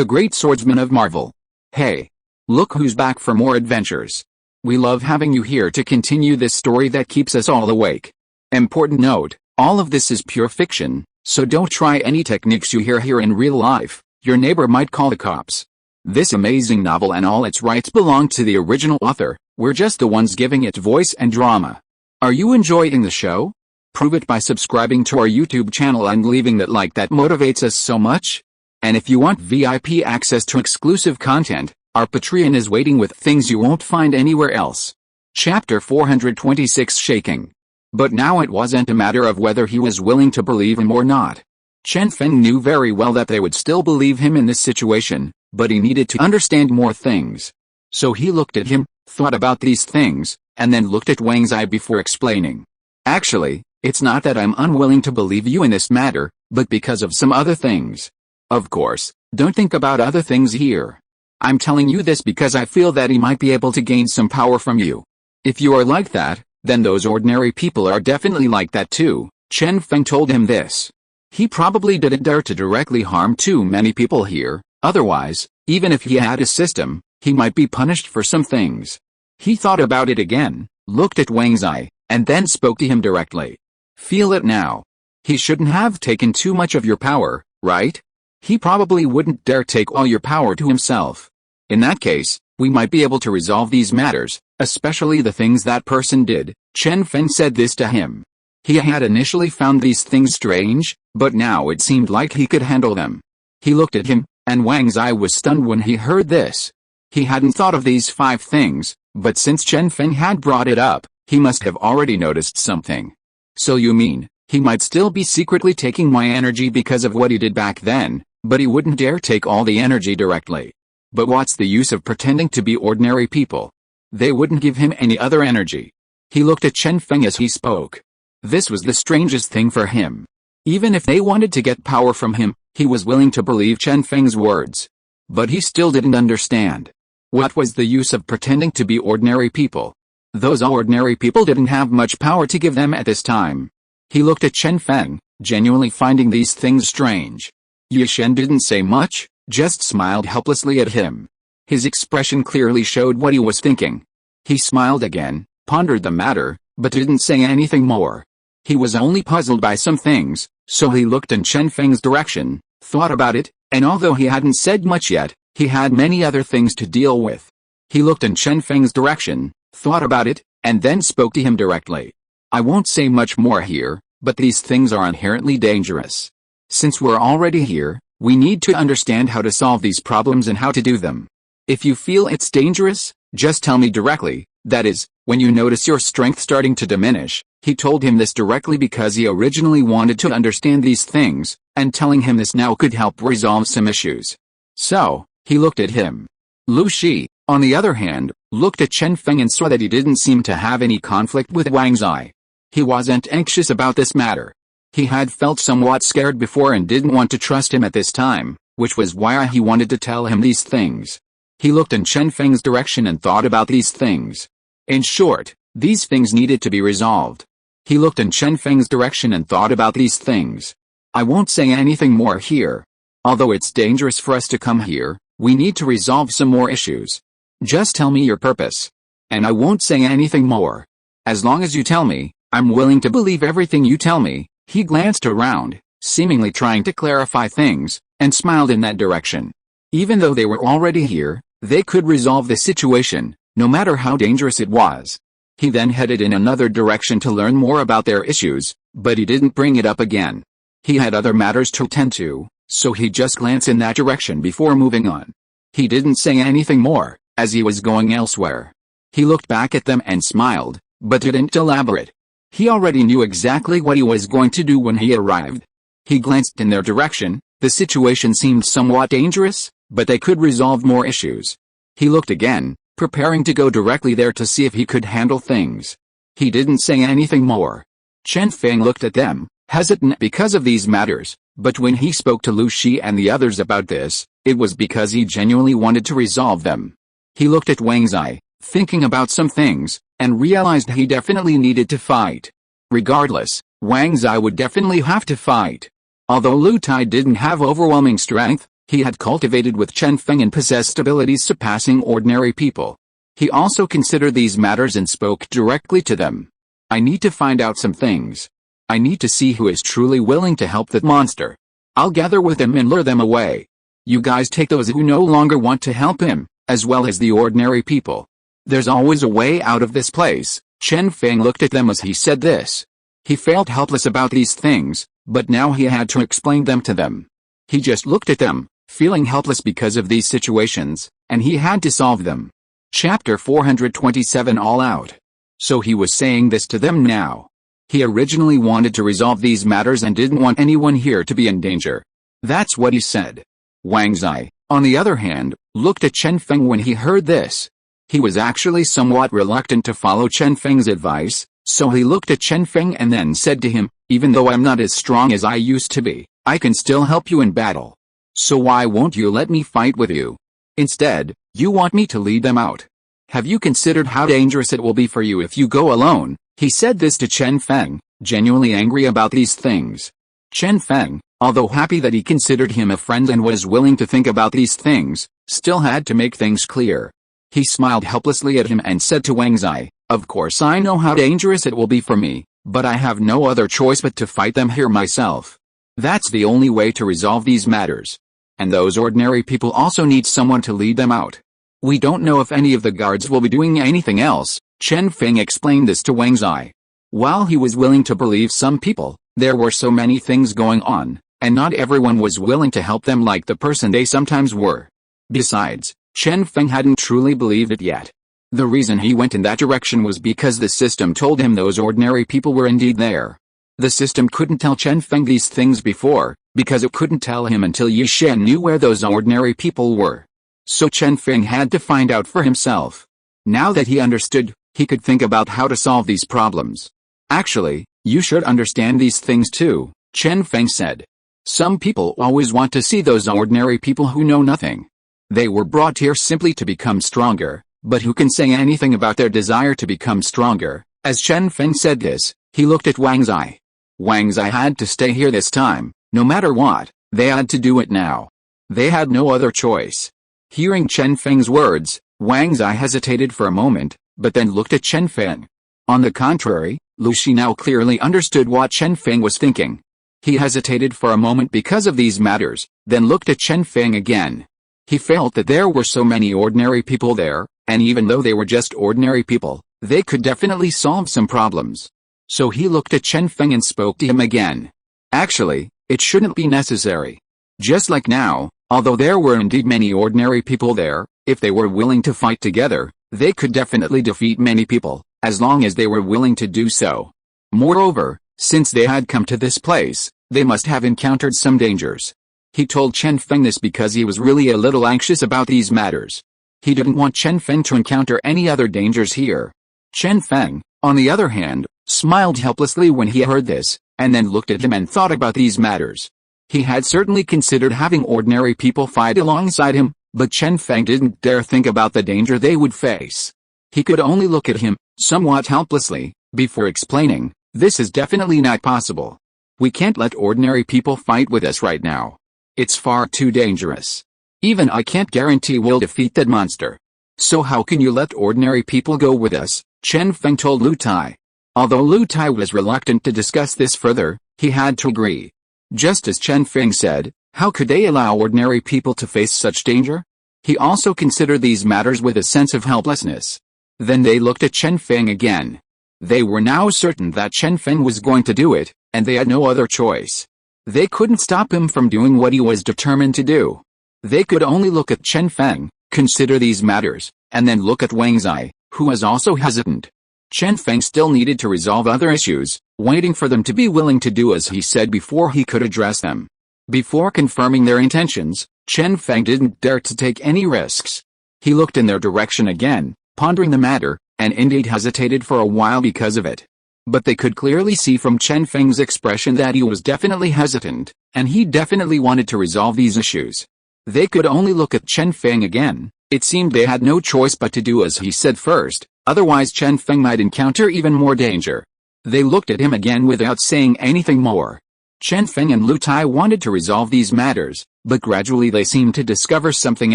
the great swordsman of Marvel. Hey! Look who's back for more adventures. We love having you here to continue this story that keeps us all awake. Important note, all of this is pure fiction, so don't try any techniques you hear here in real life. Your neighbor might call the cops. This amazing novel and all its rights belong to the original author. We're just the ones giving it voice and drama. Are you enjoying the show? Prove it by subscribing to our YouTube channel and leaving that like that motivates us so much. And if you want VIP access to exclusive content, our Patreon is waiting with things you won't find anywhere else. Chapter 426 Shaking. But now it wasn't a matter of whether he was willing to believe him or not. Chen Feng knew very well that they would still believe him in this situation, but he needed to understand more things. So he looked at him, thought about these things, and then looked at Wang's eye before explaining. Actually, it's not that I'm unwilling to believe you in this matter, but because of some other things. Of course, don't think about other things here. I'm telling you this because I feel that he might be able to gain some power from you. If you are like that, then those ordinary people are definitely like that too. Chen Feng told him this. He probably didn't dare to directly harm too many people here, otherwise, even if he had a system, he might be punished for some things. He thought about it again, looked at Wang's eye, and then spoke to him directly. Feel it now. He shouldn't have taken too much of your power, right? He probably wouldn't dare take all your power to himself. In that case, we might be able to resolve these matters, especially the things that person did. Chen Feng said this to him. He had initially found these things strange, but now it seemed like he could handle them. He looked at him, and Wang's eye was stunned when he heard this. He hadn't thought of these 5 things, but since Chen Feng had brought it up, he must have already noticed something. So you mean, he might still be secretly taking my energy because of what he did back then, but he wouldn't dare take all the energy directly. But what's the use of pretending to be ordinary people? They wouldn't give him any other energy. He looked at Chen Feng as he spoke. This was the strangest thing for him. Even if they wanted to get power from him, he was willing to believe Chen Feng's words. But he still didn't understand. What was the use of pretending to be ordinary people? Those ordinary people didn't have much power to give them at this time. He looked at Chen Feng, genuinely finding these things strange. Ye Shen didn't say much, just smiled helplessly at him. His expression clearly showed what he was thinking. He smiled again, pondered the matter, but didn't say anything more. He was only puzzled by some things, so he looked in Chen Feng's direction, thought about it, and although he hadn't said much yet, he had many other things to deal with. He looked in Chen Feng's direction, thought about it, and then spoke to him directly. I won't say much more here, but these things are inherently dangerous. Since we're already here, we need to understand how to solve these problems and how to do them. If you feel it's dangerous, just tell me directly, that is, when you notice your strength starting to diminish. He told him this directly because he originally wanted to understand these things, and telling him this now could help resolve some issues. So, he looked at him. Lu Shi, on the other hand, looked at Chen Feng and saw that he didn't seem to have any conflict with Wang's eye. He wasn't anxious about this matter. He had felt somewhat scared before and didn't want to trust him at this time, which was why he wanted to tell him these things. He looked in Chen Feng's direction and thought about these things. In short, these things needed to be resolved. He looked in Chen Feng's direction and thought about these things. I won't say anything more here. Although it's dangerous for us to come here, we need to resolve some more issues. Just tell me your purpose. And I won't say anything more. As long as you tell me, I'm willing to believe everything you tell me. He glanced around, seemingly trying to clarify things, and smiled in that direction. Even though they were already here, they could resolve the situation, no matter how dangerous it was. He then headed in another direction to learn more about their issues, but he didn't bring it up again. He had other matters to attend to, so he just glanced in that direction before moving on. He didn't say anything more, as he was going elsewhere. He looked back at them and smiled, but didn't elaborate. He already knew exactly what he was going to do when he arrived. He glanced in their direction. The situation seemed somewhat dangerous, but they could resolve more issues. He looked again, preparing to go directly there to see if he could handle things. He didn't say anything more. Chen Feng looked at them, hesitant because of these matters, but when he spoke to Lu Shi and the others about this, it was because he genuinely wanted to resolve them. He looked at Wang's eye, thinking about some things, and realized he definitely needed to fight. Regardless, Wang's eye would definitely have to fight. Although Lu Tai didn't have overwhelming strength, He had cultivated with Chen Feng and possessed abilities surpassing ordinary people. He also considered these matters and spoke directly to them. I need to find out some things. I need to see who is truly willing to help that monster. I'll gather with them and lure them away. You guys take those who no longer want to help him, as well as the ordinary people. There's always a way out of this place. Chen Feng looked at them as he said this. He felt helpless about these things, but now he had to explain them to them. He just looked at them, feeling helpless because of these situations, and he had to solve them. Chapter 427 All Out. So he was saying this to them now. He originally wanted to resolve these matters and didn't want anyone here to be in danger. That's what he said. Wang Zai, on the other hand, looked at Chen Feng when he heard this. He was actually somewhat reluctant to follow Chen Feng's advice, so he looked at Chen Feng and then said to him, even though I'm not as strong as I used to be, I can still help you in battle. So why won't you let me fight with you? Instead, you want me to lead them out. Have you considered how dangerous it will be for you if you go alone? He said this to Chen Feng, genuinely angry about these things. Chen Feng, although happy that he considered him a friend and was willing to think about these things, still had to make things clear. He smiled helplessly at him and said to Wang Zai, of course I know how dangerous it will be for me, but I have no other choice but to fight them here myself. That's the only way to resolve these matters. And those ordinary people also need someone to lead them out. We don't know if any of the guards will be doing anything else. Chen Feng explained this to Wang Zai. While he was willing to believe some people, there were so many things going on, and not everyone was willing to help them like the person they sometimes were. Besides, Chen Feng hadn't truly believed it yet. The reason he went in that direction was because the system told him those ordinary people were indeed there. The system couldn't tell Chen Feng these things before, because it couldn't tell him until Yi Shen knew where those ordinary people were. So Chen Feng had to find out for himself. Now that he understood, he could think about how to solve these problems. Actually, you should understand these things too, Chen Feng said. Some people always want to see those ordinary people who know nothing. They were brought here simply to become stronger, but who can say anything about their desire to become stronger? As Chen Feng said this, he looked at Wang Zai. Wang Zai had to stay here this time, no matter what, they had to do it now. They had no other choice. Hearing Chen Feng's words, Wang Zai hesitated for a moment, but then looked at Chen Feng. On the contrary, Lu Shi now clearly understood what Chen Feng was thinking. He hesitated for a moment because of these matters, then looked at Chen Feng again. He felt that there were so many ordinary people there, and even though they were just ordinary people, they could definitely solve some problems. So he looked at Chen Feng and spoke to him again. Actually, it shouldn't be necessary. Just like now, although there were indeed many ordinary people there, if they were willing to fight together, they could definitely defeat many people, as long as they were willing to do so. Moreover, since they had come to this place, they must have encountered some dangers. He told Chen Feng this because he was really a little anxious about these matters. He didn't want Chen Feng to encounter any other dangers here. Chen Feng, on the other hand, smiled helplessly when he heard this, and then looked at him and thought about these matters. He had certainly considered having ordinary people fight alongside him, but Chen Feng didn't dare think about the danger they would face. He could only look at him, somewhat helplessly, before explaining, this is definitely not possible. We can't let ordinary people fight with us right now. It's far too dangerous. Even I can't guarantee we'll defeat that monster. So how can you let ordinary people go with us? Chen Feng told Lu Tai. Although Lu Tai was reluctant to discuss this further, he had to agree. Just as Chen Feng said, how could they allow ordinary people to face such danger? He also considered these matters with a sense of helplessness. Then they looked at Chen Feng again. They were now certain that Chen Feng was going to do it, and they had no other choice. They couldn't stop him from doing what he was determined to do. They could only look at Chen Feng, consider these matters, and then look at Wang Zai, who was also hesitant. Chen Feng still needed to resolve other issues, waiting for them to be willing to do as he said before he could address them. Before confirming their intentions, Chen Feng didn't dare to take any risks. He looked in their direction again, pondering the matter, and indeed hesitated for a while because of it. But they could clearly see from Chen Feng's expression that he was definitely hesitant, and he definitely wanted to resolve these issues. They could only look at Chen Feng again. It seemed they had no choice but to do as he said first, otherwise Chen Feng might encounter even more danger. They looked at him again without saying anything more. Chen Feng and Lu Tai wanted to resolve these matters, but gradually they seemed to discover something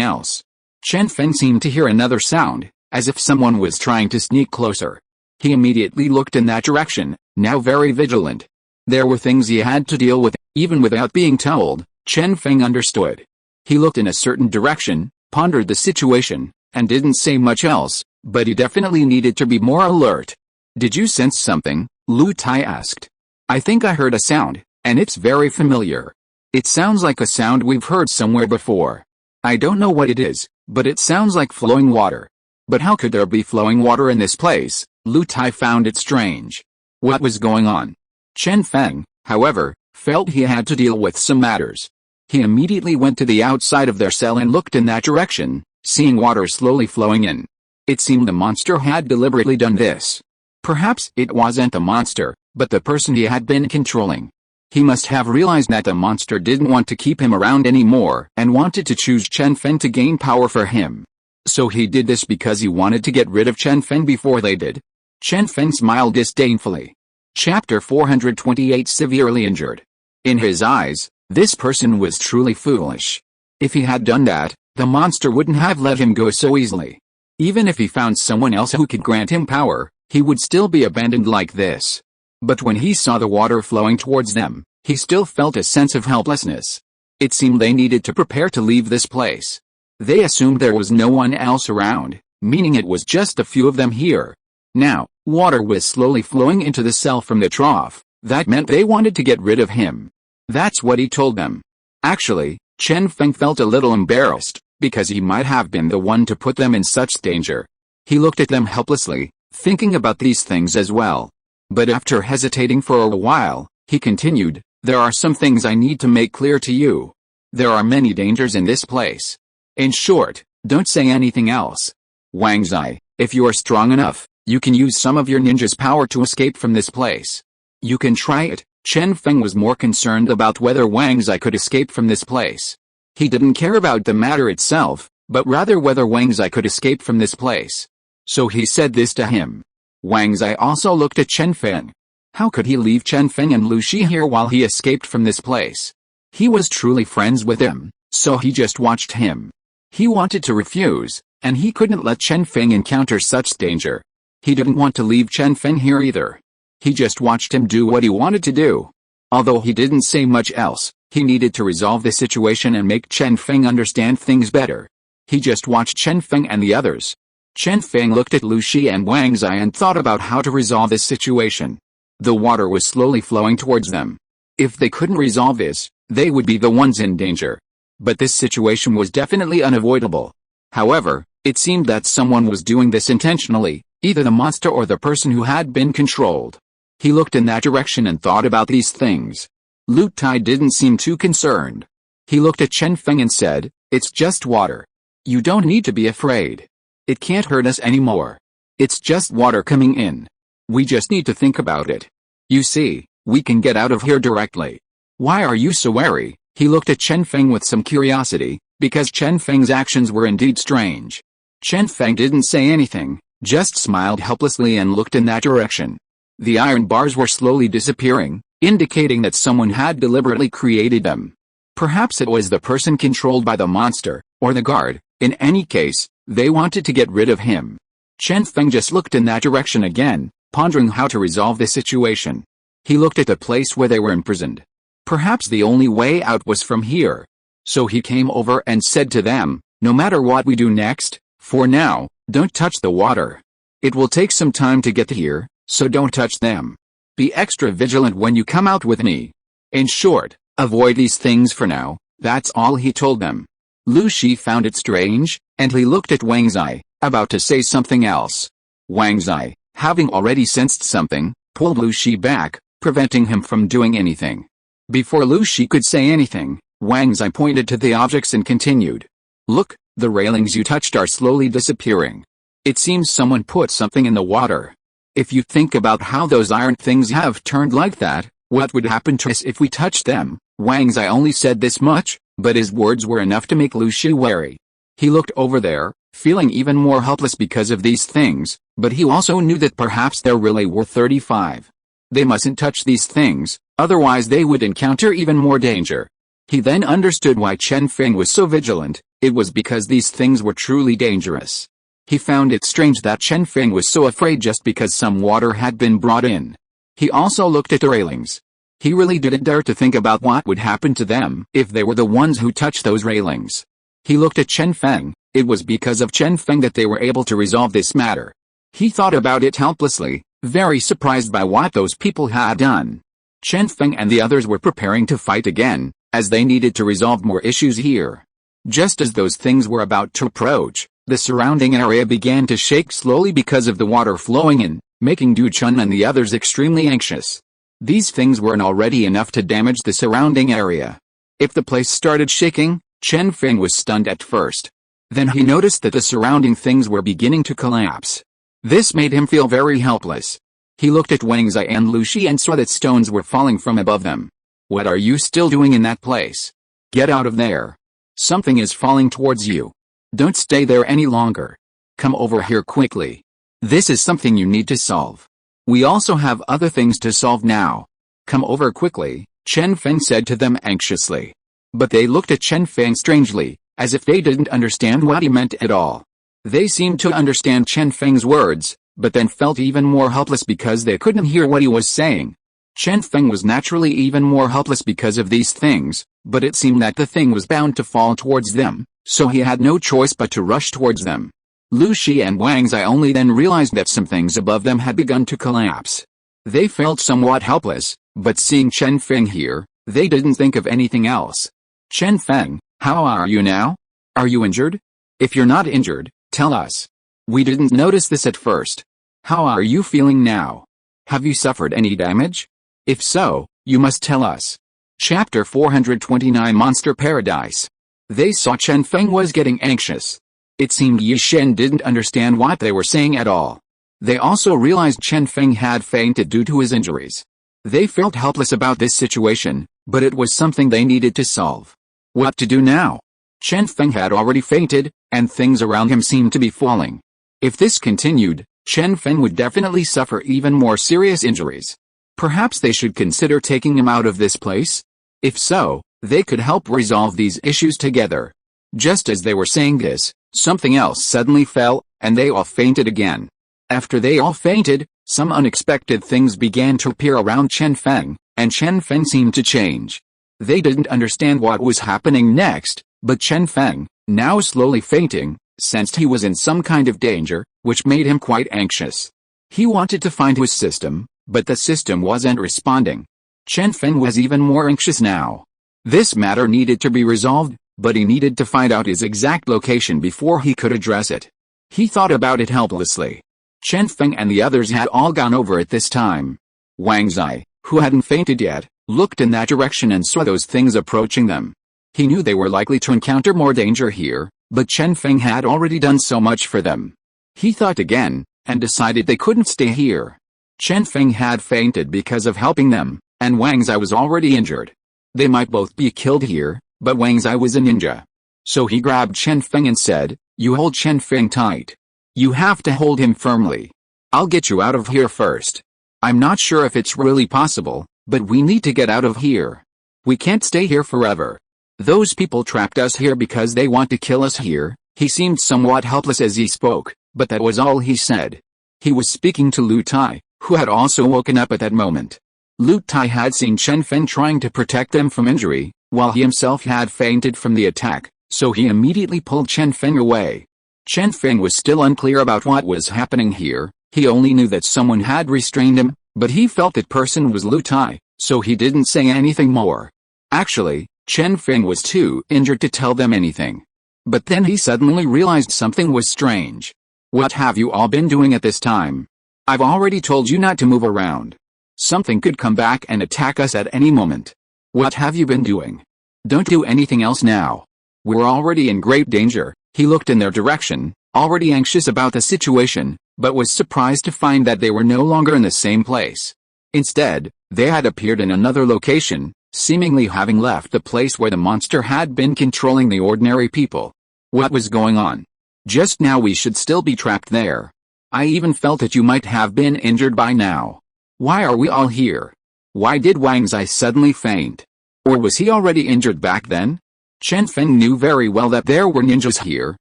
else. Chen Feng seemed to hear another sound, as if someone was trying to sneak closer. He immediately looked in that direction, now very vigilant. There were things he had to deal with, even without being told. Chen Feng understood. He looked in a certain direction, pondered the situation, and didn't say much else, but he definitely needed to be more alert. "Did you sense something?" Lu Tai asked. "I think I heard a sound, and it's very familiar. It sounds like a sound we've heard somewhere before. I don't know what it is, but it sounds like flowing water." But how could there be flowing water in this place? Lu Tai found it strange. What was going on? Chen Feng, however, felt he had to deal with some matters. He immediately went to the outside of their cell and looked in that direction, seeing water slowly flowing in. It seemed the monster had deliberately done this. Perhaps it wasn't the monster, but the person he had been controlling. He must have realized that the monster didn't want to keep him around anymore and wanted to choose Chen Feng to gain power for him. So he did this because he wanted to get rid of Chen Feng before they did. Chen Feng smiled disdainfully. Chapter 428 Severely Injured. In his eyes, this person was truly foolish. If he had done that, the monster wouldn't have let him go so easily. Even if he found someone else who could grant him power, he would still be abandoned like this. But when he saw the water flowing towards them, he still felt a sense of helplessness. It seemed they needed to prepare to leave this place. They assumed there was no one else around, meaning it was just a few of them here. Now, water was slowly flowing into the cell from the trough. That meant they wanted to get rid of him. That's what he told them. Actually, Chen Feng felt a little embarrassed, because he might have been the one to put them in such danger. He looked at them helplessly, thinking about these things as well. But after hesitating for a while, he continued, "There are some things I need to make clear to you. There are many dangers in this place. In short, don't say anything else. Wang Zai, if you are strong enough, you can use some of your ninja's power to escape from this place. You can try it." Chen Feng was more concerned about whether Wang Zai could escape from this place. He didn't care about the matter itself, but rather whether Wang Zai could escape from this place. So he said this to him. Wang Zai also looked at Chen Feng. How could he leave Chen Feng and Lu Shi here while he escaped from this place? He was truly friends with him, so he just watched him. He wanted to refuse, and he couldn't let Chen Feng encounter such danger. He didn't want to leave Chen Feng here either. He just watched him do what he wanted to do. Although he didn't say much else, he needed to resolve the situation and make Chen Feng understand things better. He just watched Chen Feng and the others. Chen Feng looked at Lu Shi and Wang Zai and thought about how to resolve this situation. The water was slowly flowing towards them. If they couldn't resolve this, they would be the ones in danger. But this situation was definitely unavoidable. However, it seemed that someone was doing this intentionally, either the monster or the person who had been controlled. He looked in that direction and thought about these things. Lu Tai didn't seem too concerned. He looked at Chen Feng and said, "It's just water. You don't need to be afraid. It can't hurt us anymore. It's just water coming in. We just need to think about it. You see, we can get out of here directly." "Why are you so wary?" He looked at Chen Feng with some curiosity, because Chen Feng's actions were indeed strange. Chen Feng didn't say anything, just smiled helplessly and looked in that direction. The iron bars were slowly disappearing, indicating that someone had deliberately created them. Perhaps it was the person controlled by the monster, or the guard. In any case, they wanted to get rid of him. Chen Feng just looked in that direction again, pondering how to resolve the situation. He looked at the place where they were imprisoned. Perhaps the only way out was from here. So he came over and said to them, "No matter what we do next, for now, don't touch the water. It will take some time to get here, so don't touch them. Be extra vigilant when you come out with me. In short, avoid these things for now." That's all he told them. Lu Shi found it strange, and he looked at Wang Zai, about to say something else. Wang Zai, having already sensed something, pulled Lu Shi back, preventing him from doing anything. Before Lu Shi could say anything, Wang Zai pointed to the objects and continued. "Look, the railings you touched are slowly disappearing. It seems someone put something in the water. If you think about how those iron things have turned like that, what would happen to us if we touched them?" Wang Zai only said this much, but his words were enough to make Lu Shi wary. He looked over there, feeling even more helpless because of these things, but he also knew that perhaps there really were 35. They mustn't touch these things, otherwise they would encounter even more danger. He then understood why Chen Feng was so vigilant. It was because these things were truly dangerous. He found it strange that Chen Feng was so afraid just because some water had been brought in. He also looked at the railings. He really didn't dare to think about what would happen to them if they were the ones who touched those railings. He looked at Chen Feng. It was because of Chen Feng that they were able to resolve this matter. He thought about it helplessly, very surprised by what those people had done. Chen Feng and the others were preparing to fight again, as they needed to resolve more issues here. Just as those things were about to approach, the surrounding area began to shake slowly because of the water flowing in, making Du Chun and the others extremely anxious. These things weren't already enough to damage the surrounding area. If the place started shaking, Chen Feng was stunned at first. Then he noticed that the surrounding things were beginning to collapse. This made him feel very helpless. He looked at Wang Zai and Lu Shi and saw that stones were falling from above them. What are you still doing in that place? Get out of there. Something is falling towards you. Don't stay there any longer. Come over here quickly. This is something you need to solve. We also have other things to solve now. Come over quickly, Chen Feng said to them anxiously. But they looked at Chen Feng strangely, as if they didn't understand what he meant at all. They seemed to understand Chen Feng's words, but then felt even more helpless because they couldn't hear what he was saying. Chen Feng was naturally even more helpless because of these things, but it seemed that the thing was bound to fall towards them, so he had no choice but to rush towards them. Lu Shi and Wang Zai only then realized that some things above them had begun to collapse. They felt somewhat helpless, but seeing Chen Feng here, they didn't think of anything else. Chen Feng, how are you now? Are you injured? If you're not injured, tell us. We didn't notice this at first. How are you feeling now? Have you suffered any damage? If so, you must tell us. Chapter 429 Monster Paradise. They saw Chen Feng was getting anxious. It seemed Yi Shen didn't understand what they were saying at all. They also realized Chen Feng had fainted due to his injuries. They felt helpless about this situation, but it was something they needed to solve. What to do now? Chen Feng had already fainted, and things around him seemed to be falling. If this continued, Chen Feng would definitely suffer even more serious injuries. Perhaps they should consider taking him out of this place? If so, they could help resolve these issues together. Just as they were saying this, something else suddenly fell, and they all fainted again. After they all fainted, some unexpected things began to appear around Chen Feng, and Chen Feng seemed to change. They didn't understand what was happening next, but Chen Feng, now slowly fainting, sensed he was in some kind of danger, which made him quite anxious. He wanted to find his system, but the system wasn't responding. Chen Feng was even more anxious now. This matter needed to be resolved, but he needed to find out his exact location before he could address it. He thought about it helplessly. Chen Feng and the others had all gone over at this time. Wang Zai, who hadn't fainted yet, looked in that direction and saw those things approaching them. He knew they were likely to encounter more danger here, but Chen Feng had already done so much for them. He thought again, and decided they couldn't stay here. Chen Feng had fainted because of helping them, and Wang Zai was already injured. They might both be killed here, but Wang Zai was a ninja. So he grabbed Chen Feng and said, "You hold Chen Feng tight. You have to hold him firmly. I'll get you out of here first. I'm not sure if it's really possible, but we need to get out of here. We can't stay here forever. Those people trapped us here because they want to kill us here." He seemed somewhat helpless as he spoke, but that was all he said. He was speaking to Lu Tai, who had also woken up at that moment. Lu Tai had seen Chen Feng trying to protect them from injury, while he himself had fainted from the attack, so he immediately pulled Chen Feng away. Chen Feng was still unclear about what was happening here. He only knew that someone had restrained him, but he felt that person was Lu Tai, so he didn't say anything more. Actually, Chen Feng was too injured to tell them anything. But then he suddenly realized something was strange. "What have you all been doing at this time? I've already told you not to move around. Something could come back and attack us at any moment. What have you been doing? Don't do anything else now. We're already in great danger." He looked in their direction, already anxious about the situation, but was surprised to find that they were no longer in the same place. Instead, they had appeared in another location, seemingly having left the place where the monster had been controlling the ordinary people. What was going on? Just now we should still be trapped there. I even felt that you might have been injured by now. Why are we all here? Why did Wang Zai suddenly faint? Or was he already injured back then? Chen Feng knew very well that there were ninjas here,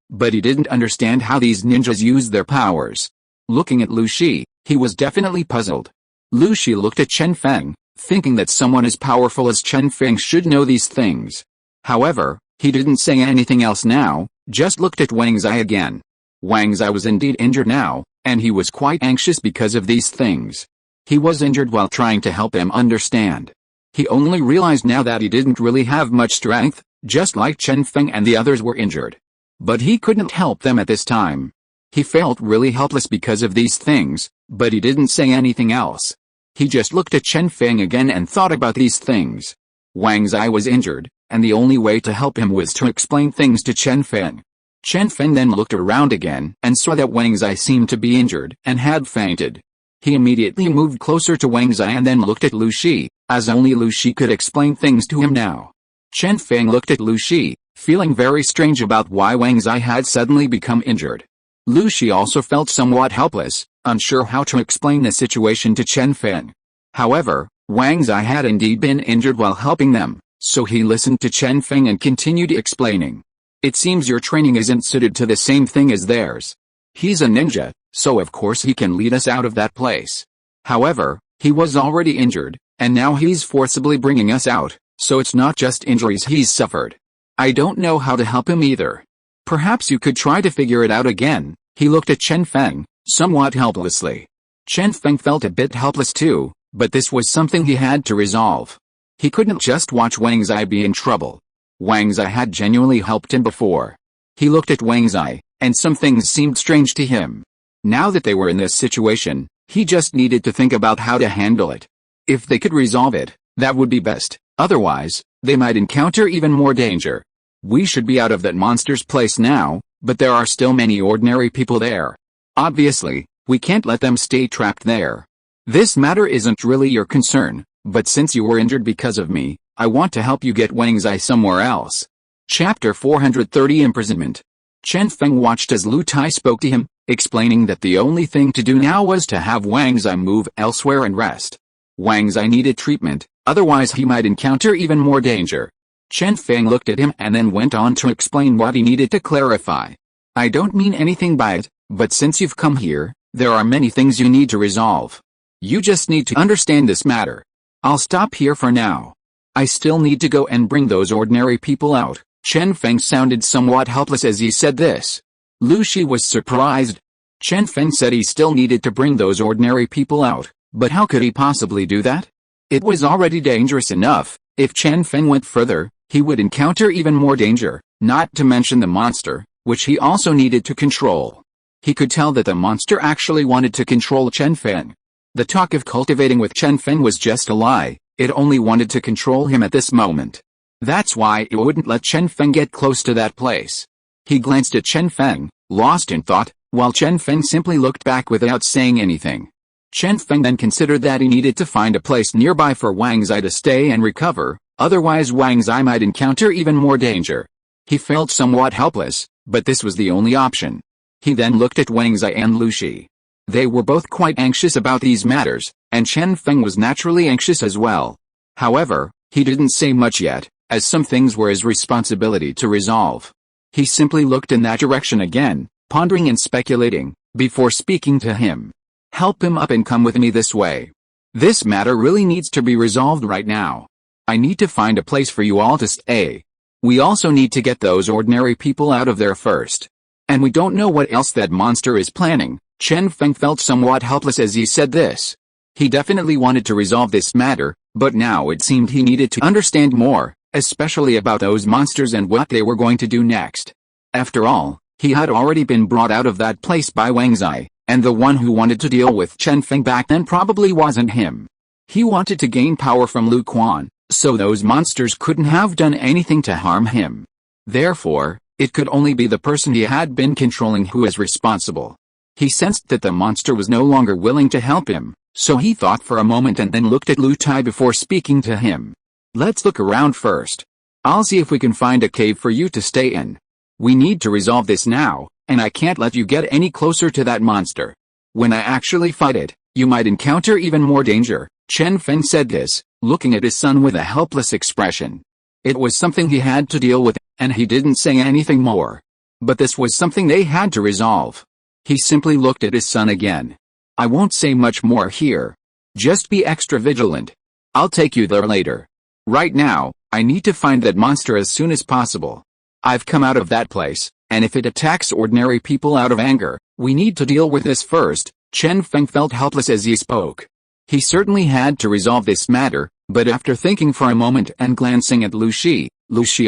but he didn't understand how these ninjas used their powers. Looking at Lu Shi, he was definitely puzzled. Lu Shi looked at Chen Feng, thinking that someone as powerful as Chen Feng should know these things. However, he didn't say anything else now, just looked at Wang Zai again. Wang Zai was indeed injured now, and he was quite anxious because of these things. He was injured while trying to help him understand. He only realized now that he didn't really have much strength, just like Chen Feng and the others were injured. But he couldn't help them at this time. He felt really helpless because of these things, but he didn't say anything else. He just looked at Chen Feng again and thought about these things. Wang Zai was injured, and the only way to help him was to explain things to Chen Feng. Chen Feng then looked around again and saw that Wang Zai seemed to be injured and had fainted. He immediately moved closer to Wang Zai and then looked at Lu Shi, as only Lu Shi could explain things to him now. Chen Feng looked at Lu Shi, feeling very strange about why Wang Zai had suddenly become injured. Lu Shi also felt somewhat helpless, unsure how to explain the situation to Chen Feng. However, Wang Zai had indeed been injured while helping them, so he listened to Chen Feng and continued explaining. It seems your training isn't suited to the same thing as theirs. He's a ninja, so of course he can lead us out of that place. However, he was already injured, and now he's forcibly bringing us out, so it's not just injuries he's suffered. I don't know how to help him either. Perhaps you could try to figure it out again. He looked at Chen Feng, somewhat helplessly. Chen Feng felt a bit helpless too, but this was something he had to resolve. He couldn't just watch Wang Zai be in trouble. Wang Zai had genuinely helped him before. He looked at Wang Zai, and some things seemed strange to him. Now that they were in this situation, he just needed to think about how to handle it. If they could resolve it, that would be best, otherwise, they might encounter even more danger. We should be out of that monster's place now, but there are still many ordinary people there. Obviously, we can't let them stay trapped there. This matter isn't really your concern, but since you were injured because of me, I want to help you get Wang Zai somewhere else. Chapter 430 Imprisonment. Chen Feng watched as Lu Tai spoke to him, explaining that the only thing to do now was to have Wang Zai move elsewhere and rest. Wang Zai needed treatment, otherwise he might encounter even more danger. Chen Feng looked at him and then went on to explain what he needed to clarify. I don't mean anything by it, but since you've come here, there are many things you need to resolve. You just need to understand this matter. I'll stop here for now. I still need to go and bring those ordinary people out. Chen Feng sounded somewhat helpless as he said this. Lu Shi was surprised. Chen Feng said he still needed to bring those ordinary people out, but how could he possibly do that? It was already dangerous enough. If Chen Feng went further, he would encounter even more danger, not to mention the monster, which he also needed to control. He could tell that the monster actually wanted to control Chen Feng. The talk of cultivating with Chen Feng was just a lie, it only wanted to control him at this moment. That's why it wouldn't let Chen Feng get close to that place. He glanced at Chen Feng, lost in thought, while Chen Feng simply looked back without saying anything. Chen Feng then considered that he needed to find a place nearby for Wang Zai to stay and recover, otherwise Wang Zai might encounter even more danger. He felt somewhat helpless, but this was the only option. He then looked at Wang Zai and Lu Shi. They were both quite anxious about these matters, and Chen Feng was naturally anxious as well. However, he didn't say much yet, as some things were his responsibility to resolve. He simply looked in that direction again, pondering and speculating, before speaking to him. Help him up and come with me this way. This matter really needs to be resolved right now. I need to find a place for you all to stay. We also need to get those ordinary people out of there first. And we don't know what else that monster is planning. Chen Feng felt somewhat helpless as he said this. He definitely wanted to resolve this matter, but now it seemed he needed to understand more, especially about those monsters and what they were going to do next. After all, he had already been brought out of that place by Wang Zai, and the one who wanted to deal with Chen Feng back then probably wasn't him. He wanted to gain power from Lu Quan, so those monsters couldn't have done anything to harm him. Therefore, it could only be the person he had been controlling who is responsible. He sensed that the monster was no longer willing to help him, so he thought for a moment and then looked at Lu Tai before speaking to him. Let's look around first. I'll see if we can find a cave for you to stay in. We need to resolve this now, and I can't let you get any closer to that monster. When I actually fight it, You might encounter even more danger. Chen Feng said this, looking at his son with a helpless expression. It was something he had to deal with, and he didn't say anything more. But this was something they had to resolve. He simply looked at his son again. I won't say much more here. Just be extra vigilant. I'll take you there later. Right now, I need to find that monster as soon as possible. I've come out of that place, and if it attacks ordinary people out of anger, we need to deal with this first. Chen Feng felt helpless as he spoke. He certainly had to resolve this matter, but after thinking for a moment and glancing at Lu Shi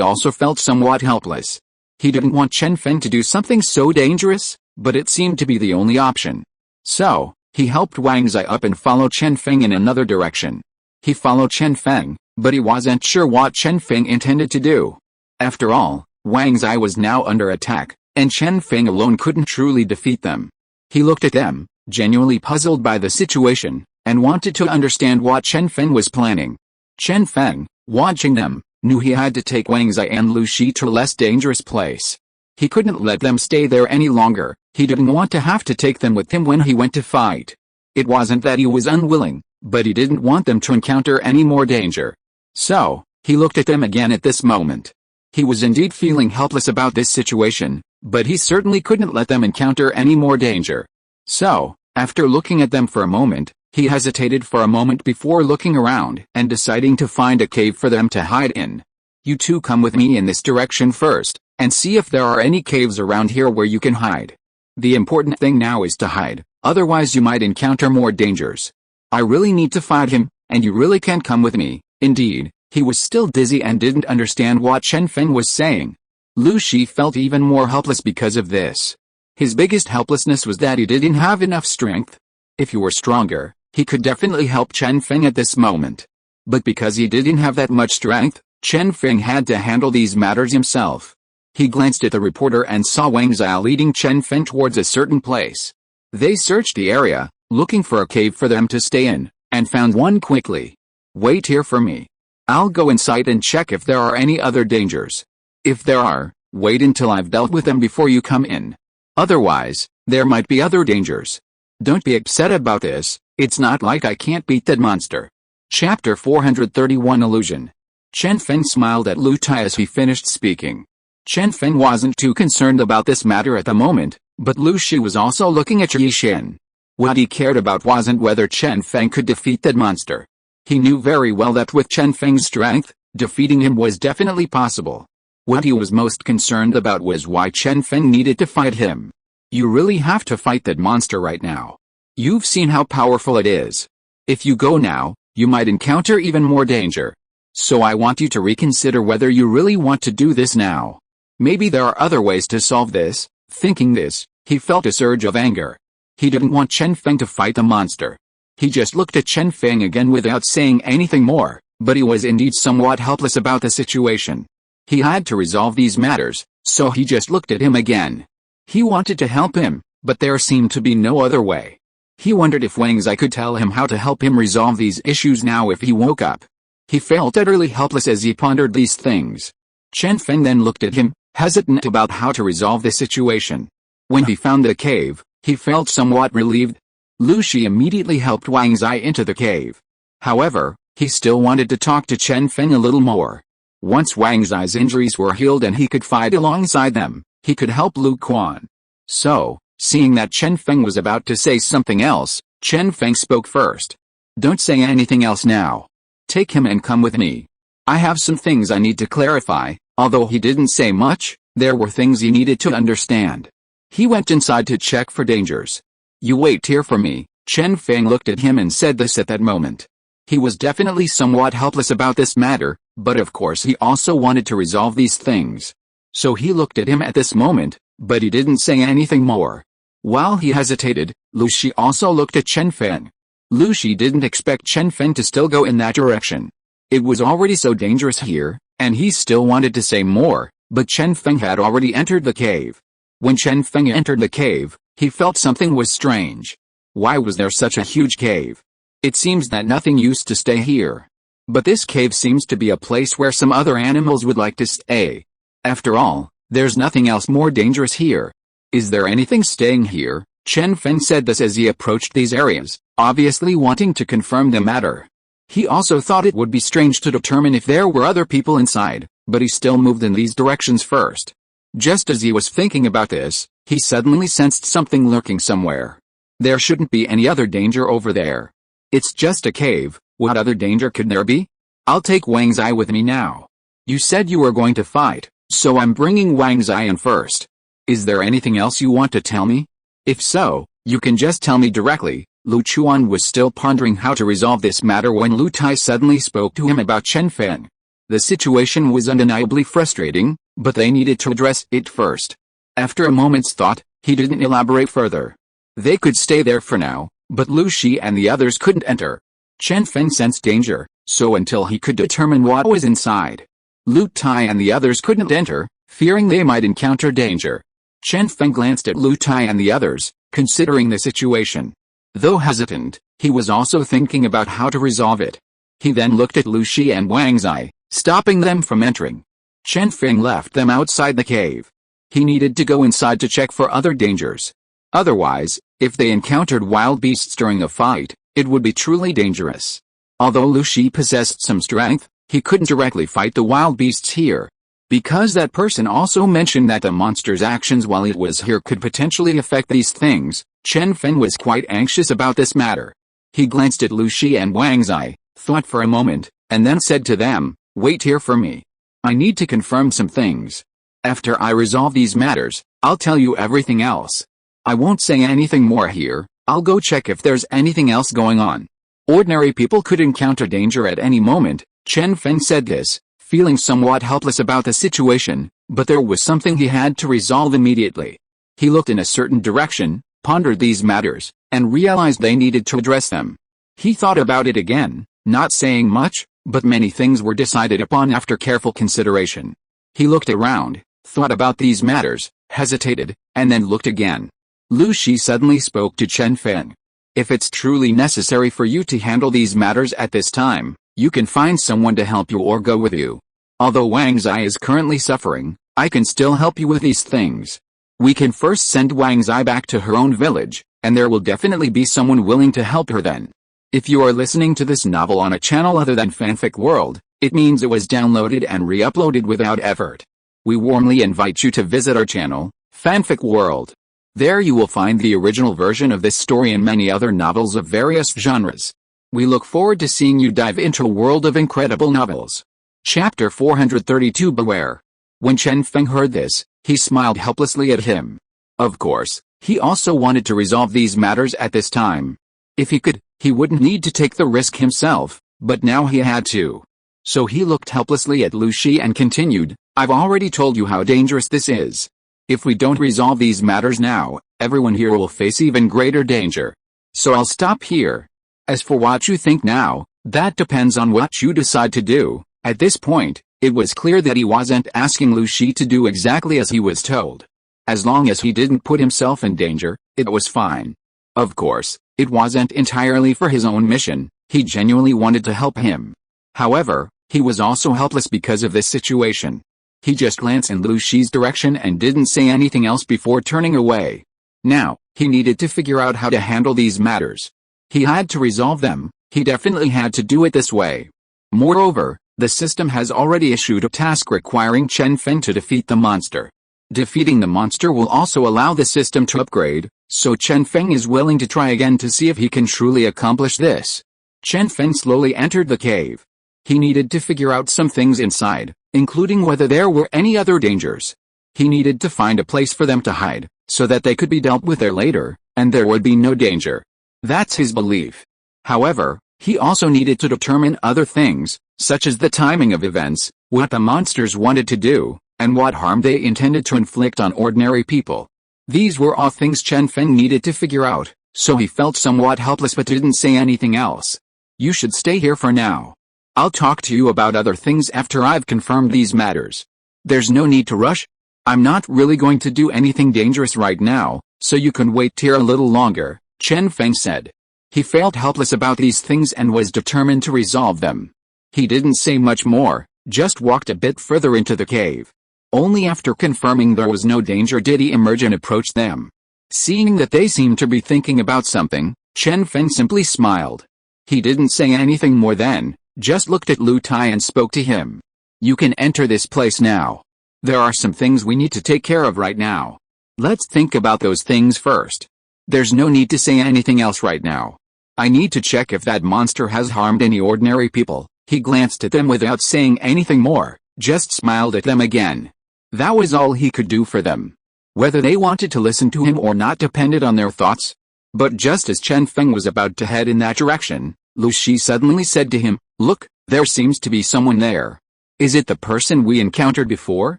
also felt somewhat helpless. He didn't want Chen Feng to do something so dangerous, but it seemed to be the only option. So, he helped Wang Zai up and followed Chen Feng in another direction. He followed Chen Feng, but he wasn't sure what Chen Feng intended to do. After all, Wang Zai was now under attack, and Chen Feng alone couldn't truly defeat them. He looked at them, genuinely puzzled by the situation, and wanted to understand what Chen Feng was planning. Chen Feng, watching them, knew he had to take Wang Zai and Lu Shi to a less dangerous place. He couldn't let them stay there any longer. He didn't want to have to take them with him when he went to fight. It wasn't that he was unwilling, but he didn't want them to encounter any more danger. So, he looked at them again at this moment. He was indeed feeling helpless about this situation, but he certainly couldn't let them encounter any more danger. So, after looking at them for a moment, he hesitated for a moment before looking around and deciding to find a cave for them to hide in. You two come with me in this direction first, and see if there are any caves around here where you can hide. The important thing now is to hide, otherwise you might encounter more dangers. I really need to fight him, and you really can't come with me. Indeed, he was still dizzy and didn't understand what Chen Feng was saying. Lu Shi felt even more helpless because of this. His biggest helplessness was that he didn't have enough strength. If he were stronger, he could definitely help Chen Feng at this moment. But because he didn't have that much strength, Chen Feng had to handle these matters himself. He glanced at the reporter and saw Wang Zai leading Chen Feng towards a certain place. They searched the area, looking for a cave for them to stay in, and found one quickly. Wait here for me. I'll go inside and check if there are any other dangers. If there are, wait until I've dealt with them before you come in. Otherwise, there might be other dangers. Don't be upset about this, it's not like I can't beat that monster. Chapter 431 Illusion. Chen Feng smiled at Lu Tai as he finished speaking. Chen Feng wasn't too concerned about this matter at the moment, but Lu Shi was also looking at Yi Shen. What he cared about wasn't whether Chen Feng could defeat that monster. He knew very well that with Chen Feng's strength, defeating him was definitely possible. What he was most concerned about was why Chen Feng needed to fight him. You really have to fight that monster right now. You've seen how powerful it is. If you go now, you might encounter even more danger. So I want you to reconsider whether you really want to do this now. Maybe there are other ways to solve this. Thinking this, he felt a surge of anger. He didn't want Chen Feng to fight the monster. He just looked at Chen Feng again without saying anything more, but he was indeed somewhat helpless about the situation. He had to resolve these matters, so he just looked at him again. He wanted to help him, but there seemed to be no other way. He wondered if Wang Zai could tell him how to help him resolve these issues now if he woke up. He felt utterly helpless as he pondered these things. Chen Feng then looked at him, hesitant about how to resolve the situation. When he found the cave, he felt somewhat relieved. Lu Shi immediately helped Wang Zai into the cave. However, he still wanted to talk to Chen Feng a little more. Once Wang Zai's injuries were healed and he could fight alongside them, he could help Lu Quan. So, seeing that Chen Feng was about to say something else, Chen Feng spoke first. Don't say anything else now. Take him and come with me. I have some things I need to clarify. Although he didn't say much, there were things he needed to understand. He went inside to check for dangers. You wait here for me. Chen Feng looked at him and said this at that moment. He was definitely somewhat helpless about this matter, but of course he also wanted to resolve these things. So he looked at him at this moment, but he didn't say anything more. While he hesitated, Lu Shi also looked at Chen Feng. Lu Shi didn't expect Chen Feng to still go in that direction. It was already so dangerous here, and he still wanted to say more, but Chen Feng had already entered the cave. When Chen Feng entered the cave, he felt something was strange. Why was there such a huge cave? It seems that nothing used to stay here. But this cave seems to be a place where some other animals would like to stay. After all, there's nothing else more dangerous here. Is there anything staying here? Chen Feng said this as he approached these areas, obviously wanting to confirm the matter. He also thought it would be strange to determine if there were other people inside, but he still moved in these directions first. Just as he was thinking about this, he suddenly sensed something lurking somewhere. There shouldn't be any other danger over there. It's just a cave, what other danger could there be? I'll take Wang Zai with me now. You said you were going to fight, so I'm bringing Wang Zai in first. Is there anything else you want to tell me? If so, you can just tell me directly. Lu Chuan was still pondering how to resolve this matter when Lu Tai suddenly spoke to him about Chen Feng. The situation was undeniably frustrating, but they needed to address it first. After a moment's thought, he didn't elaborate further. They could stay there for now, but Lu Shi and the others couldn't enter. Chen Feng sensed danger, so until he could determine what was inside, Lu Tai and the others couldn't enter, fearing they might encounter danger. Chen Feng glanced at Lu Tai and the others, considering the situation. Though hesitant, he was also thinking about how to resolve it. He then looked at Lu Shi and Wang Zai, stopping them from entering. Chen Feng left them outside the cave. He needed to go inside to check for other dangers. Otherwise, if they encountered wild beasts during a fight, it would be truly dangerous. Although Lu Shi possessed some strength, he couldn't directly fight the wild beasts here. Because that person also mentioned that the monster's actions while it was here could potentially affect these things, Chen Feng was quite anxious about this matter. He glanced at Lu Shi and Wang Zai, thought for a moment, and then said to them, "Wait here for me. I need to confirm some things. After I resolve these matters, I'll tell you everything else. I won't say anything more here, I'll go check if there's anything else going on." Ordinary people could encounter danger at any moment. Chen Feng said this, feeling somewhat helpless about the situation, but there was something he had to resolve immediately. He looked in a certain direction, pondered these matters, and realized they needed to address them. He thought about it again, not saying much, but many things were decided upon after careful consideration. He looked around, thought about these matters, hesitated, and then looked again. Lu Shi suddenly spoke to Chen Feng. "If it's truly necessary for you to handle these matters at this time, you can find someone to help you or go with you. Although Wang Zai is currently suffering, I can still help you with these things. We can first send Wang Zai back to her own village, and there will definitely be someone willing to help her then." If you are listening to this novel on a channel other than Fanfic World, it means it was downloaded and re-uploaded without effort. We warmly invite you to visit our channel, Fanfic World. There you will find the original version of this story and many other novels of various genres. We look forward to seeing you dive into a world of incredible novels. Chapter 432 Beware. When Chen Feng heard this, he smiled helplessly at him. Of course, he also wanted to resolve these matters at this time. If he could, he wouldn't need to take the risk himself, but now he had to. So he looked helplessly at Lu Shi and continued, "I've already told you how dangerous this is. If we don't resolve these matters now, everyone here will face even greater danger. So I'll stop here. As for what you think now, that depends on what you decide to do." At this point, it was clear that he wasn't asking Lu Shi to do exactly as he was told. As long as he didn't put himself in danger, it was fine. Of course, it wasn't entirely for his own mission, he genuinely wanted to help him. However, he was also helpless because of this situation. He just glanced in Lu Shi's direction and didn't say anything else before turning away. Now, he needed to figure out how to handle these matters. He had to resolve them, he definitely had to do it this way. Moreover, the system has already issued a task requiring Chen Feng to defeat the monster. Defeating the monster will also allow the system to upgrade, so Chen Feng is willing to try again to see if he can truly accomplish this. Chen Feng slowly entered the cave. He needed to figure out some things inside, including whether there were any other dangers. He needed to find a place for them to hide, so that they could be dealt with there later, and there would be no danger. That's his belief. However, he also needed to determine other things, such as the timing of events, what the monsters wanted to do, and what harm they intended to inflict on ordinary people. These were all things Chen Feng needed to figure out, so he felt somewhat helpless but didn't say anything else. "You should stay here for now. I'll talk to you about other things after I've confirmed these matters. There's no need to rush. I'm not really going to do anything dangerous right now, so you can wait here a little longer," Chen Feng said. He felt helpless about these things and was determined to resolve them. He didn't say much more, just walked a bit further into the cave. Only after confirming there was no danger did he emerge and approach them. Seeing that they seemed to be thinking about something, Chen Feng simply smiled. He didn't say anything more then, just looked at Lu Tai and spoke to him. You can enter this place now. There are some things we need to take care of right now. Let's think about those things first. There's no need to say anything else right now. I need to check if that monster has harmed any ordinary people. He glanced at them without saying anything more, just smiled at them again. That was all he could do for them. Whether they wanted to listen to him or not depended on their thoughts. But just as Chen Feng was about to head in that direction, Lu Shi suddenly said to him, "Look, there seems to be someone there. Is it the person we encountered before?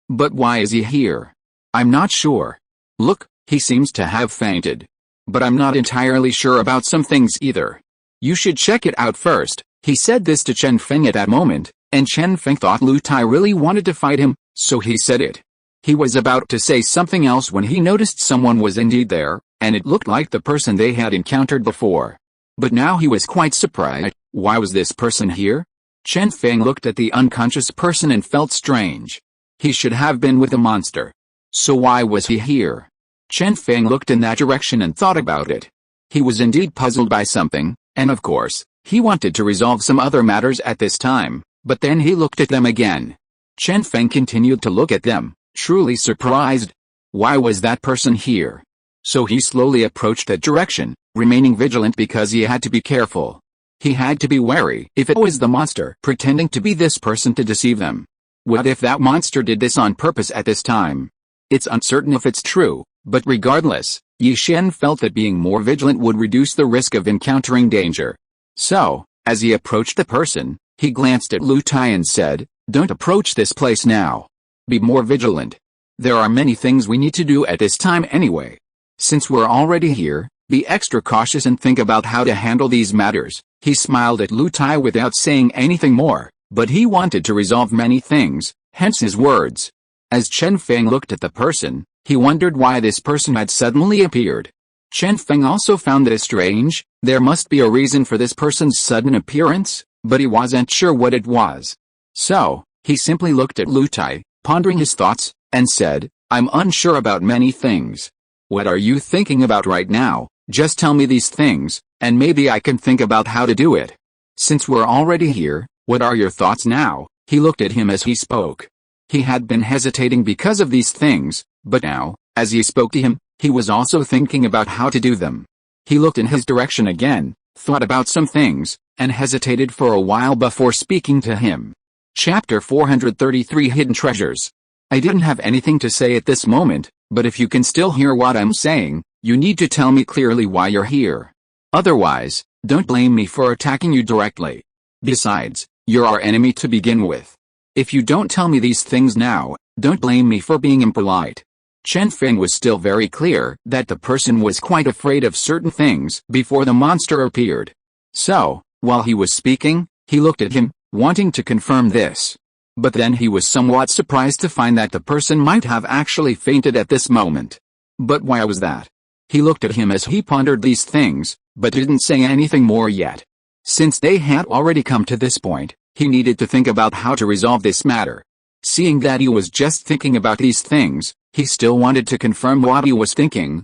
But why is he here? I'm not sure. Look, he seems to have fainted. But I'm not entirely sure about some things either. You should check it out first." He said this to Chen Feng at that moment, and Chen Feng thought Lu Tai really wanted to fight him, so he said it. He was about to say something else when he noticed someone was indeed there, and it looked like the person they had encountered before. But now he was quite surprised. Why was this person here? Chen Feng looked at the unconscious person and felt strange. He should have been with the monster. So why was he here? Chen Feng looked in that direction and thought about it. He was indeed puzzled by something, and of course, he wanted to resolve some other matters at this time, but then he looked at them again. Chen Feng continued to look at them, truly surprised. Why was that person here? So he slowly approached that direction, remaining vigilant because he had to be careful. He had to be wary if it was the monster pretending to be this person to deceive them. What if that monster did this on purpose at this time? It's uncertain if it's true, but regardless, Yi Shen felt that being more vigilant would reduce the risk of encountering danger. So, as he approached the person, he glanced at Lu Tai and said, "Don't approach this place now. Be more vigilant. There are many things we need to do at this time anyway. Since we're already here, be extra cautious and think about how to handle these matters." He smiled at Lu Tai without saying anything more, but he wanted to resolve many things, hence his words. As Chen Feng looked at the person, he wondered why this person had suddenly appeared. Chen Feng also found this strange. There must be a reason for this person's sudden appearance, but he wasn't sure what it was. So, he simply looked at Lu Tai, pondering his thoughts, and said, "I'm unsure about many things. What are you thinking about right now? Just tell me these things, and maybe I can think about how to do it. Since we're already here, what are your thoughts now?" He looked at him as he spoke. He had been hesitating because of these things, but now, as he spoke to him, he was also thinking about how to do them. He looked in his direction again, thought about some things, and hesitated for a while before speaking to him. Chapter 433 Hidden Treasures. I didn't have anything to say at this moment, but if you can still hear what I'm saying, you need to tell me clearly why you're here. Otherwise, don't blame me for attacking you directly. Besides, you're our enemy to begin with. If you don't tell me these things now, don't blame me for being impolite. Chen Feng was still very clear that the person was quite afraid of certain things before the monster appeared. So, while he was speaking, he looked at him, wanting to confirm this. But then he was somewhat surprised to find that the person might have actually fainted at this moment. But why was that? He looked at him as he pondered these things, but didn't say anything more yet. Since they had already come to this point, he needed to think about how to resolve this matter. Seeing that he was just thinking about these things, he still wanted to confirm what he was thinking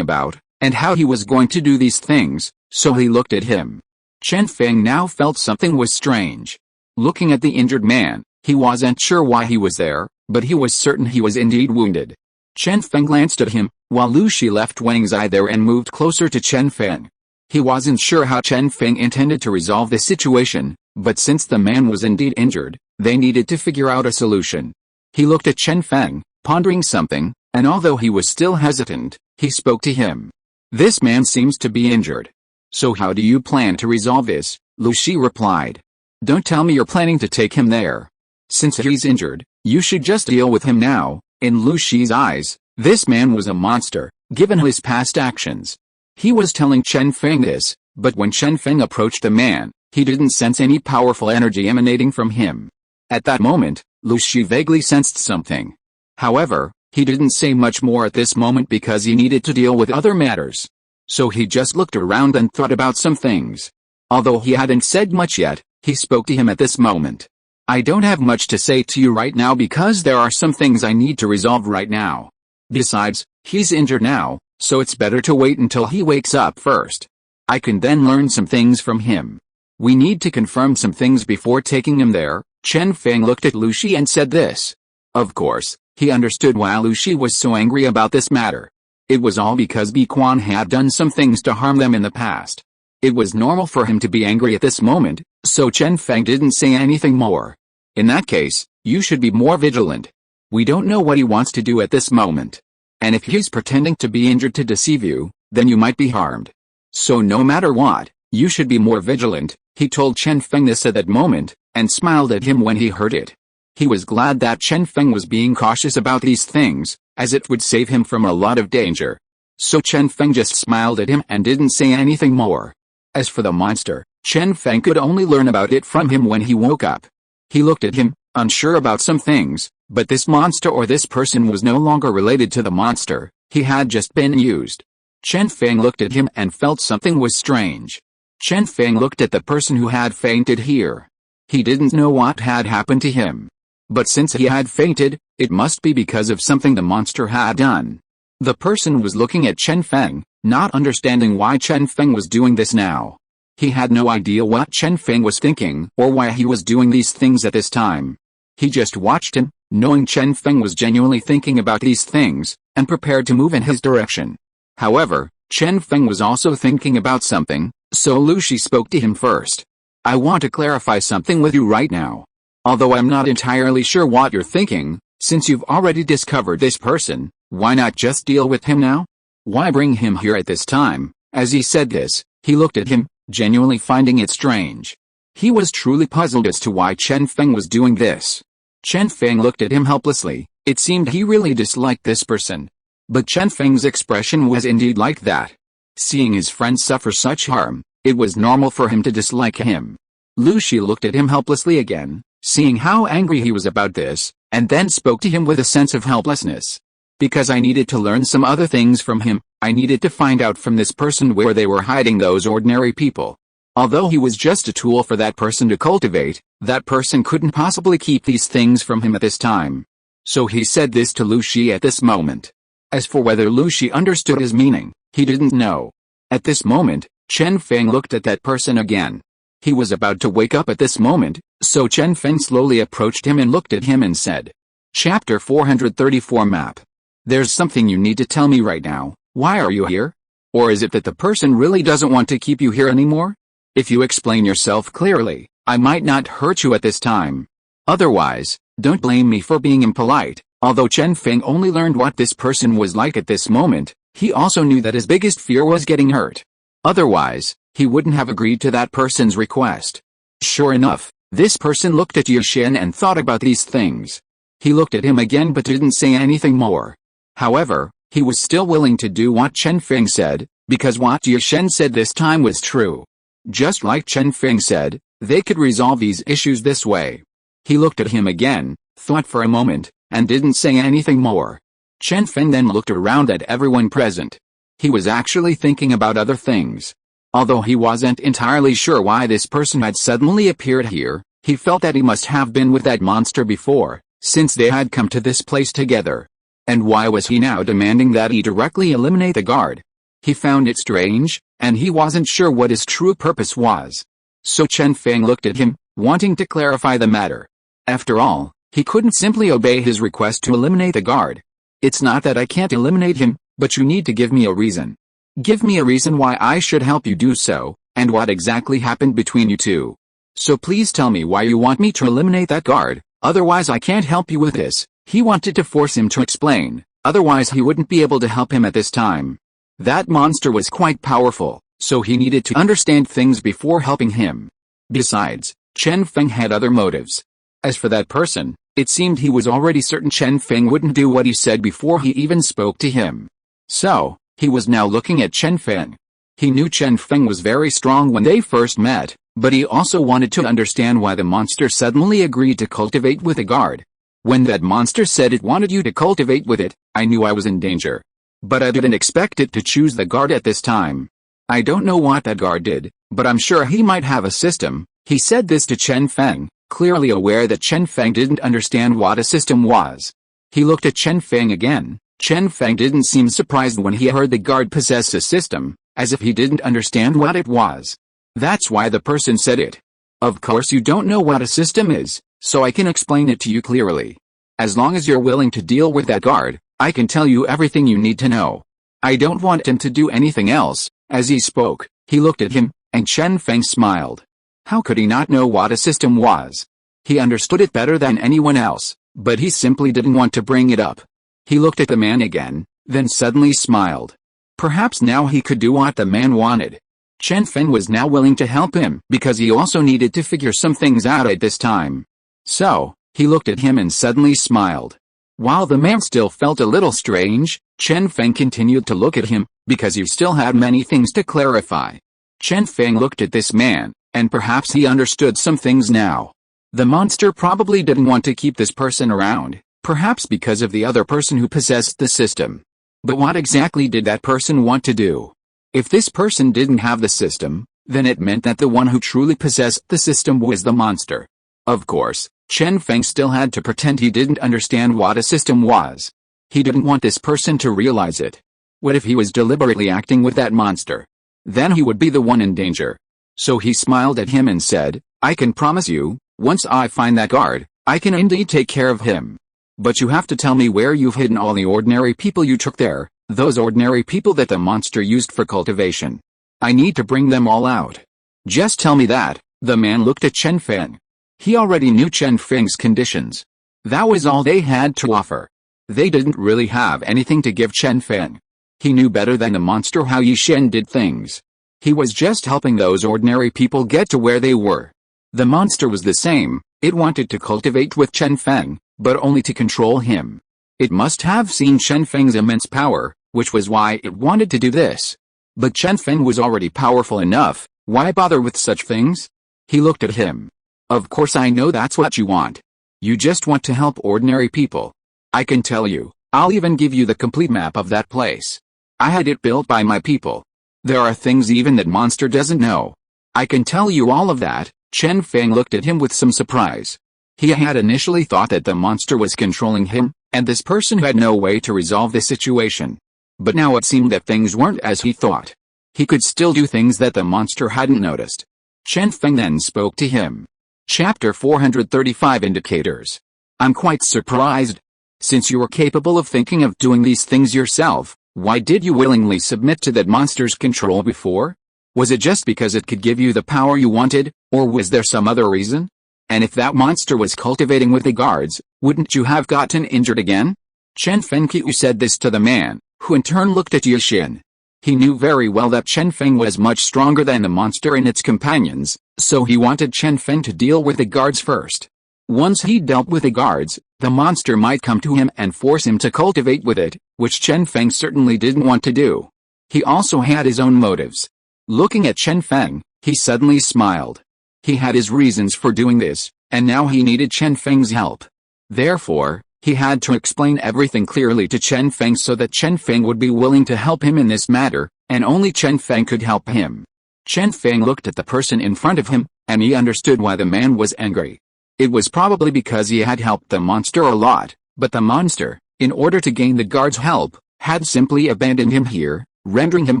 about, and how he was going to do these things, so he looked at him. Chen Feng now felt something was strange. Looking at the injured man, he wasn't sure why he was there, but he was certain he was indeed wounded. Chen Feng glanced at him, while Lu Shi left Wang's eye there and moved closer to Chen Feng. He wasn't sure how Chen Feng intended to resolve the situation, but since the man was indeed injured, they needed to figure out a solution. He looked at Chen Feng, pondering something, and although he was still hesitant, he spoke to him. "This man seems to be injured. So how do you plan to resolve this?" Lu Shi replied. "Don't tell me you're planning to take him there. Since he's injured, you should just deal with him now." In Lu Shi's eyes, this man was a monster, given his past actions. He was telling Chen Feng this, but when Chen Feng approached the man, he didn't sense any powerful energy emanating from him. At that moment, Lu Shi vaguely sensed something. However, he didn't say much more at this moment because he needed to deal with other matters. So he just looked around and thought about some things. Although he hadn't said much yet, he spoke to him at this moment. "I don't have much to say to you right now because there are some things I need to resolve right now. Besides, he's injured now, so it's better to wait until he wakes up first. I can then learn some things from him. We need to confirm some things before taking him there." Chen Feng looked at Lu Shi and said this. Of course, he understood why Lu Shi was so angry about this matter. It was all because Bi Quan had done some things to harm them in the past. It was normal for him to be angry at this moment, so Chen Feng didn't say anything more. "In that case, you should be more vigilant. We don't know what he wants to do at this moment. And if he's pretending to be injured to deceive you, then you might be harmed. So no matter what, you should be more vigilant." He told Chen Feng this at that moment, and smiled at him when he heard it. He was glad that Chen Feng was being cautious about these things, as it would save him from a lot of danger. So Chen Feng just smiled at him and didn't say anything more. As for the monster, Chen Feng could only learn about it from him when he woke up. He looked at him, unsure about some things, but this monster or this person was no longer related to the monster, he had just been used. Chen Feng looked at him and felt something was strange. Chen Feng looked at the person who had fainted here. He didn't know what had happened to him. But since he had fainted, it must be because of something the monster had done. The person was looking at Chen Feng, not understanding why Chen Feng was doing this now. He had no idea what Chen Feng was thinking or why he was doing these things at this time. He just watched him, knowing Chen Feng was genuinely thinking about these things, and prepared to move in his direction. However, Chen Feng was also thinking about something, so Lu Shi spoke to him first. "I want to clarify something with you right now. Although I'm not entirely sure what you're thinking, since you've already discovered this person, why not just deal with him now? Why bring him here at this time?" As he said this, he looked at him, genuinely finding it strange. He was truly puzzled as to why Chen Feng was doing this. Chen Feng looked at him helplessly. It seemed he really disliked this person. But Chen Feng's expression was indeed like that. Seeing his friend suffer such harm, it was normal for him to dislike him. Lu Shi looked at him helplessly again, seeing how angry he was about this, and then spoke to him with a sense of helplessness. "Because I needed to learn some other things from him, I needed to find out from this person where they were hiding those ordinary people. Although he was just a tool for that person to cultivate, that person couldn't possibly keep these things from him at this time." So he said this to Lu Shi at this moment. As for whether Lu Shi understood his meaning, he didn't know. At this moment, Chen Feng looked at that person again. He was about to wake up at this moment, so Chen Feng slowly approached him and looked at him and said. Chapter 434 Map. "There's something you need to tell me right now. Why are you here? Or is it that the person really doesn't want to keep you here anymore? If you explain yourself clearly, I might not hurt you at this time. Otherwise, don't blame me for being impolite." Although Chen Feng only learned what this person was like at this moment, he also knew that his biggest fear was getting hurt. Otherwise, he wouldn't have agreed to that person's request. Sure enough, this person looked at Ye Shen and thought about these things. He looked at him again but didn't say anything more. However, he was still willing to do what Chen Feng said, because what Ye Shen said this time was true. Just like Chen Feng said, they could resolve these issues this way. He looked at him again, thought for a moment, and didn't say anything more. Chen Feng then looked around at everyone present. He was actually thinking about other things. Although he wasn't entirely sure why this person had suddenly appeared here, he felt that he must have been with that monster before, since they had come to this place together. And why was he now demanding that he directly eliminate the guard? He found it strange, and he wasn't sure what his true purpose was. So Chen Feng looked at him, wanting to clarify the matter. After all, he couldn't simply obey his request to eliminate the guard. "It's not that I can't eliminate him, but you need to give me a reason. Give me a reason why I should help you do so, and what exactly happened between you two. So please tell me why you want me to eliminate that guard, otherwise I can't help you with this." He wanted to force him to explain, otherwise he wouldn't be able to help him at this time. That monster was quite powerful, so he needed to understand things before helping him. Besides, Chen Feng had other motives. As for that person, it seemed he was already certain Chen Feng wouldn't do what he said before he even spoke to him. So, he was now looking at Chen Feng. He knew Chen Feng was very strong when they first met, but he also wanted to understand why the monster suddenly agreed to cultivate with a guard. When that monster said it wanted you to cultivate with it, I knew I was in danger. But I didn't expect it to choose the guard at this time. I don't know what that guard did, but I'm sure he might have a system. He said this to Chen Feng, clearly aware that Chen Feng didn't understand what a system was. He looked at Chen Feng again, Chen Feng didn't seem surprised when he heard the guard possess a system, as if he didn't understand what it was. That's why the person said it. Of course you don't know what a system is, so I can explain it to you clearly. As long as you're willing to deal with that guard, I can tell you everything you need to know. I don't want him to do anything else. As he spoke, he looked at him, and Chen Feng smiled. How could he not know what a system was? He understood it better than anyone else, but he simply didn't want to bring it up. He looked at the man again, then suddenly smiled. Perhaps now he could do what the man wanted. Chen Feng was now willing to help him because he also needed to figure some things out at this time. So, he looked at him and suddenly smiled. While the man still felt a little strange, Chen Feng continued to look at him, because he still had many things to clarify. Chen Feng looked at this man, and perhaps he understood some things now. The monster probably didn't want to keep this person around, perhaps because of the other person who possessed the system. But what exactly did that person want to do? If this person didn't have the system, then it meant that the one who truly possessed the system was the monster. Of course, Chen Feng still had to pretend he didn't understand what a system was. He didn't want this person to realize it. What if he was deliberately acting with that monster? Then he would be the one in danger. So he smiled at him and said, I can promise you, once I find that guard, I can indeed take care of him. But you have to tell me where you've hidden all the ordinary people you took there, those ordinary people that the monster used for cultivation. I need to bring them all out. Just tell me that. The man looked at Chen Feng. He already knew Chen Feng's conditions. That was all they had to offer. They didn't really have anything to give Chen Feng. He knew better than the monster how Yi Shen did things. He was just helping those ordinary people get to where they were. The monster was the same. It wanted to cultivate with Chen Feng, but only to control him. It must have seen Chen Feng's immense power, which was why it wanted to do this. But Chen Feng was already powerful enough. Why bother with such things? He looked at him. Of course I know that's what you want. You just want to help ordinary people. I can tell you, I'll even give you the complete map of that place. I had it built by my people. There are things even that monster doesn't know. I can tell you all of that. Chen Feng looked at him with some surprise. He had initially thought that the monster was controlling him, and this person had no way to resolve the situation. But now it seemed that things weren't as he thought. He could still do things that the monster hadn't noticed. Chen Feng then spoke to him. Chapter 435 Indicators. I'm quite surprised. Since you were capable of thinking of doing these things yourself, why did you willingly submit to that monster's control before? Was it just because it could give you the power you wanted, or was there some other reason? And if that monster was cultivating with the guards, wouldn't you have gotten injured again? Chen Feng said this to the man, who in turn looked at Yi Shen. He knew very well that Chen Feng was much stronger than the monster and its companions, so he wanted Chen Feng to deal with the guards first. Once he dealt with the guards, the monster might come to him and force him to cultivate with it, which Chen Feng certainly didn't want to do. He also had his own motives. Looking at Chen Feng, he suddenly smiled. He had his reasons for doing this, and now he needed Chen Feng's help. Therefore, he had to explain everything clearly to Chen Feng so that Chen Feng would be willing to help him in this matter, and only Chen Feng could help him. Chen Feng looked at the person in front of him, and he understood why the man was angry. It was probably because he had helped the monster a lot, but the monster, in order to gain the guard's help, had simply abandoned him here, rendering him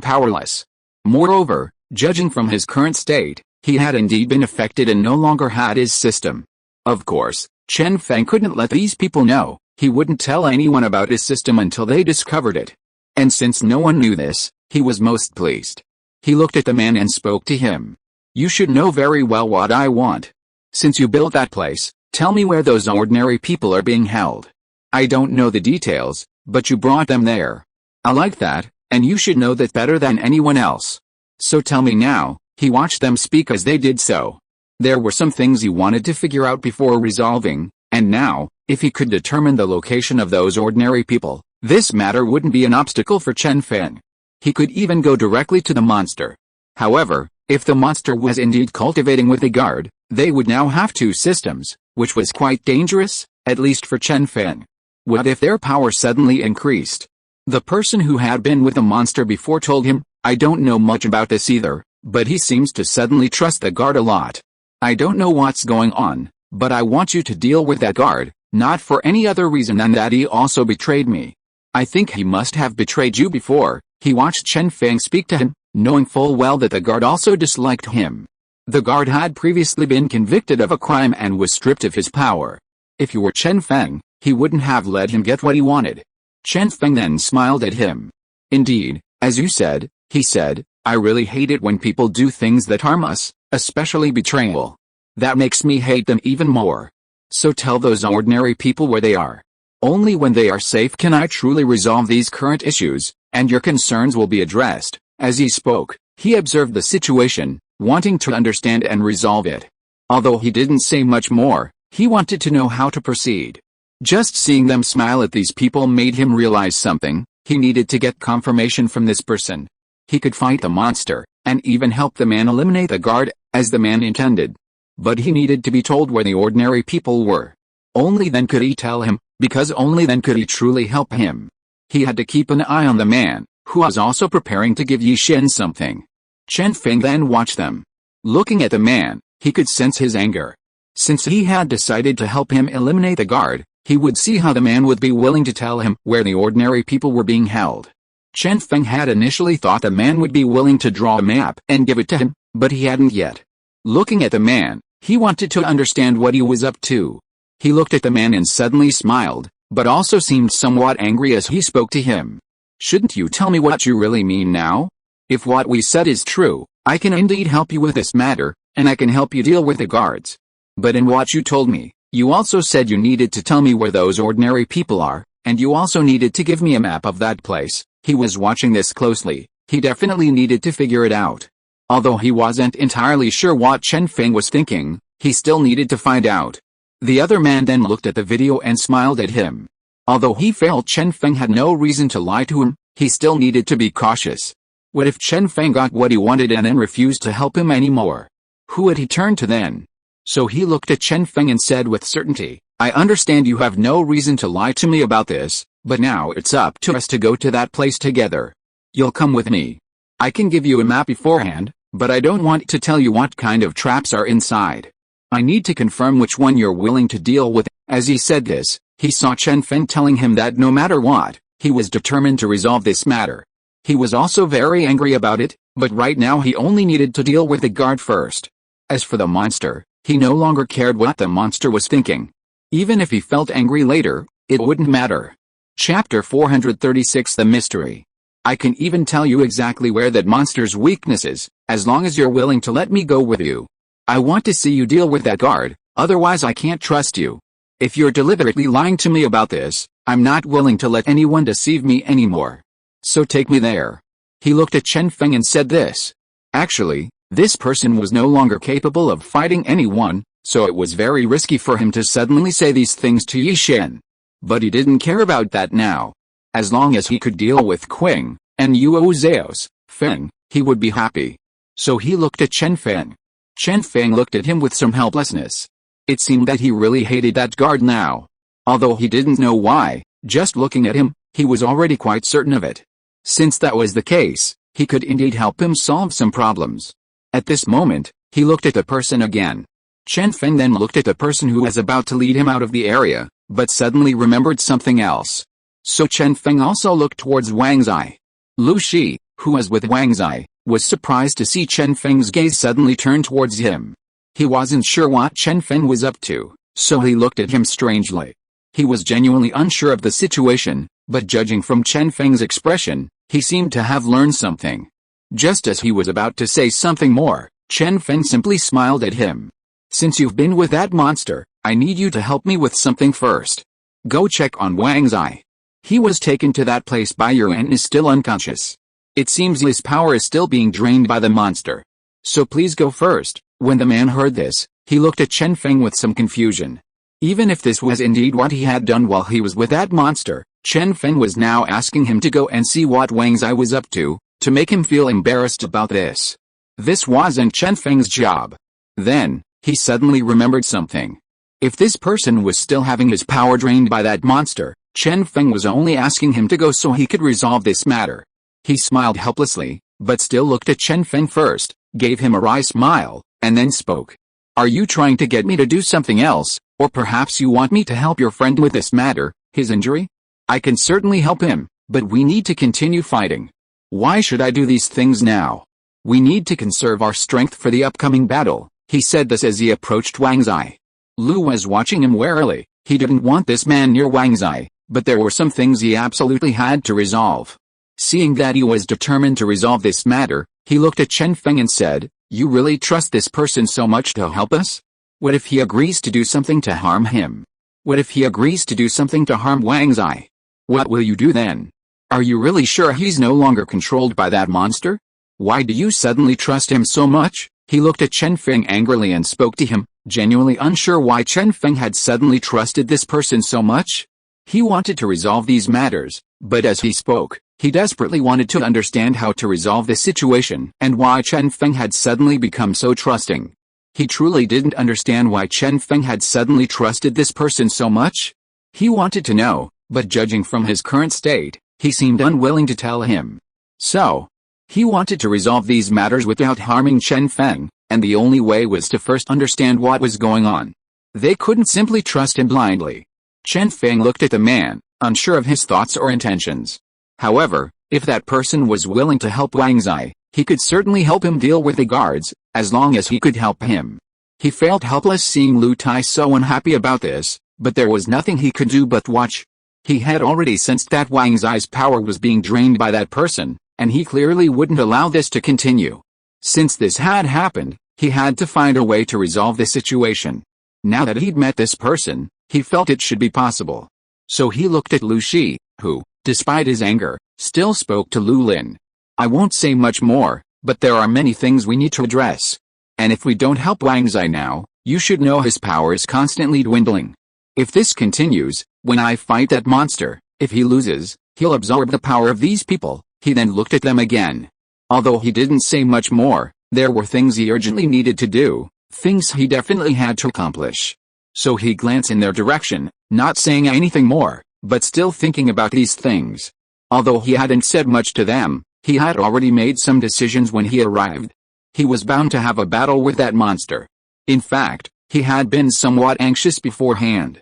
powerless. Moreover, judging from his current state, he had indeed been affected and no longer had his system. Of course, Chen Feng couldn't let these people know. He wouldn't tell anyone about his system until they discovered it. And since no one knew this, he was most pleased. He looked at the man and spoke to him. You should know very well what I want. Since you built that place, tell me where those ordinary people are being held. I don't know the details, but you brought them there. I like that, and you should know that better than anyone else. So tell me now. He watched them speak as they did so. There were some things he wanted to figure out before resolving, and now, if he could determine the location of those ordinary people, this matter wouldn't be an obstacle for Chen Feng. He could even go directly to the monster. However, if the monster was indeed cultivating with a guard, they would now have two systems, which was quite dangerous, at least for Chen Feng. What if their power suddenly increased? The person who had been with the monster before told him, I don't know much about this either, but he seems to suddenly trust the guard a lot. I don't know what's going on, but I want you to deal with that guard, not for any other reason than that he also betrayed me. I think he must have betrayed you before." He watched Chen Feng speak to him, knowing full well that the guard also disliked him. The guard had previously been convicted of a crime and was stripped of his power. If you were Chen Feng, he wouldn't have let him get what he wanted. Chen Feng then smiled at him. "Indeed, as you said," he said, "I really hate it when people do things that harm us, especially betrayal. That makes me hate them even more. So tell those ordinary people where they are. Only when they are safe can I truly resolve these current issues, and your concerns will be addressed." As he spoke, he observed the situation, wanting to understand and resolve it. Although he didn't say much more, he wanted to know how to proceed. Just seeing them smile at these people made him realize something. He needed to get confirmation from this person. He could fight the monster, and even help the man eliminate the guard, as the man intended. But he needed to be told where the ordinary people were. Only then could he tell him, because only then could he truly help him. He had to keep an eye on the man, who was also preparing to give Yi Shen something. Chen Feng then watched them. Looking at the man, he could sense his anger. Since he had decided to help him eliminate the guard, he would see how the man would be willing to tell him where the ordinary people were being held. Chen Feng had initially thought the man would be willing to draw a map and give it to him, but he hadn't yet. Looking at the man, he wanted to understand what he was up to. He looked at the man and suddenly smiled, but also seemed somewhat angry as he spoke to him. "Shouldn't you tell me what you really mean now? If what we said is true, I can indeed help you with this matter, and I can help you deal with the guards. But in what you told me, you also said you needed to tell me where those ordinary people are, and you also needed to give me a map of that place." He was watching this closely. He definitely needed to figure it out. Although he wasn't entirely sure what Chen Feng was thinking, he still needed to find out. The other man then looked at the video and smiled at him. Although he felt Chen Feng had no reason to lie to him, he still needed to be cautious. What if Chen Feng got what he wanted and then refused to help him anymore? Who would he turn to then? So he looked at Chen Feng and said with certainty, "I understand you have no reason to lie to me about this, but now it's up to us to go to that place together. You'll come with me. I can give you a map beforehand, but I don't want to tell you what kind of traps are inside. I need to confirm which one you're willing to deal with." As he said this, he saw Chen Feng telling him that no matter what, he was determined to resolve this matter. He was also very angry about it, but right now he only needed to deal with the guard first. As for the monster, he no longer cared what the monster was thinking. Even if he felt angry later, it wouldn't matter. Chapter 436 The Mystery. "I can even tell you exactly where that monster's weakness is, as long as you're willing to let me go with you. I want to see you deal with that guard, otherwise I can't trust you. If you're deliberately lying to me about this, I'm not willing to let anyone deceive me anymore. So take me there." He looked at Chen Feng and said this. Actually, this person was no longer capable of fighting anyone, so it was very risky for him to suddenly say these things to Yi Shen. But he didn't care about that now. As long as he could deal with Qing and Yuo Zhao's Feng, he would be happy. So he looked at Chen Feng. Chen Feng looked at him with some helplessness. It seemed that he really hated that guard now. Although he didn't know why, just looking at him, he was already quite certain of it. Since that was the case, he could indeed help him solve some problems. At this moment, he looked at the person again. Chen Feng then looked at the person who was about to lead him out of the area, but suddenly remembered something else. So Chen Feng also looked towards Wang Zai. Lu Shi, who was with Wang Zai, was surprised to see Chen Feng's gaze suddenly turn towards him. He wasn't sure what Chen Feng was up to, so he looked at him strangely. He was genuinely unsure of the situation, but judging from Chen Feng's expression, he seemed to have learned something. Just as he was about to say something more, Chen Feng simply smiled at him. "Since you've been with that monster, I need you to help me with something first. Go check on Wang Zai. He was taken to that place by you and is still unconscious. It seems his power is still being drained by the monster. So please go first." When the man heard this, he looked at Chen Feng with some confusion. Even if this was indeed what he had done while he was with that monster, Chen Feng was now asking him to go and see what Wang Zai was up to make him feel embarrassed about this. This wasn't Chen Feng's job. Then, he suddenly remembered something. If this person was still having his power drained by that monster, Chen Feng was only asking him to go so he could resolve this matter. He smiled helplessly, but still looked at Chen Feng first, gave him a wry smile, and then spoke. "Are you trying to get me to do something else, or perhaps you want me to help your friend with this matter, his injury? I can certainly help him, but we need to continue fighting. Why should I do these things now? We need to conserve our strength for the upcoming battle. He said this as he approached Wang Zai. Lu was watching him warily. He didn't want this man near Wang Zai, but there were some things he absolutely had to resolve. Seeing that he was determined to resolve this matter, he looked at Chen Feng and said, "You really trust this person so much to help us? What if he agrees to do something to harm him? What if he agrees to do something to harm Wang Zai? What will you do then? Are you really sure he's no longer controlled by that monster? Why do you suddenly trust him so much?" He looked at Chen Feng angrily and spoke to him, genuinely unsure why Chen Feng had suddenly trusted this person so much. He wanted to resolve these matters, but as he spoke, he desperately wanted to understand how to resolve the situation and why Chen Feng had suddenly become so trusting. He truly didn't understand why Chen Feng had suddenly trusted this person so much. He wanted to know, but judging from his current state, he seemed unwilling to tell him. So, he wanted to resolve these matters without harming Chen Feng, and the only way was to first understand what was going on. They couldn't simply trust him blindly. Chen Feng looked at the man, unsure of his thoughts or intentions. However, if that person was willing to help Wang Zai, he could certainly help him deal with the guards, as long as he could help him. He felt helpless seeing Lu Tai so unhappy about this, but there was nothing he could do but watch. He had already sensed that Wang Zai's power was being drained by that person, and he clearly wouldn't allow this to continue. Since this had happened, he had to find a way to resolve the situation. Now that he'd met this person, he felt it should be possible. So he looked at Lu Shi, who, despite his anger, still spoke to Lu Lin. "I won't say much more, but there are many things we need to address. And if we don't help Wang Zai now, you should know his power is constantly dwindling. If this continues, when I fight that monster, if he loses, he'll absorb the power of these people." He then looked at them again. Although he didn't say much more, there were things he urgently needed to do, things he definitely had to accomplish. So he glanced in their direction, not saying anything more, but still thinking about these things. Although he hadn't said much to them, he had already made some decisions when he arrived. He was bound to have a battle with that monster. In fact, he had been somewhat anxious beforehand.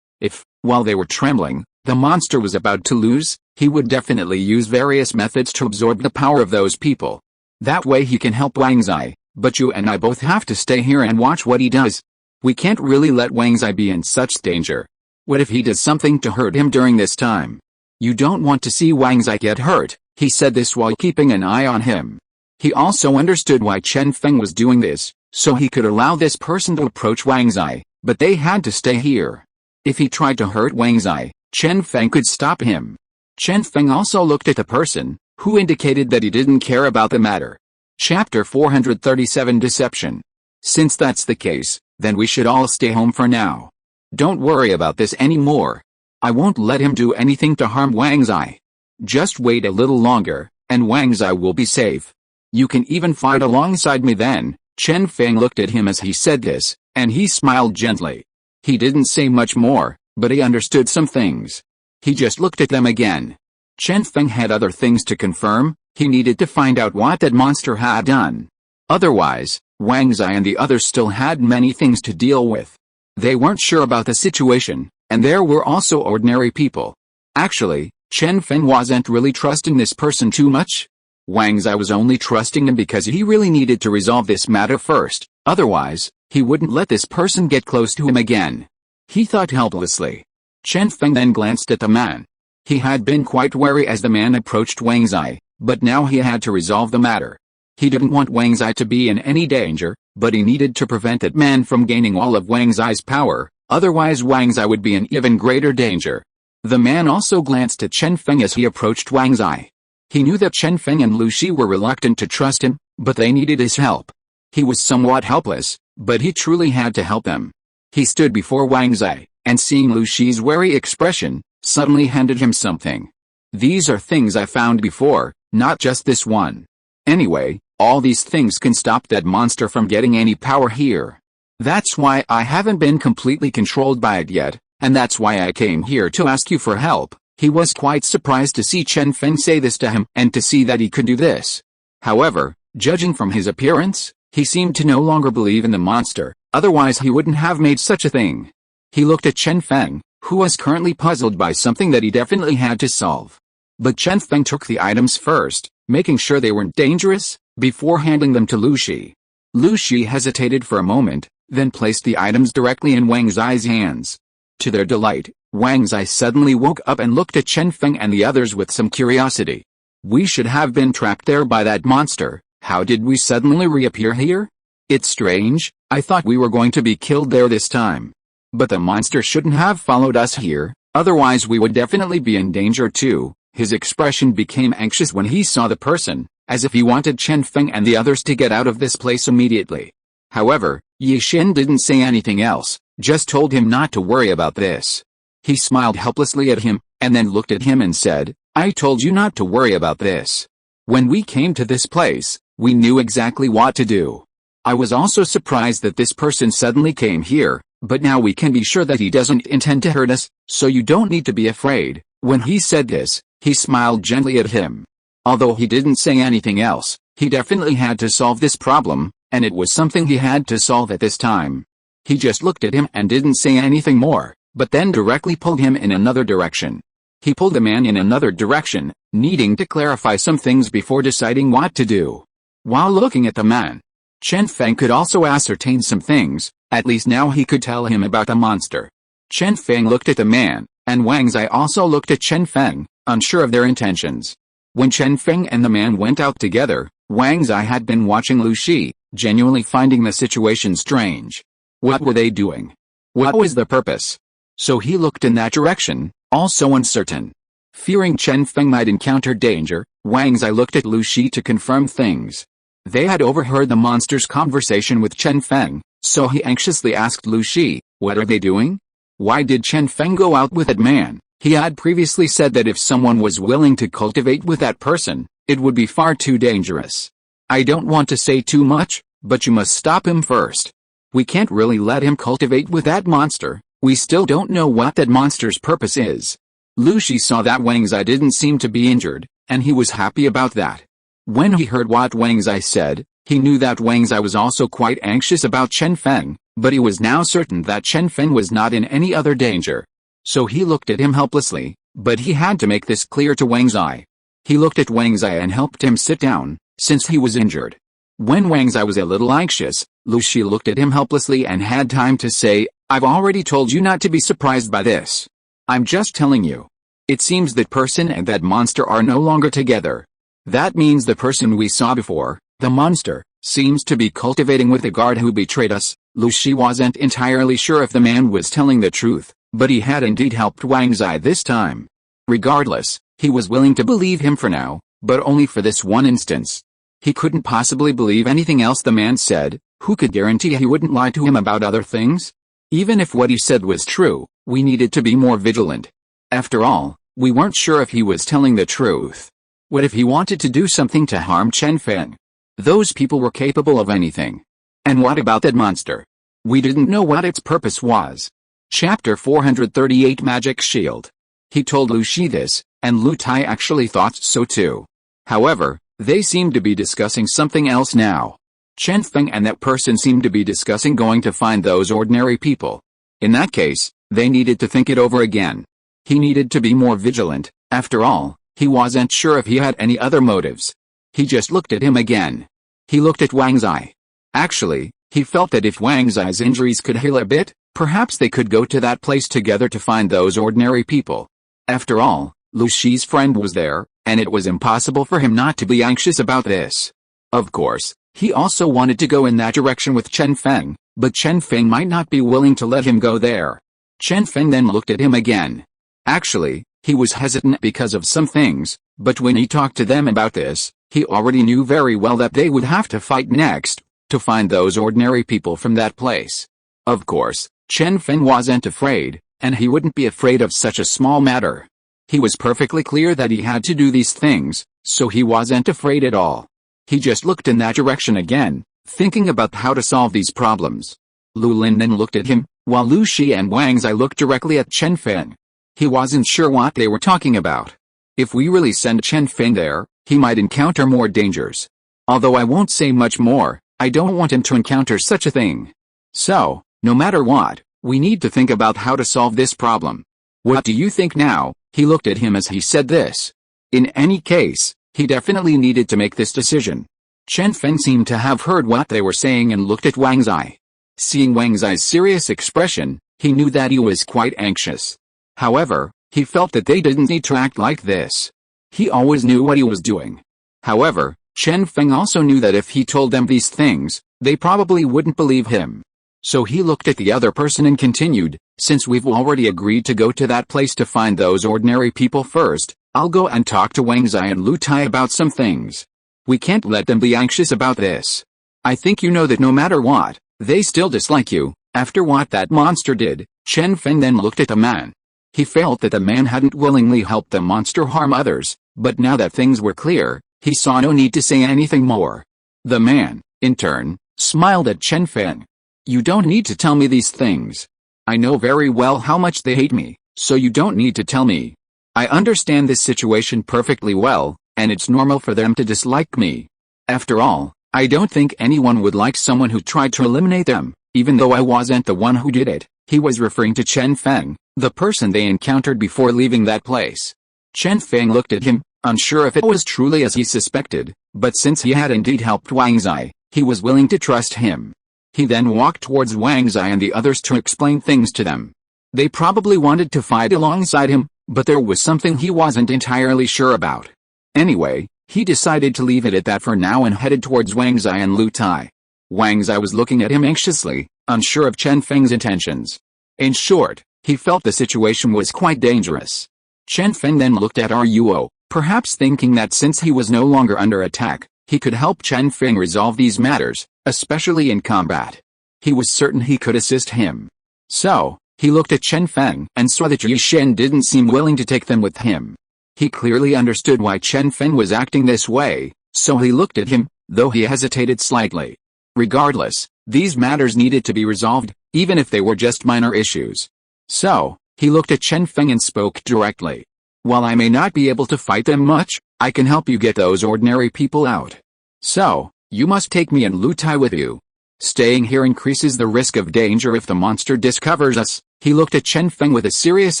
If, while they were trembling, the monster was about to lose, he would definitely use various methods to absorb the power of those people. That way he can help Wang Zai, but you and I both have to stay here and watch what he does. We can't really let Wang Zai be in such danger. What if he does something to hurt him during this time? You don't want to see Wang Zai get hurt. He said this while keeping an eye on him. He also understood why Chen Feng was doing this, so he could allow this person to approach Wang Zai, but they had to stay here. If he tried to hurt Wang Zai, Chen Feng could stop him. Chen Feng also looked at the person, who indicated that he didn't care about the matter. Chapter 437 Deception. Since that's the case, then we should all stay home for now. Don't worry about this anymore. I won't let him do anything to harm Wang Zai. Just wait a little longer, and Wang Zai will be safe. You can even fight alongside me then. Chen Feng looked at him as he said this, and he smiled gently. He didn't say much more, but he understood some things. He just looked at them again. Chen Feng had other things to confirm. He needed to find out what that monster had done. Otherwise, Wang Zai and the others still had many things to deal with. They weren't sure about the situation, and there were also ordinary people. Actually, Chen Feng wasn't really trusting this person too much. Wang Zai was only trusting him because he really needed to resolve this matter first, otherwise, he wouldn't let this person get close to him again. He thought helplessly. Chen Feng then glanced at the man. He had been quite wary as the man approached Wang Zai, but now he had to resolve the matter. He didn't want Wang Zai to be in any danger, but he needed to prevent that man from gaining all of Wang Zai's power, otherwise Wang Zai would be in even greater danger. The man also glanced at Chen Feng as he approached Wang Zai. He knew that Chen Feng and Lu Shi were reluctant to trust him, but they needed his help. He was somewhat helpless, but he truly had to help them. He stood before Wang Zai, and seeing Lu Shi's wary expression, suddenly handed him something. These are things I found before, not just this one. Anyway, all these things can stop that monster from getting any power here. That's why I haven't been completely controlled by it yet, and that's why I came here to ask you for help. He was quite surprised to see Chen Feng say this to him and to see that he could do this. However, judging from his appearance, he seemed to no longer believe in the monster, otherwise he wouldn't have made such a thing. He looked at Chen Feng, who was currently puzzled by something that he definitely had to solve. But Chen Feng took the items first, making sure they weren't dangerous, before handing them to Lu Shi. Lu Shi hesitated for a moment, then placed the items directly in Wang Zai's hands. To their delight, Wang Zai suddenly woke up and looked at Chen Feng and the others with some curiosity. We should have been trapped there by that monster. How did we suddenly reappear here? It's strange, I thought we were going to be killed there this time. But the monster shouldn't have followed us here, otherwise we would definitely be in danger too. His expression became anxious when he saw the person, as if he wanted Chen Feng and the others to get out of this place immediately. However, Yi Xin didn't say anything else, just told him not to worry about this. He smiled helplessly at him, and then looked at him and said, I told you not to worry about this. When we came to this place, we knew exactly what to do. I was also surprised that this person suddenly came here, but now we can be sure that he doesn't intend to hurt us, so you don't need to be afraid. When he said this, he smiled gently at him. Although he didn't say anything else, he definitely had to solve this problem, and it was something he had to solve at this time. He just looked at him and didn't say anything more, but then directly pulled him in another direction. He pulled the man in another direction, needing to clarify some things before deciding what to do. While looking at the man, Chen Feng could also ascertain some things, at least now he could tell him about the monster. Chen Feng looked at the man, and Wang Zai also looked at Chen Feng, unsure of their intentions. When Chen Feng and the man went out together, Wang Zai had been watching Lu Shi, genuinely finding the situation strange. What were they doing? What was the purpose? So he looked in that direction, also uncertain. Fearing Chen Feng might encounter danger, Wang Zai looked at Lu Shi to confirm things. They had overheard the monster's conversation with Chen Feng, so he anxiously asked Lu Shi, what are they doing? Why did Chen Feng go out with that man? He had previously said that if someone was willing to cultivate with that person, it would be far too dangerous. I don't want to say too much, but you must stop him first. We can't really let him cultivate with that monster. We still don't know what that monster's purpose is. Lu Shi saw that Wang Zai didn't seem to be injured, and he was happy about that. When he heard what Wang Zai said, he knew that Wang Zai was also quite anxious about Chen Feng, but he was now certain that Chen Feng was not in any other danger. So he looked at him helplessly, but he had to make this clear to Wang Zai. He looked at Wang Zai and helped him sit down, since he was injured. When Wang Zai was a little anxious, Lu Shi looked at him helplessly and had time to say, I've already told you not to be surprised by this. I'm just telling you. It seems that person and that monster are no longer together. That means the person we saw before, the monster, seems to be cultivating with the guard who betrayed us. Lu Shi wasn't entirely sure if the man was telling the truth, but he had indeed helped Wang Zai this time. Regardless, he was willing to believe him for now, but only for this one instance. He couldn't possibly believe anything else the man said. Who could guarantee he wouldn't lie to him about other things? Even if what he said was true, we needed to be more vigilant. After all, we weren't sure if he was telling the truth. What if he wanted to do something to harm Chen Feng? Those people were capable of anything. And what about that monster? We didn't know what its purpose was. Chapter 438 Magic Shield. He told Lu Shi this, and Lu Tai actually thought so too. However, they seemed to be discussing something else now. Chen Feng and that person seemed to be discussing going to find those ordinary people. In that case, they needed to think it over again. He needed to be more vigilant. After all, he wasn't sure if he had any other motives. He just looked at him again. He looked at Wang Zai. Actually, he felt that if Wang Zai's injuries could heal a bit, perhaps they could go to that place together to find those ordinary people. After all, Lu Shi's friend was there, and it was impossible for him not to be anxious about this. Of course, he also wanted to go in that direction with Chen Feng, but Chen Feng might not be willing to let him go there. Chen Feng then looked at him again. Actually, he was hesitant because of some things, but when he talked to them about this, he already knew very well that they would have to fight next, to find those ordinary people from that place. Of course, Chen Feng wasn't afraid, and he wouldn't be afraid of such a small matter. He was perfectly clear that he had to do these things, so he wasn't afraid at all. He just looked in that direction again, thinking about how to solve these problems. Lu Lin then looked at him, while Lu Shi and Wang Zai looked directly at Chen Feng. He wasn't sure what they were talking about. If we really send Chen Feng there, he might encounter more dangers. Although I won't say much more, I don't want him to encounter such a thing. So, no matter what, we need to think about how to solve this problem. What do you think now? He looked at him as he said this. In any case, he definitely needed to make this decision. Chen Feng seemed to have heard what they were saying and looked at Wang Zai. Seeing Wang Zai's serious expression, he knew that he was quite anxious. However, he felt that they didn't need to act like this. He always knew what he was doing. However, Chen Feng also knew that if he told them these things, they probably wouldn't believe him. So he looked at the other person and continued, since we've already agreed to go to that place to find those ordinary people first, I'll go and talk to Wang Zai and Lu Tai about some things. We can't let them be anxious about this. I think you know that no matter what, they still dislike you. After what that monster did, Chen Feng then looked at the man. He felt that the man hadn't willingly helped the monster harm others, but now that things were clear, he saw no need to say anything more. The man, in turn, smiled at Chen Feng. You don't need to tell me these things. I know very well how much they hate me, so you don't need to tell me. I understand this situation perfectly well, and it's normal for them to dislike me. After all, I don't think anyone would like someone who tried to eliminate them, even though I wasn't the one who did it. He was referring to Chen Feng, the person they encountered before leaving that place. Chen Feng looked at him, unsure if it was truly as he suspected, but since he had indeed helped Wang Zai, he was willing to trust him. He then walked towards Wang Zai and the others to explain things to them. They probably wanted to fight alongside him, but there was something he wasn't entirely sure about. Anyway, he decided to leave it at that for now and headed towards Wang Zai and Lu Tai. Wang Zai was looking at him anxiously, unsure of Chen Feng's intentions. In short, he felt the situation was quite dangerous. Chen Feng then looked at Ruo, perhaps thinking that since he was no longer under attack, he could help Chen Feng resolve these matters, especially in combat. He was certain he could assist him. So, he looked at Chen Feng and saw that Yi Shen didn't seem willing to take them with him. He clearly understood why Chen Feng was acting this way, so he looked at him, though he hesitated slightly. Regardless, these matters needed to be resolved, even if they were just minor issues. So, he looked at Chen Feng and spoke directly. While I may not be able to fight them much, I can help you get those ordinary people out. So, you must take me and Lu Tai with you. Staying here increases the risk of danger if the monster discovers us. He looked at Chen Feng with a serious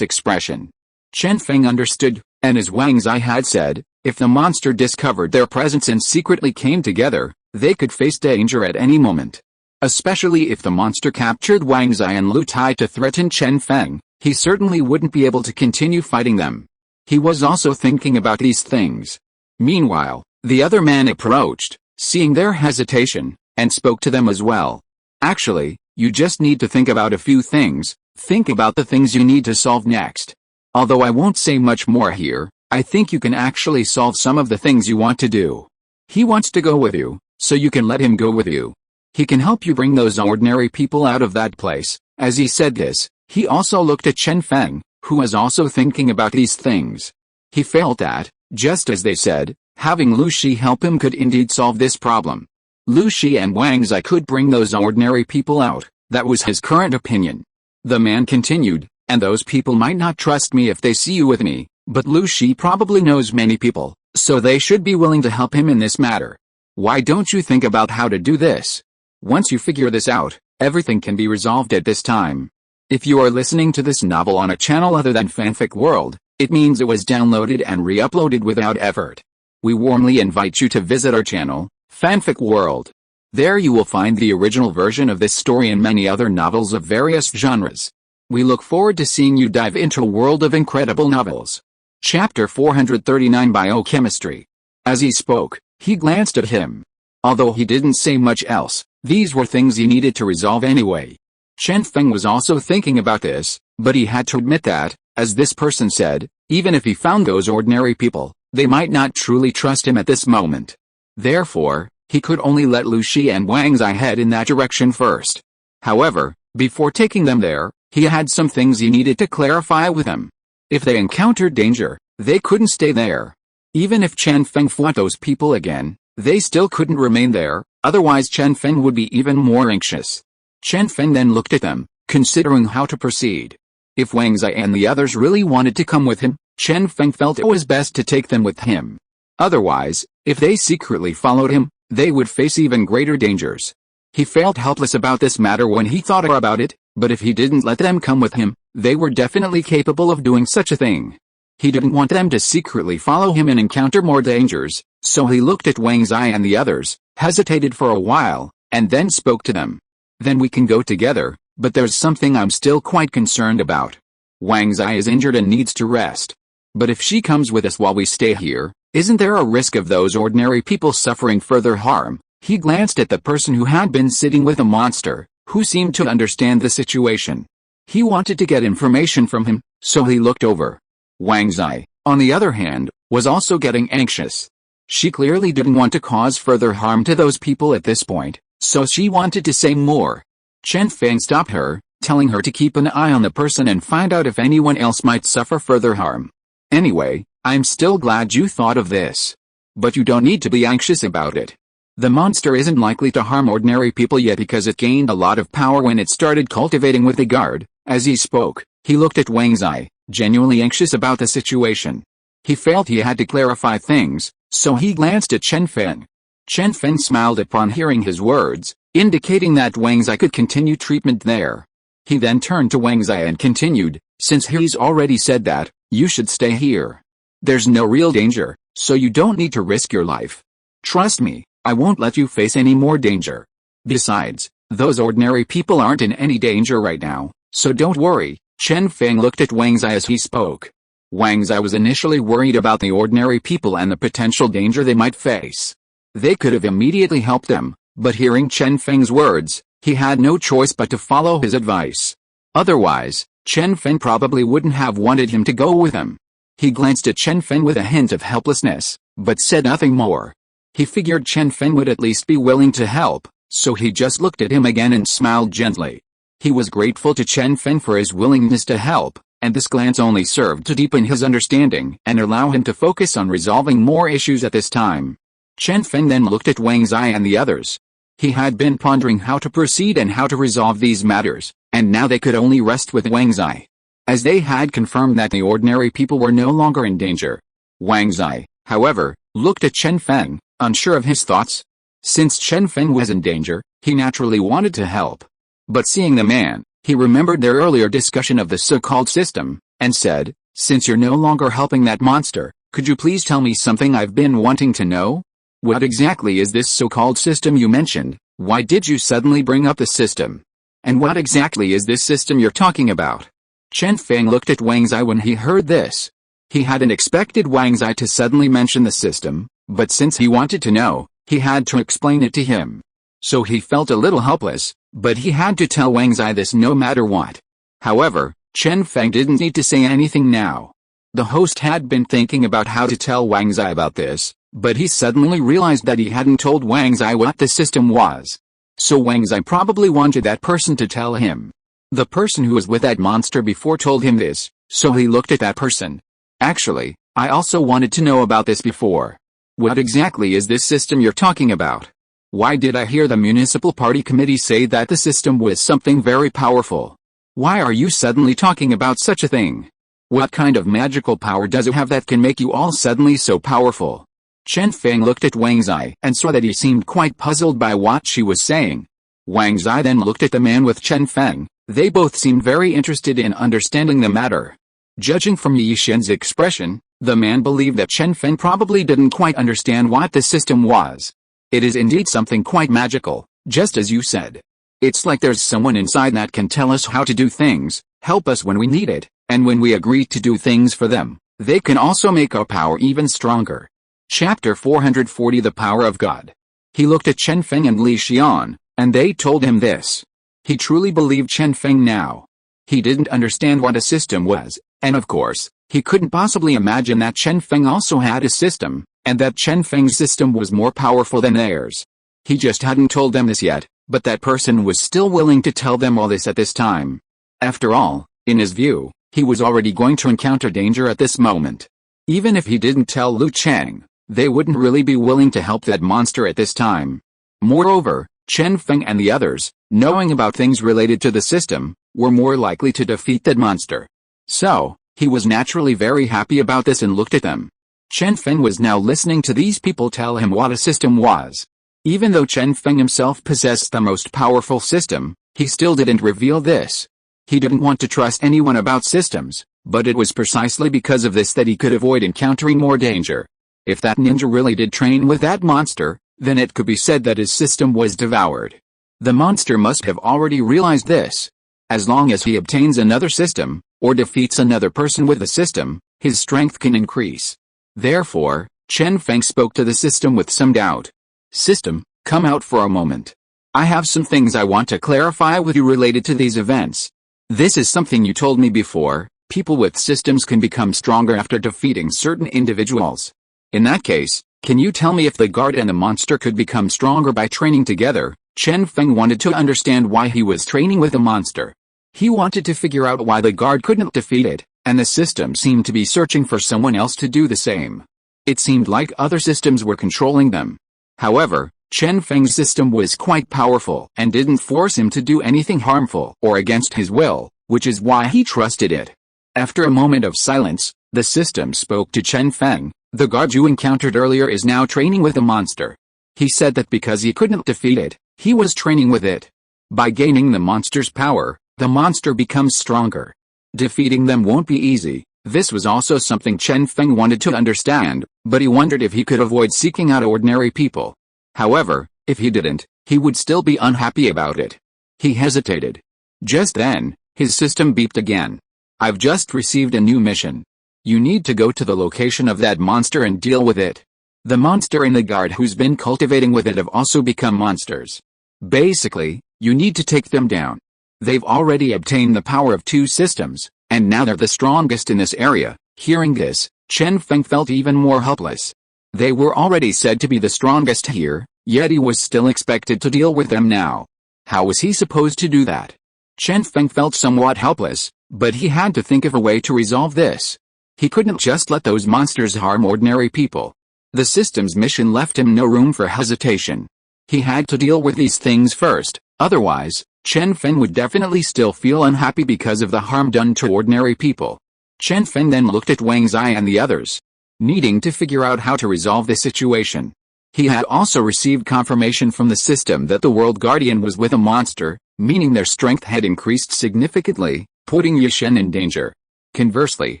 expression. Chen Feng understood, and as Wang Zai had said, if the monster discovered their presence and secretly came together, they could face danger at any moment. Especially if the monster captured Wang Zai and Lu Tai to threaten Chen Feng, he certainly wouldn't be able to continue fighting them. He was also thinking about these things. Meanwhile, the other man approached, seeing their hesitation, and spoke to them as well. Actually, you just need to think about a few things. Think about the things you need to solve next. Although I won't say much more here, I think you can actually solve some of the things you want to do. He wants to go with you, so you can let him go with you. He can help you bring those ordinary people out of that place. As he said this, he also looked at Chen Feng, who was also thinking about these things. He felt that, just as they said, having Lu Shi help him could indeed solve this problem. Lu Shi and Wang Zai could bring those ordinary people out. That was his current opinion. The man continued, and those people might not trust me if they see you with me, but Lu Shi probably knows many people, so they should be willing to help him in this matter. Why don't you think about how to do this? Once you figure this out, everything can be resolved at this time. If you are listening to this novel on a channel other than Fanfic World, it means it was downloaded and re-uploaded without effort. We warmly invite you to visit our channel, Fanfic World. There you will find the original version of this story and many other novels of various genres. We look forward to seeing you dive into a world of incredible novels. Chapter 439 Biochemistry. As he spoke, he glanced at him. Although he didn't say much else, these were things he needed to resolve anyway. Chen Feng was also thinking about this, but he had to admit that, as this person said, even if he found those ordinary people, they might not truly trust him at this moment. Therefore, he could only let Lu Shi and Wang Zai head in that direction first. However, before taking them there, he had some things he needed to clarify with them. If they encountered danger, they couldn't stay there. Even if Chen Feng fought those people again, they still couldn't remain there, otherwise Chen Feng would be even more anxious. Chen Feng then looked at them, considering how to proceed. If Wang Zai and the others really wanted to come with him, Chen Feng felt it was best to take them with him. Otherwise, if they secretly followed him, they would face even greater dangers. He felt helpless about this matter when he thought about it, but if he didn't let them come with him, They were definitely capable of doing such a thing. He didn't want them to secretly follow him and encounter more dangers, so he looked at Wang Zai and the others, hesitated for a while, and then spoke to them. Then we can go together, but there's something I'm still quite concerned about. Wang Zai is injured and needs to rest. But if she comes with us while we stay here, isn't there a risk of those ordinary people suffering further harm? He glanced at the person who had been sitting with the monster, who seemed to understand the situation. He wanted to get information from him, so he looked over. Wang Zai, on the other hand, was also getting anxious. She clearly didn't want to cause further harm to those people at this point, so she wanted to say more. Chen Feng stopped her, telling her to keep an eye on the person and find out if anyone else might suffer further harm. Anyway, I'm still glad you thought of this. But you don't need to be anxious about it. The monster isn't likely to harm ordinary people yet because it gained a lot of power when it started cultivating with the guard. As he spoke, he looked at Wang Zai, genuinely anxious about the situation. He felt he had to clarify things, so he glanced at Chen Feng. Chen Feng smiled upon hearing his words, indicating that Wang Zai could continue treatment there. He then turned to Wang Zai and continued, since he's already said that, you should stay here. There's no real danger, so you don't need to risk your life. Trust me, I won't let you face any more danger. Besides, those ordinary people aren't in any danger right now, so don't worry. Chen Feng looked at Wang Zai as he spoke. Wang Zai was initially worried about the ordinary people and the potential danger they might face. They could have immediately helped them, but hearing Chen Feng's words, he had no choice but to follow his advice. Otherwise, Chen Feng probably wouldn't have wanted him to go with him. He glanced at Chen Feng with a hint of helplessness, but said nothing more. He figured Chen Feng would at least be willing to help, so he just looked at him again and smiled gently. He was grateful to Chen Feng for his willingness to help, and this glance only served to deepen his understanding and allow him to focus on resolving more issues at this time. Chen Feng then looked at Wang Zai and the others. He had been pondering how to proceed and how to resolve these matters, and now they could only rest with Wang Zai. As they had confirmed that the ordinary people were no longer in danger. Wang Zai, however, looked at Chen Feng, unsure of his thoughts. Since Chen Feng was in danger, he naturally wanted to help. But seeing the man, he remembered their earlier discussion of the so-called system, and said, since you're no longer helping that monster, could you please tell me something I've been wanting to know? What exactly is this so-called system you mentioned? Why did you suddenly bring up the system? And what exactly is this system you're talking about? Chen Feng looked at Wang Zai when he heard this. He hadn't expected Wang Zai to suddenly mention the system, but since he wanted to know, he had to explain it to him. So he felt a little helpless, but he had to tell Wang Zai this no matter what. However, Chen Feng didn't need to say anything now. The host had been thinking about how to tell Wang Zai about this, but he suddenly realized that he hadn't told Wang Zai what the system was. So Wang Zai probably wanted that person to tell him. The person who was with that monster before told him this, so he looked at that person. Actually, I also wanted to know about this before. What exactly is this system you're talking about? Why did I hear the municipal party committee say that the system was something very powerful? Why are you suddenly talking about such a thing? What kind of magical power does it have that can make you all suddenly so powerful? Chen Feng looked at Wang Zai and saw that he seemed quite puzzled by what she was saying. Wang Zai then looked at the man with Chen Feng. They both seemed very interested in understanding the matter. Judging from Yi Shen's expression, the man believed that Chen Feng probably didn't quite understand what the system was. It is indeed something quite magical, just as you said. It's like there's someone inside that can tell us how to do things, help us when we need it, and when we agree to do things for them, they can also make our power even stronger. Chapter 440 The Power of God. He looked at Chen Feng and Li Xian, and they told him this. He truly believed Chen Feng now. He didn't understand what a system was, and of course, he couldn't possibly imagine that Chen Feng also had a system, and that Chen Feng's system was more powerful than theirs. He just hadn't told them this yet, but that person was still willing to tell them all this at this time. After all, in his view, he was already going to encounter danger at this moment. Even if he didn't tell Lu Chang, they wouldn't really be willing to help that monster at this time. Moreover, Chen Feng and the others, knowing about things related to the system, were more likely to defeat that monster. So, he was naturally very happy about this and looked at them. Chen Feng was now listening to these people tell him what a system was. Even though Chen Feng himself possessed the most powerful system, he still didn't reveal this. He didn't want to trust anyone about systems, but it was precisely because of this that he could avoid encountering more danger. If that ninja really did train with that monster, then it could be said that his system was devoured. The monster must have already realized this. As long as he obtains another system, or defeats another person with the system, his strength can increase. Therefore, Chen Feng spoke to the system with some doubt. System, come out for a moment. I have some things I want to clarify with you related to these events. This is something you told me before. People with systems can become stronger after defeating certain individuals. In that case, can you tell me if the guard and the monster could become stronger by training together? Chen Feng wanted to understand why he was training with the monster. He wanted to figure out why the guard couldn't defeat it, and the system seemed to be searching for someone else to do the same. It seemed like other systems were controlling them. However, Chen Feng's system was quite powerful and didn't force him to do anything harmful or against his will, which is why he trusted it. After a moment of silence, the system spoke to Chen Feng. The guard you encountered earlier is now training with the monster. He said that because he couldn't defeat it, he was training with it. By gaining the monster's power, the monster becomes stronger. Defeating them won't be easy. This was also something Chen Feng wanted to understand, but he wondered if he could avoid seeking out ordinary people. However, if he didn't, he would still be unhappy about it. He hesitated. Just then, his system beeped again. I've just received a new mission. You need to go to the location of that monster and deal with it. The monster and the guard who's been cultivating with it have also become monsters. Basically, you need to take them down. They've already obtained the power of 2 systems, and now they're the strongest in this area. Hearing this, Chen Feng felt even more helpless. They were already said to be the strongest here, yet he was still expected to deal with them now. How was he supposed to do that? Chen Feng felt somewhat helpless, but he had to think of a way to resolve this. He couldn't just let those monsters harm ordinary people. The system's mission left him no room for hesitation. He had to deal with these things first, otherwise, Chen Feng would definitely still feel unhappy because of the harm done to ordinary people. Chen Feng then looked at Wang Zai and the others, needing to figure out how to resolve the situation. He had also received confirmation from the system that the World Guardian was with a monster, meaning their strength had increased significantly, putting Yishen in danger. Conversely,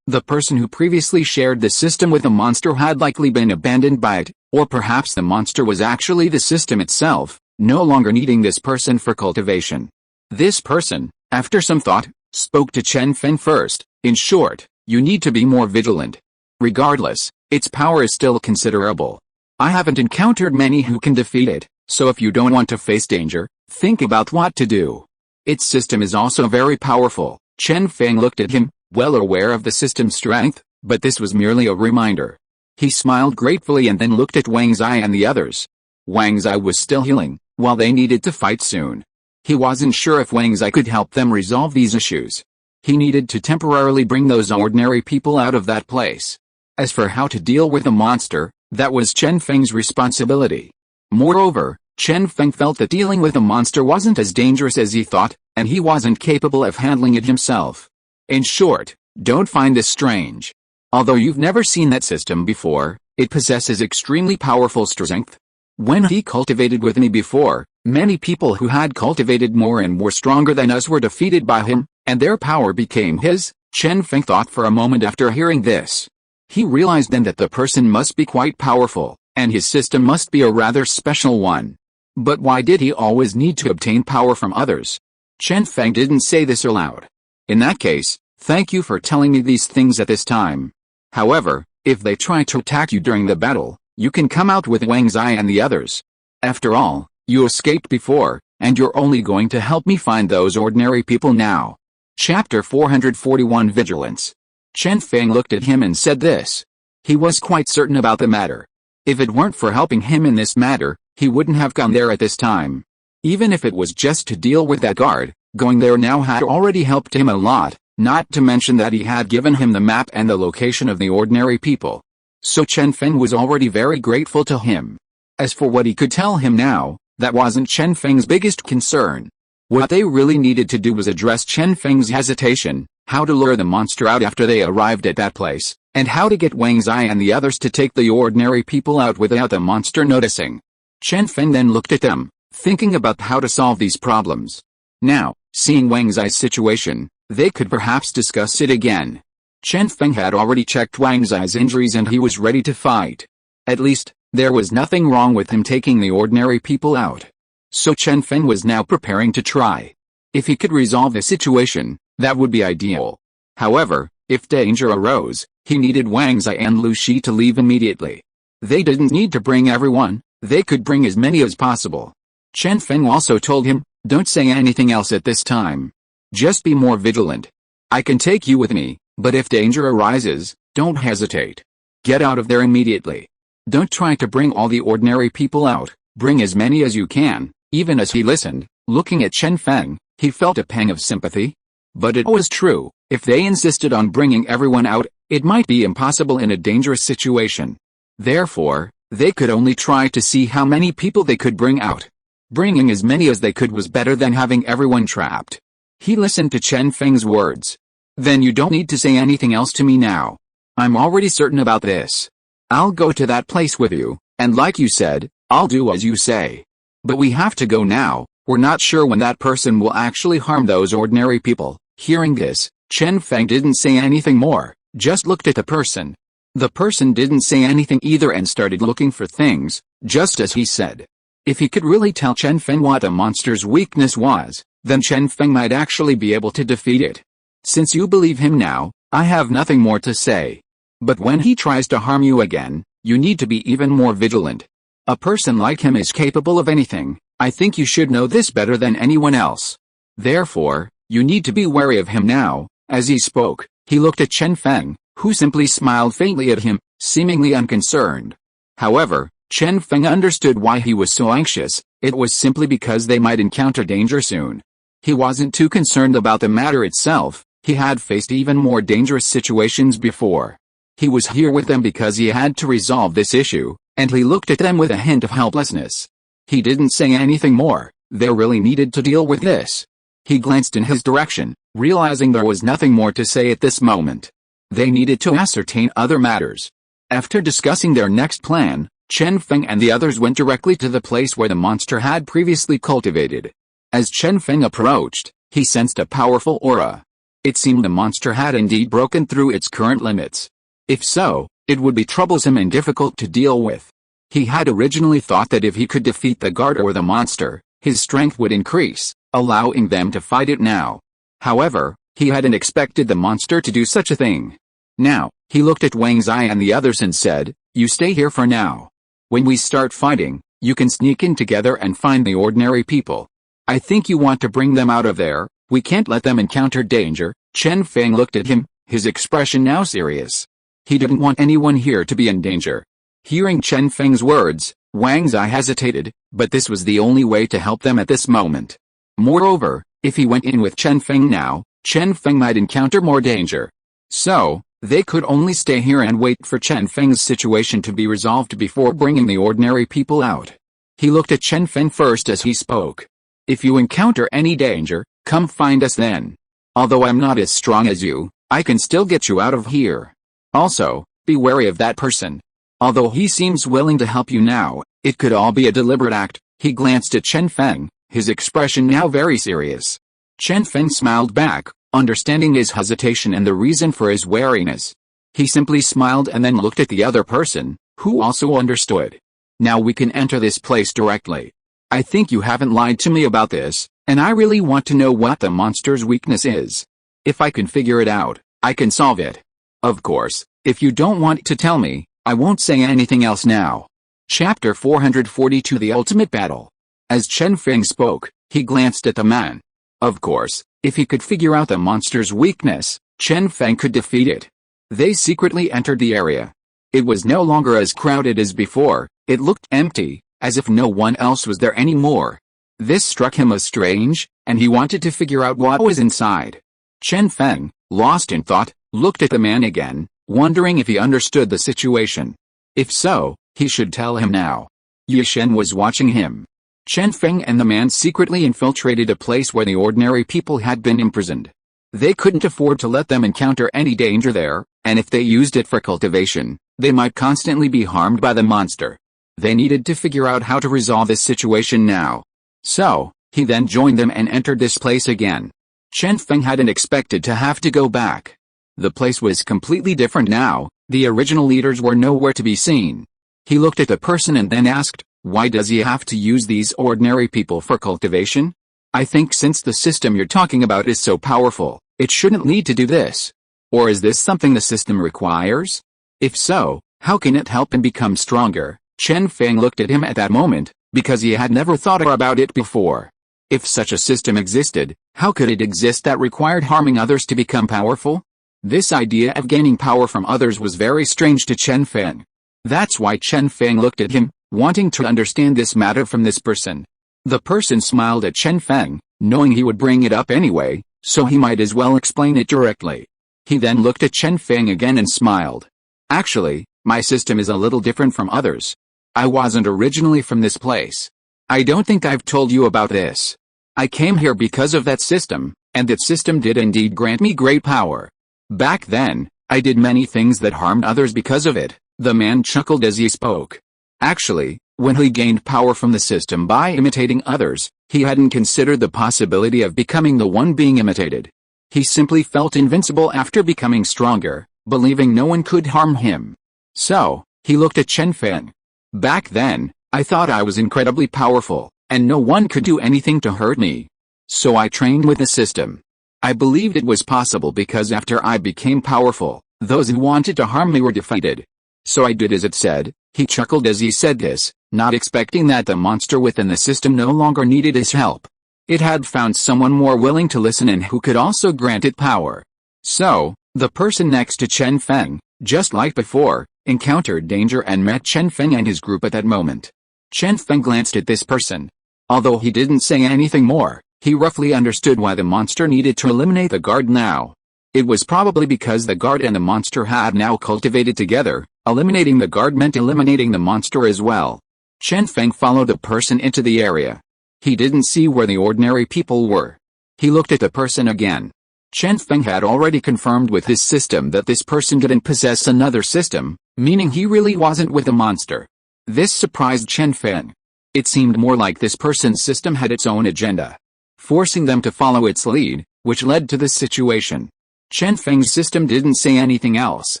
the person who previously shared the system with a monster had likely been abandoned by it, or perhaps the monster was actually the system itself, no longer needing this person for cultivation. This person, after some thought, spoke to Chen Feng first. In short, you need to be more vigilant. Regardless, its power is still considerable. I haven't encountered many who can defeat it, so if you don't want to face danger, think about what to do. Its system is also very powerful. Chen Feng looked at him, well aware of the system's strength, but this was merely a reminder. He smiled gratefully and then looked at Wang Zai and the others. Wang Zai was still healing, while they needed to fight soon. He wasn't sure if Wang Zai could help them resolve these issues. He needed to temporarily bring those ordinary people out of that place. As for how to deal with the monster, that was Chen Feng's responsibility. Moreover, Chen Feng felt that dealing with the monster wasn't as dangerous as he thought, and he wasn't capable of handling it himself. In short, don't find this strange. Although you've never seen that system before, it possesses extremely powerful strength. When he cultivated with me before, many people who had cultivated more and were stronger than us were defeated by him, and their power became his. Chen Feng thought for a moment after hearing this. He realized then that the person must be quite powerful, and his system must be a rather special one. But why did he always need to obtain power from others? Chen Feng didn't say this aloud. In that case, thank you for telling me these things at this time. However, if they try to attack you during the battle, you can come out with Wang Zai and the others. After all, you escaped before, and you're only going to help me find those ordinary people now. Chapter 441 Vigilance. Chen Feng looked at him and said this. He was quite certain about the matter. If it weren't for helping him in this matter, he wouldn't have gone there at this time. Even if it was just to deal with that guard, going there now had already helped him a lot, not to mention that he had given him the map and the location of the ordinary people. So Chen Feng was already very grateful to him. As for what he could tell him now, that wasn't Chen Feng's biggest concern. What they really needed to do was address Chen Feng's hesitation, how to lure the monster out after they arrived at that place, and how to get Wang Zai and the others to take the ordinary people out without the monster noticing. Chen Feng then looked at them, thinking about how to solve these problems. Now, Seeing Wang Zai's situation, they could perhaps discuss it again. Chen Feng had already checked Wang Zai's injuries and he was ready to fight. At least, there was nothing wrong with him taking the ordinary people out. So Chen Feng was now preparing to try. If he could resolve the situation, that would be ideal. However, if danger arose, he needed Wang Zai and Lu Shi to leave immediately. They didn't need to bring everyone, they could bring as many as possible. Chen Feng also told him, don't say anything else at this time. Just be more vigilant. I can take you with me, but if danger arises, don't hesitate. Get out of there immediately. Don't try to bring all the ordinary people out, bring as many as you can. Even as he listened, looking at Chen Feng, he felt a pang of sympathy. But it was true, if they insisted on bringing everyone out, it might be impossible in a dangerous situation. Therefore, they could only try to see how many people they could bring out. Bringing as many as they could was better than having everyone trapped. He listened to Chen Feng's words. Then you don't need to say anything else to me now. I'm already certain about this. I'll go to that place with you, and like you said, I'll do as you say. But we have to go now, we're not sure when that person will actually harm those ordinary people. Hearing this, Chen Feng didn't say anything more, just looked at the person. The person didn't say anything either and started looking for things, just as he said. If he could really tell Chen Feng what the monster's weakness was, then Chen Feng might actually be able to defeat it. Since you believe him now, I have nothing more to say. But when he tries to harm you again, you need to be even more vigilant. A person like him is capable of anything. I think you should know this better than anyone else. Therefore, you need to be wary of him now. As he spoke, he looked at Chen Feng, who simply smiled faintly at him, seemingly unconcerned. However, Chen Feng understood why he was so anxious. It was simply because they might encounter danger soon. He wasn't too concerned about the matter itself. He had faced even more dangerous situations before. He was here with them because he had to resolve this issue, and he looked at them with a hint of helplessness. He didn't say anything more. They really needed to deal with this. He glanced in his direction, realizing there was nothing more to say at this moment. They needed to ascertain other matters. After discussing their next plan, Chen Feng and the others went directly to the place where the monster had previously cultivated. As Chen Feng approached, he sensed a powerful aura. It seemed the monster had indeed broken through its current limits. If so, it would be troublesome and difficult to deal with. He had originally thought that if he could defeat the guard or the monster, his strength would increase, allowing them to fight it now. However, he hadn't expected the monster to do such a thing. Now, he looked at Wang Zai and the others and said, "You stay here for now. When we start fighting, you can sneak in together and find the ordinary people. I think you want to bring them out of there. We can't let them encounter danger." Chen Feng looked at him, his expression now serious. He didn't want anyone here to be in danger. Hearing Chen Feng's words, Wang Zai hesitated, but this was the only way to help them at this moment. Moreover, if he went in with Chen Feng now, Chen Feng might encounter more danger. So, they could only stay here and wait for Chen Feng's situation to be resolved before bringing the ordinary people out. He looked at Chen Feng first as he spoke. "If you encounter any danger, come find us then. Although I'm not as strong as you, I can still get you out of here. Also, be wary of that person. Although he seems willing to help you now, it could all be a deliberate act." He glanced at Chen Feng, his expression now very serious. Chen Feng smiled back, understanding his hesitation and the reason for his wariness. He simply smiled and then looked at the other person, who also understood. "Now we can enter this place directly. I think you haven't lied to me about this, and I really want to know what the monster's weakness is. If I can figure it out, I can solve it. Of course, if you don't want to tell me, I won't say anything else now." Chapter 442 The Ultimate Battle. As Chen Feng spoke, he glanced at the man. Of course, if he could figure out the monster's weakness, Chen Feng could defeat it. They secretly entered the area. It was no longer as crowded as before. It looked empty, as if no one else was there anymore. This struck him as strange, and he wanted to figure out what was inside. Chen Feng, lost in thought, looked at the man again, wondering if he understood the situation. If so, he should tell him now. Yi Shen was watching him. Chen Feng and the man secretly infiltrated a place where the ordinary people had been imprisoned. They couldn't afford to let them encounter any danger there, and if they used it for cultivation, they might constantly be harmed by the monster. They needed to figure out how to resolve this situation now. So, He then joined them and entered this place again. Chen Feng hadn't expected to have to go back. The place was completely different now, the original leaders were nowhere to be seen. He looked at the person and then asked, why does he have to use these ordinary people for cultivation? I think since the system you're talking about is so powerful, it shouldn't need to do this. Or is this something the system requires? If so, how can it help him become stronger? Chen Feng looked at him at that moment, because he had never thought about it before. If such a system existed, how could it exist that required harming others to become powerful? This idea of gaining power from others was very strange to Chen Feng. That's why Chen Feng looked at him, wanting to understand this matter from this person. The person smiled at Chen Feng, knowing he would bring it up anyway, so he might as well explain it directly. He then looked at Chen Feng again and smiled. Actually, my system is a little different from others. I wasn't originally from this place. I don't think I've told you about this. I came here because of that system, and that system did indeed grant me great power. Back then, I did many things that harmed others because of it. The man chuckled as he spoke. Actually, when he gained power from the system by imitating others, he hadn't considered the possibility of becoming the one being imitated. He simply felt invincible after becoming stronger, believing no one could harm him. So, he looked at Chen Feng. Back then, I thought I was incredibly powerful, and no one could do anything to hurt me. So I trained with the system. I believed it was possible because after I became powerful, those who wanted to harm me were defeated. So I did as it said. He chuckled as he said this, not expecting that the monster within the system no longer needed his help. It had found someone more willing to listen and who could also grant it power. So, the person next to Chen Feng, just like before, encountered danger and met Chen Feng and his group at that moment. Chen Feng glanced at this person. Although he didn't say anything more, he roughly understood why the monster needed to eliminate the guard now. It was probably because the guard and the monster had now cultivated together. Eliminating the guard meant eliminating the monster as well. Chen Feng followed the person into the area. He didn't see where the ordinary people were. He looked at the person again. Chen Feng had already confirmed with his system that this person didn't possess another system, meaning he really wasn't with the monster. This surprised Chen Feng. It seemed more like this person's system had its own agenda, forcing them to follow its lead, which led to this situation. Chen Feng's system didn't say anything else.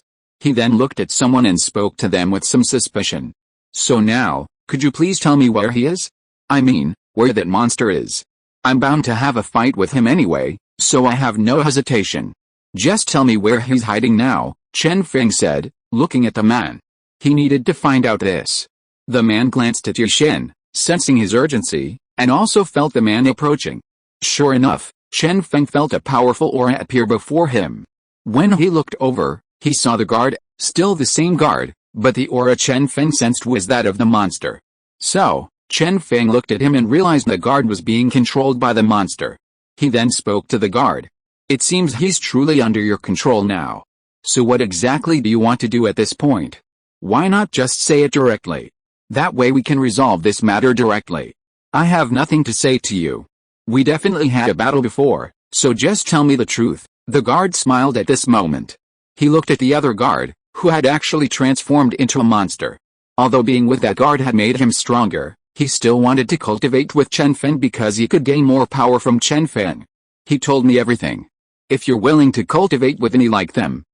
He then looked at someone and spoke to them with some suspicion. So now, could you please tell me where he is? I mean, where that monster is. I'm bound to have a fight with him anyway, so I have no hesitation. Just tell me where he's hiding now, Chen Feng said, looking at the man. He needed to find out this. The man glanced at Yushin, sensing his urgency, and also felt the man approaching. Sure enough, Chen Feng felt a powerful aura appear before him. When he looked over, he saw the guard, still the same guard, but the aura Chen Feng sensed was that of the monster. So, Chen Feng looked at him and realized the guard was being controlled by the monster. He then spoke to the guard. It seems he's truly under your control now. So what exactly do you want to do at this point? Why not just say it directly? That way we can resolve this matter directly. I have nothing to say to you. We definitely had a battle before, so just tell me the truth. The guard smiled at this moment. He looked at the other guard, who had actually transformed into a monster. Although being with that guard had made him stronger, he still wanted to cultivate with Chen Feng because he could gain more power from Chen Feng. He told me everything. If you're willing to cultivate with any like them,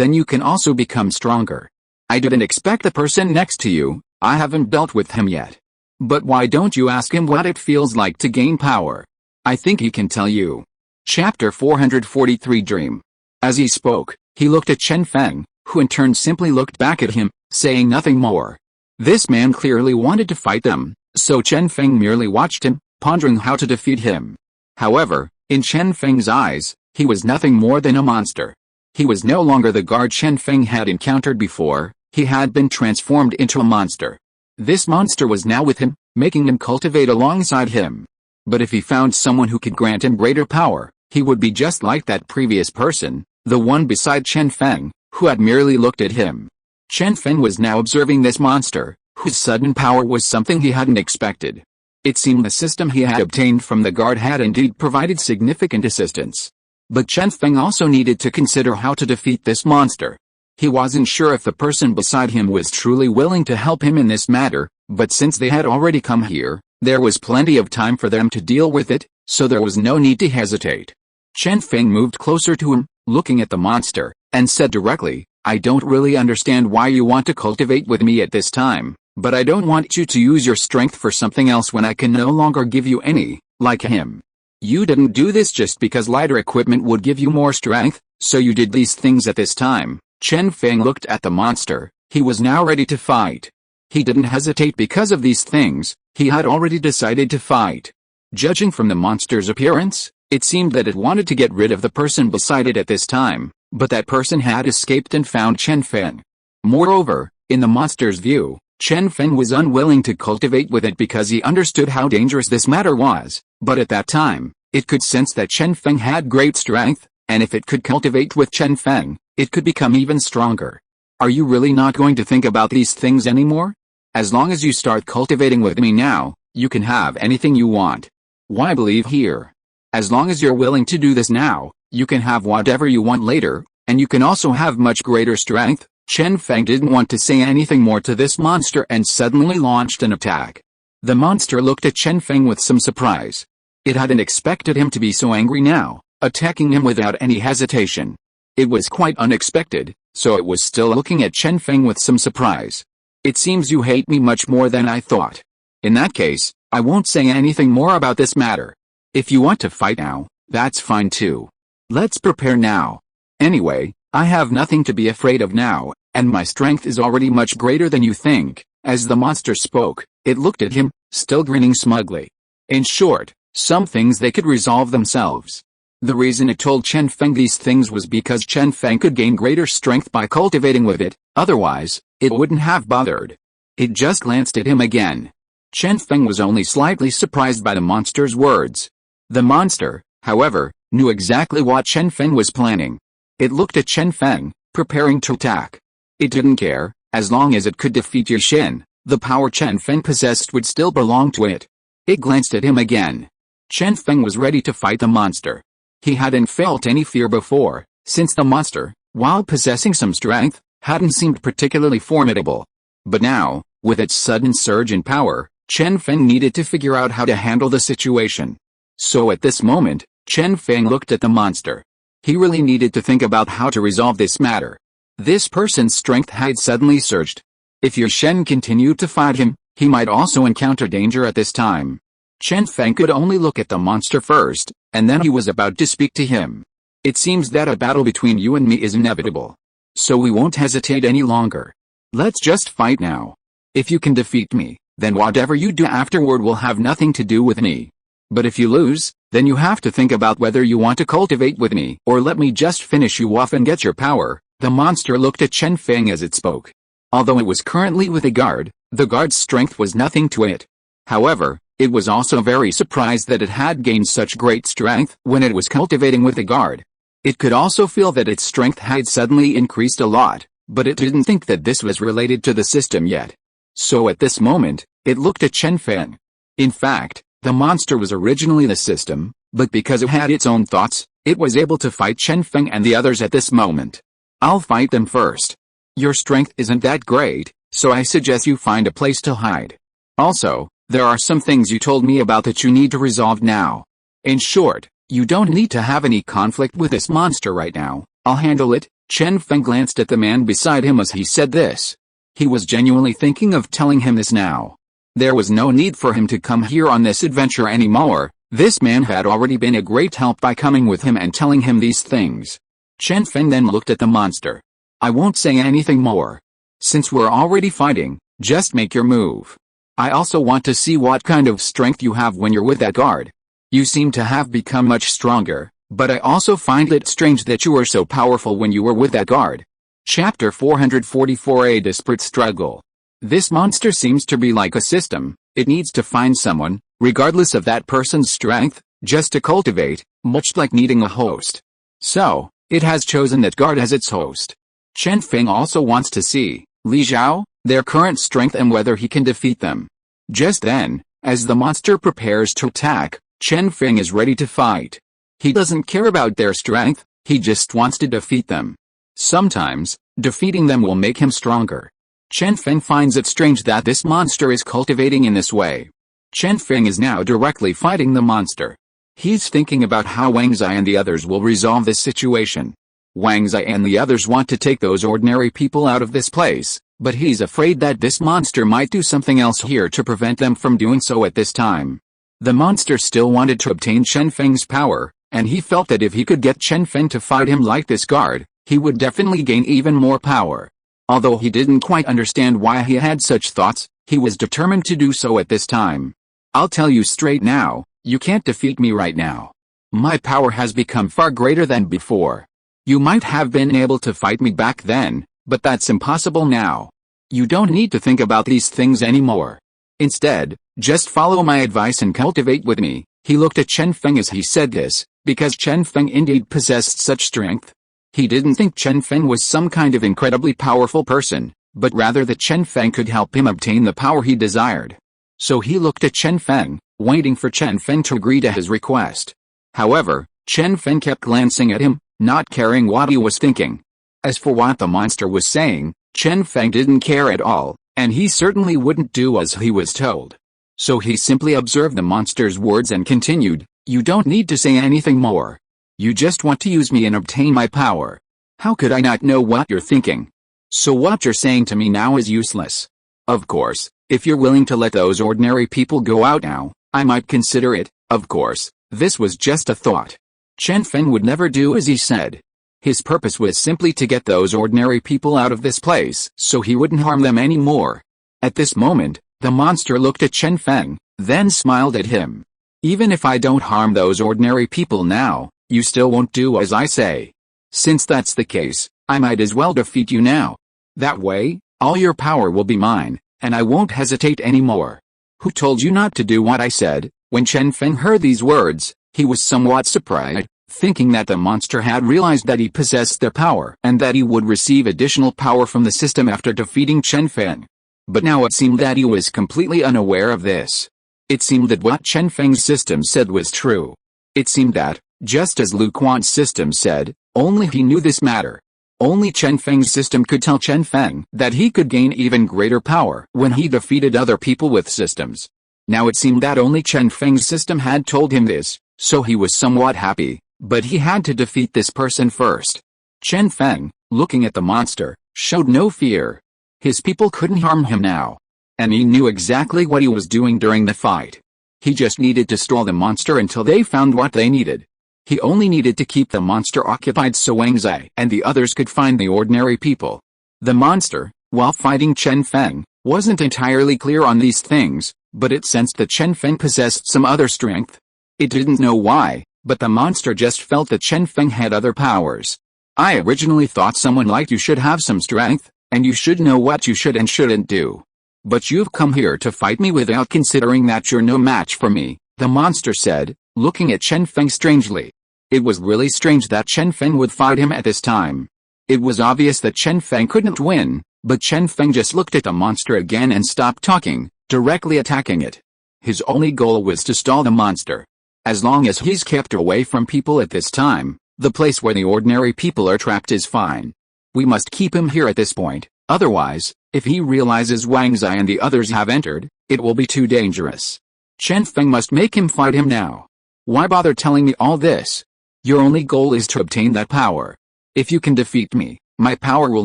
then you can also become stronger. I didn't expect the person next to you, I haven't dealt with him yet. But why don't you ask him what it feels like to gain power? I think he can tell you. Chapter 443 Dream. As he spoke, he looked at Chen Feng, who in turn simply looked back at him, saying nothing more. This man clearly wanted to fight them, so Chen Feng merely watched him, pondering how to defeat him. However, in Chen Feng's eyes, he was nothing more than a monster. He was no longer the guard Chen Feng had encountered before, he had been transformed into a monster. This monster was now with him, making him cultivate alongside him. But if he found someone who could grant him greater power, he would be just like that previous person, the one beside Chen Feng, who had merely looked at him. Chen Feng was now observing this monster, whose sudden power was something he hadn't expected. It seemed the system he had obtained from the guard had indeed provided significant assistance. But Chen Feng also needed to consider how to defeat this monster. He wasn't sure if the person beside him was truly willing to help him in this matter, but since they had already come here, There was plenty of time for them to deal with it, so there was no need to hesitate. Chen Feng moved closer to him, looking at the monster, and said directly, I don't really understand why you want to cultivate with me at this time, but I don't want you to use your strength for something else when I can no longer give you any, like him. You didn't do this just because lighter equipment would give you more strength, so you did these things at this time. Chen Feng looked at the monster. He was now ready to fight. He didn't hesitate because of these things, he had already decided to fight. Judging from the monster's appearance, it seemed that it wanted to get rid of the person beside it at this time, but that person had escaped and found Chen Feng. Moreover, in the monster's view, Chen Feng was unwilling to cultivate with it because he understood how dangerous this matter was, but at that time, it could sense that Chen Feng had great strength, and if it could cultivate with Chen Feng, it could become even stronger. Are you really not going to think about these things anymore? As long as you start cultivating with me now, you can have anything you want. Why believe here? As long as you're willing to do this now, you can have whatever you want later, and you can also have much greater strength. Chen Feng didn't want to say anything more to this monster and suddenly launched an attack. The monster looked at Chen Feng with some surprise. It hadn't expected him to be so angry now, attacking him without any hesitation. It was quite unexpected, so it was still looking at Chen Feng with some surprise. It seems you hate me much more than I thought. In that case, I won't say anything more about this matter. If you want to fight now, that's fine too. Let's prepare now. Anyway, I have nothing to be afraid of now, and my strength is already much greater than you think. As the monster spoke, it looked at him, still grinning smugly. In short, some things they could resolve themselves. The reason it told Chen Feng these things was because Chen Feng could gain greater strength by cultivating with it, otherwise, it wouldn't have bothered. It just glanced at him again. Chen Feng was only slightly surprised by the monster's words. The monster, however, knew exactly what Chen Feng was planning. It looked at Chen Feng, preparing to attack. It didn't care, as long as it could defeat Shen, the power Chen Feng possessed would still belong to it. It glanced at him again. Chen Feng was ready to fight the monster. He hadn't felt any fear before, since the monster, while possessing some strength, hadn't seemed particularly formidable. But now, with its sudden surge in power, Chen Feng needed to figure out how to handle the situation. So at this moment, Chen Feng looked at the monster. He really needed to think about how to resolve this matter. This person's strength had suddenly surged. If Shen continued to fight him, he might also encounter danger at this time. Chen Feng could only look at the monster first, and then he was about to speak to him. It seems that a battle between you and me is inevitable. So we won't hesitate any longer. Let's just fight now. If you can defeat me, then whatever you do afterward will have nothing to do with me. But if you lose, then you have to think about whether you want to cultivate with me or let me just finish you off and get your power. The monster looked at Chen Feng as it spoke. Although it was currently with a guard, the guard's strength was nothing to it. However, it was also very surprised that it had gained such great strength when it was cultivating with a guard. It could also feel that its strength had suddenly increased a lot, but it didn't think that this was related to the system yet. So at this moment, it looked at Chen Feng. In fact, the monster was originally the system, but because it had its own thoughts, it was able to fight Chen Feng and the others at this moment. I'll fight them first. Your strength isn't that great, so I suggest you find a place to hide. Also, there are some things you told me about that you need to resolve now. In short, you don't need to have any conflict with this monster right now. I'll handle it. Chen Feng glanced at the man beside him as he said this. He was genuinely thinking of telling him this now. There was no need for him to come here on this adventure anymore. This man had already been a great help by coming with him and telling him these things. Chen Feng then looked at the monster. I won't say anything more. Since we're already fighting, just make your move. I also want to see what kind of strength you have when you're with that guard. You seem to have become much stronger, but I also find it strange that you were so powerful when you were with that guard. Chapter 444. A desperate struggle. This monster seems to be like a system. It needs to find someone, regardless of that person's strength, just to cultivate, much like needing a host. So, it has chosen that guard as its host. Chen Feng also wants to see Li Zhao, their current strength and whether he can defeat them. Just then, as the monster prepares to attack, Chen Feng is ready to fight. He doesn't care about their strength, he just wants to defeat them. Sometimes, defeating them will make him stronger. Chen Feng finds it strange that this monster is cultivating in this way. Chen Feng is now directly fighting the monster. He's thinking about how Wang Zai and the others will resolve this situation. Wang Zai and the others want to take those ordinary people out of this place, but he's afraid that this monster might do something else here to prevent them from doing so at this time. The monster still wanted to obtain Chen Feng's power, and he felt that if he could get Chen Feng to fight him like this guard, he would definitely gain even more power. Although he didn't quite understand why he had such thoughts, he was determined to do so at this time. I'll tell you straight now, you can't defeat me right now. My power has become far greater than before. You might have been able to fight me back then, but that's impossible now. You don't need to think about these things anymore. Instead, just follow my advice and cultivate with me. He looked at Chen Feng as he said this, because Chen Feng indeed possessed such strength. He didn't think Chen Feng was some kind of incredibly powerful person, but rather that Chen Feng could help him obtain the power he desired. So he looked at Chen Feng, waiting for Chen Feng to agree to his request. However, Chen Feng kept glancing at him, not caring what he was thinking. As for what the monster was saying, Chen Feng didn't care at all, and he certainly wouldn't do as he was told. So he simply observed the monster's words and continued, "You don't need to say anything more. You just want to use me and obtain my power. How could I not know what you're thinking? So what you're saying to me now is useless. Of course, if you're willing to let those ordinary people go out now, I might consider it. Of course, this was just a thought." Chen Feng would never do as he said. His purpose was simply to get those ordinary people out of this place so he wouldn't harm them anymore. At this moment, the monster looked at Chen Feng, then smiled at him. "Even if I don't harm those ordinary people now, you still won't do as I say. Since that's the case, I might as well defeat you now. That way, all your power will be mine, and I won't hesitate anymore." "Who told you not to do what I said?" When Chen Feng heard these words, he was somewhat surprised, thinking that the monster had realized that he possessed their power and that he would receive additional power from the system after defeating Chen Feng. But now it seemed that he was completely unaware of this. It seemed that what Chen Feng's system said was true. It seemed that, just as Lu Quan's system said, only he knew this matter. Only Chen Feng's system could tell Chen Feng that he could gain even greater power when he defeated other people with systems. Now it seemed that only Chen Feng's system had told him this, so he was somewhat happy, but he had to defeat this person first. Chen Feng, looking at the monster, showed no fear. His people couldn't harm him now. And he knew exactly what he was doing during the fight. He just needed to stall the monster until they found what they needed. He only needed to keep the monster occupied so Wang Zai and the others could find the ordinary people. The monster, while fighting Chen Feng, wasn't entirely clear on these things, but it sensed that Chen Feng possessed some other strength. It didn't know why, but the monster just felt that Chen Feng had other powers. "I originally thought someone like you should have some strength, and you should know what you should and shouldn't do. But you've come here to fight me without considering that you're no match for me," the monster said, looking at Chen Feng strangely. It was really strange that Chen Feng would fight him at this time. It was obvious that Chen Feng couldn't win, but Chen Feng just looked at the monster again and stopped talking, directly attacking it. His only goal was to stall the monster. As long as he's kept away from people at this time, the place where the ordinary people are trapped is fine. We must keep him here at this point, otherwise, if he realizes Wang Zai and the others have entered, it will be too dangerous. Chen Feng must make him fight him now. Why bother telling me all this? Your only goal is to obtain that power. If you can defeat me, my power will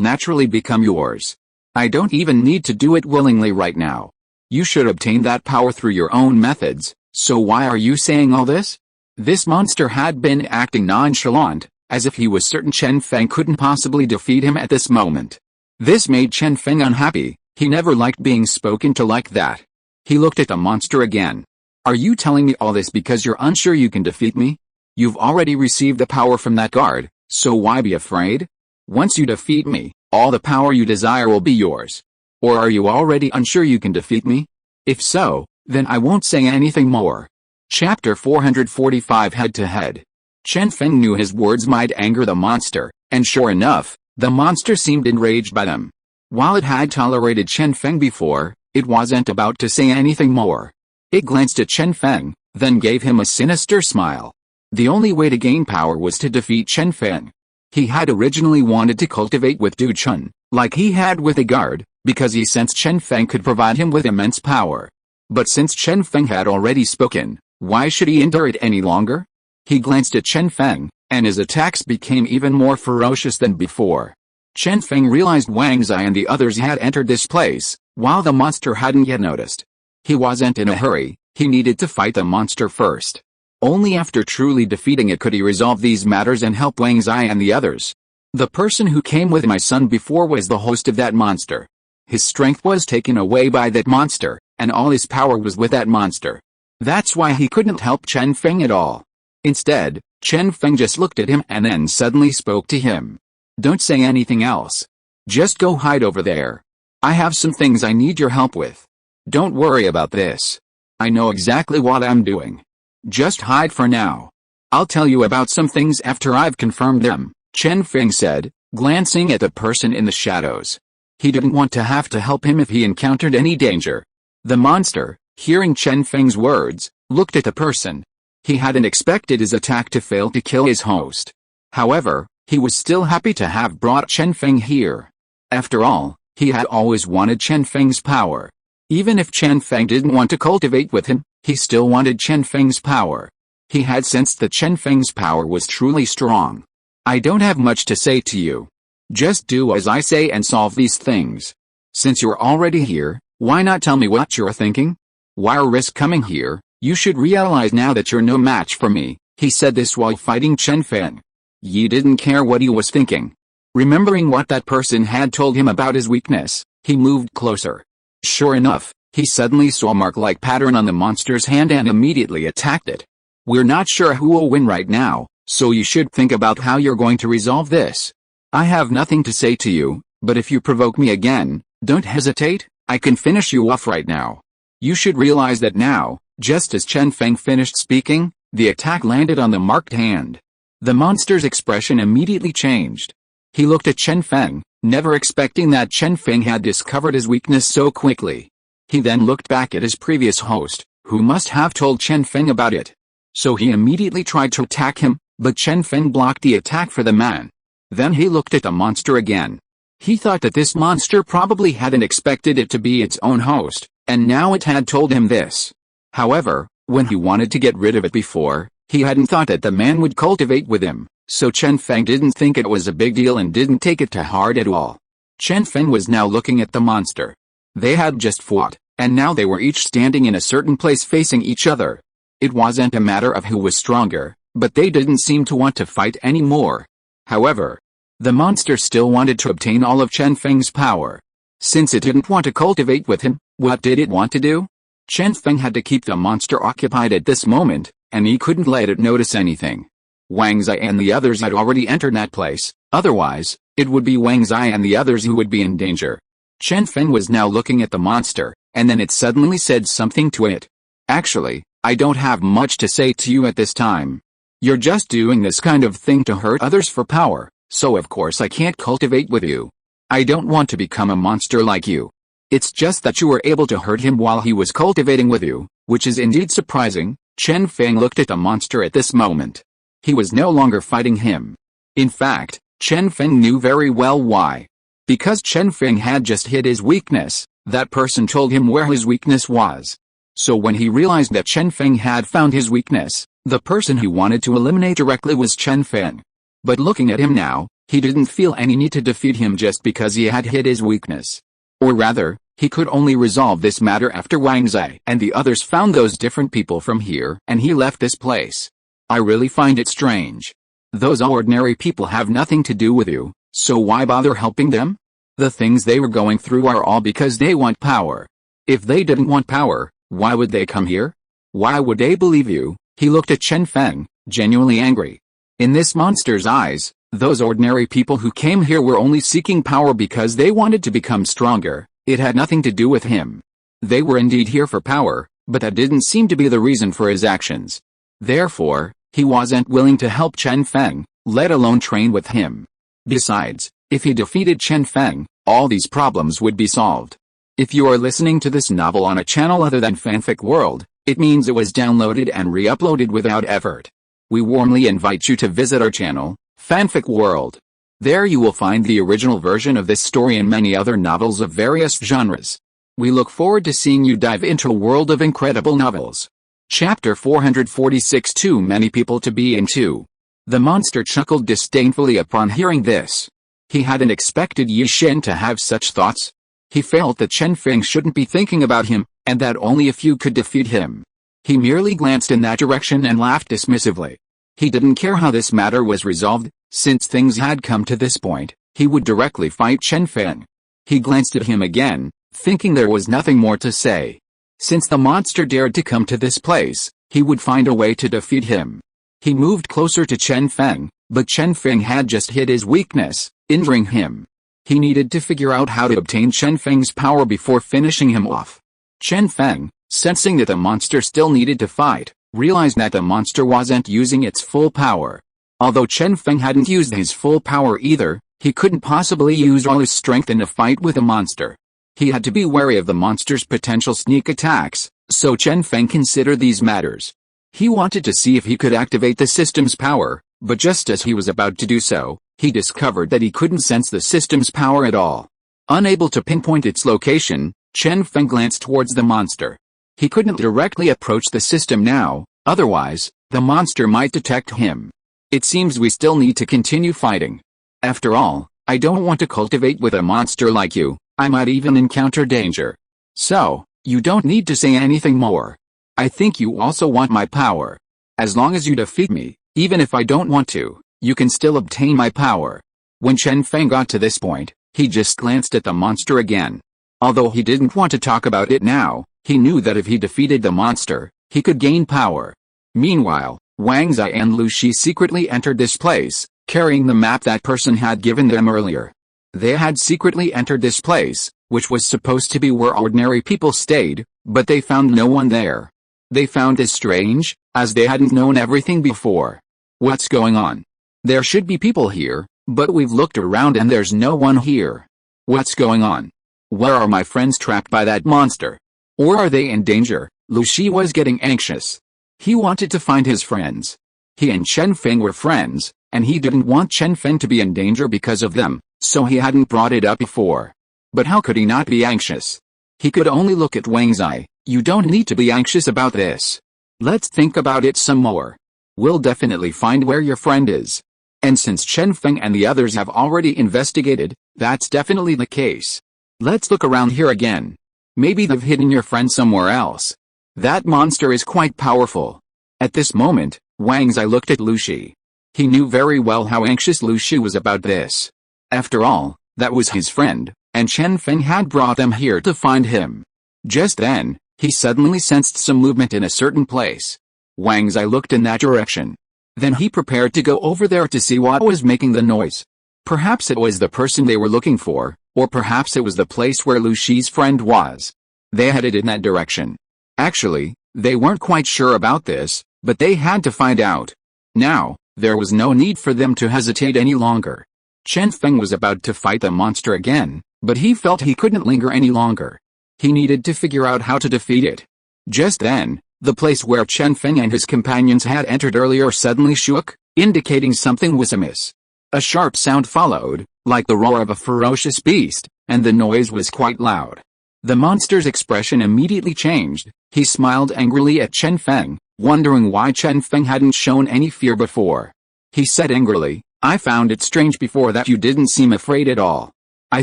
naturally become yours. I don't even need to do it willingly right now. You should obtain that power through your own methods, so why are you saying all this? This monster had been acting nonchalant, as if he was certain Chen Feng couldn't possibly defeat him at this moment. This made Chen Feng unhappy. He never liked being spoken to like that. He looked at the monster again. "Are you telling me all this because you're unsure you can defeat me? You've already received the power from that guard, so why be afraid? Once you defeat me, all the power you desire will be yours. Or are you already unsure you can defeat me? If so, then I won't say anything more." Chapter 445 Head-to-Head. Chen Feng knew his words might anger the monster, and sure enough, the monster seemed enraged by them. While it had tolerated Chen Feng before, it wasn't about to say anything more. It glanced at Chen Feng, then gave him a sinister smile. The only way to gain power was to defeat Chen Feng. He had originally wanted to cultivate with Du Chun, like he had with the guard, because he sensed Chen Feng could provide him with immense power. But since Chen Feng had already spoken, why should he endure it any longer? He glanced at Chen Feng, and his attacks became even more ferocious than before. Chen Feng realized Wang Zai and the others had entered this place, while the monster hadn't yet noticed. He wasn't in a hurry, he needed to fight the monster first. Only after truly defeating it could he resolve these matters and help Wang Zai and the others. The person who came with my son before was the host of that monster. His strength was taken away by that monster, and all his power was with that monster. That's why he couldn't help Chen Feng at all. Instead, Chen Feng just looked at him and then suddenly spoke to him. Don't say anything else. Just go hide over there. I have some things I need your help with. Don't worry about this. I know exactly what I'm doing. Just hide for now. I'll tell you about some things after I've confirmed them, Chen Feng said, glancing at the person in the shadows. He didn't want to have to help him if he encountered any danger. The monster, hearing Chen Feng's words, looked at the person. He hadn't expected his attack to fail to kill his host. However, he was still happy to have brought Chen Feng here. After all, he had always wanted Chen Feng's power. Even if Chen Feng didn't want to cultivate with him, he still wanted Chen Feng's power. He had sensed that Chen Feng's power was truly strong. I don't have much to say to you. Just do as I say and solve these things. Since you're already here, why not tell me what you're thinking? Why risk coming here? You should realize now that you're no match for me. He said this while fighting Chen Feng. Yi didn't care what he was thinking. Remembering what that person had told him about his weakness, he moved closer. Sure enough, he suddenly saw a mark-like pattern on the monster's hand and immediately attacked it. We're not sure who will win right now, so you should think about how you're going to resolve this. I have nothing to say to you, but if you provoke me again, don't hesitate, I can finish you off right now. You should realize that now. Just as Chen Feng finished speaking, the attack landed on the marked hand. The monster's expression immediately changed. He looked at Chen Feng, never expecting that Chen Feng had discovered his weakness so quickly. He then looked back at his previous host, who must have told Chen Feng about it. So he immediately tried to attack him, but Chen Feng blocked the attack for the man. Then he looked at the monster again. He thought that this monster probably hadn't expected it to be its own host, and now it had told him this. However, when he wanted to get rid of it before, he hadn't thought that the man would cultivate with him, so Chen Feng didn't think it was a big deal and didn't take it to heart at all. Chen Feng was now looking at the monster. They had just fought, and now they were each standing in a certain place facing each other. It wasn't a matter of who was stronger, but they didn't seem to want to fight anymore. However, the monster still wanted to obtain all of Chen Feng's power. Since it didn't want to cultivate with him, what did it want to do? Chen Feng had to keep the monster occupied at this moment, and he couldn't let it notice anything. Wang Zai and the others had already entered that place, otherwise, it would be Wang Zai and the others who would be in danger. Chen Feng was now looking at the monster, and then it suddenly said something to it. Actually, I don't have much to say to you at this time. You're just doing this kind of thing to hurt others for power, so of course I can't cultivate with you. I don't want to become a monster like you. It's just that you were able to hurt him while he was cultivating with you, which is indeed surprising. Chen Feng looked at the monster at this moment. He was no longer fighting him. In fact, Chen Feng knew very well why. Because Chen Feng had just hid his weakness, that person told him where his weakness was. So when he realized that Chen Feng had found his weakness, the person he wanted to eliminate directly was Chen Feng. But looking at him now, he didn't feel any need to defeat him just because he had hid his weakness. Or rather, he could only resolve this matter after Wang Zai and the others found those different people from here and he left this place. I really find it strange. Those ordinary people have nothing to do with you, so why bother helping them? The things they were going through are all because they want power. If they didn't want power, why would they come here? Why would they believe you? He looked at Chen Feng, genuinely angry. In this monster's eyes, those ordinary people who came here were only seeking power because they wanted to become stronger. It had nothing to do with him. They were indeed here for power, but that didn't seem to be the reason for his actions. Therefore, he wasn't willing to help Chen Feng, let alone train with him. Besides, if he defeated Chen Feng, all these problems would be solved. If you are listening to this novel on a channel other than Fanfic World, it means it was downloaded and re-uploaded without effort. We warmly invite you to visit our channel, Fanfic World. There you will find the original version of this story and many other novels of various genres. We look forward to seeing you dive into a world of incredible novels. Chapter 446. Too many people to be into. The monster chuckled disdainfully upon hearing this. He hadn't expected Yi Shen to have such thoughts. He felt that Chen Feng shouldn't be thinking about him, and that only a few could defeat him. He merely glanced in that direction and laughed dismissively. He didn't care how this matter was resolved, since things had come to this point, he would directly fight Chen Feng. He glanced at him again, thinking there was nothing more to say. Since the monster dared to come to this place, he would find a way to defeat him. He moved closer to Chen Feng, but Chen Feng had just hit his weakness, injuring him. He needed to figure out how to obtain Chen Feng's power before finishing him off. Chen Feng, sensing that the monster still needed to fight, realized that the monster wasn't using its full power. Although Chen Feng hadn't used his full power either, he couldn't possibly use all his strength in a fight with a monster. He had to be wary of the monster's potential sneak attacks, so Chen Feng considered these matters. He wanted to see if he could activate the system's power, but just as he was about to do so, he discovered that he couldn't sense the system's power at all. Unable to pinpoint its location, Chen Feng glanced towards the monster. He couldn't directly approach the system now, otherwise, the monster might detect him. It seems we still need to continue fighting. After all, I don't want to cultivate with a monster like you. I might even encounter danger. So, you don't need to say anything more. I think you also want my power. As long as you defeat me, even if I don't want to, you can still obtain my power. When Chen Feng got to this point, he just glanced at the monster again. Although he didn't want to talk about it now, he knew that if he defeated the monster, he could gain power. Meanwhile, Wang Zai and Lu Shi secretly entered this place, carrying the map that person had given them earlier. They had secretly entered this place, which was supposed to be where ordinary people stayed, but they found no one there. They found this strange, as they hadn't known everything before. What's going on? There should be people here, but we've looked around and there's no one here. What's going on? Where are my friends trapped by that monster? Or are they in danger? Lu Shi was getting anxious. He wanted to find his friends. He and Chen Feng were friends, and he didn't want Chen Feng to be in danger because of them, so he hadn't brought it up before. But how could he not be anxious? He could only look at Wang Zai. You don't need to be anxious about this. Let's think about it some more. We'll definitely find where your friend is. And since Chen Feng and the others have already investigated, that's definitely the case. Let's look around here again. Maybe they've hidden your friend somewhere else. That monster is quite powerful. At this moment, Wang Zai looked at Lu Shi. He knew very well how anxious Lu Shi was about this. After all, that was his friend, and Chen Feng had brought them here to find him. Just then, he suddenly sensed some movement in a certain place. Wang Zai looked in that direction. Then he prepared to go over there to see what was making the noise. Perhaps it was the person they were looking for, or perhaps it was the place where Lu Shi's friend was. They headed in that direction. Actually, they weren't quite sure about this, but they had to find out. Now, there was no need for them to hesitate any longer. Chen Feng was about to fight the monster again, but he felt he couldn't linger any longer. He needed to figure out how to defeat it. Just then, the place where Chen Feng and his companions had entered earlier suddenly shook, indicating something was amiss. A sharp sound followed, like the roar of a ferocious beast, and the noise was quite loud. The monster's expression immediately changed. He smiled angrily at Chen Feng, wondering why Chen Feng hadn't shown any fear before. He said angrily, I found it strange before that you didn't seem afraid at all. I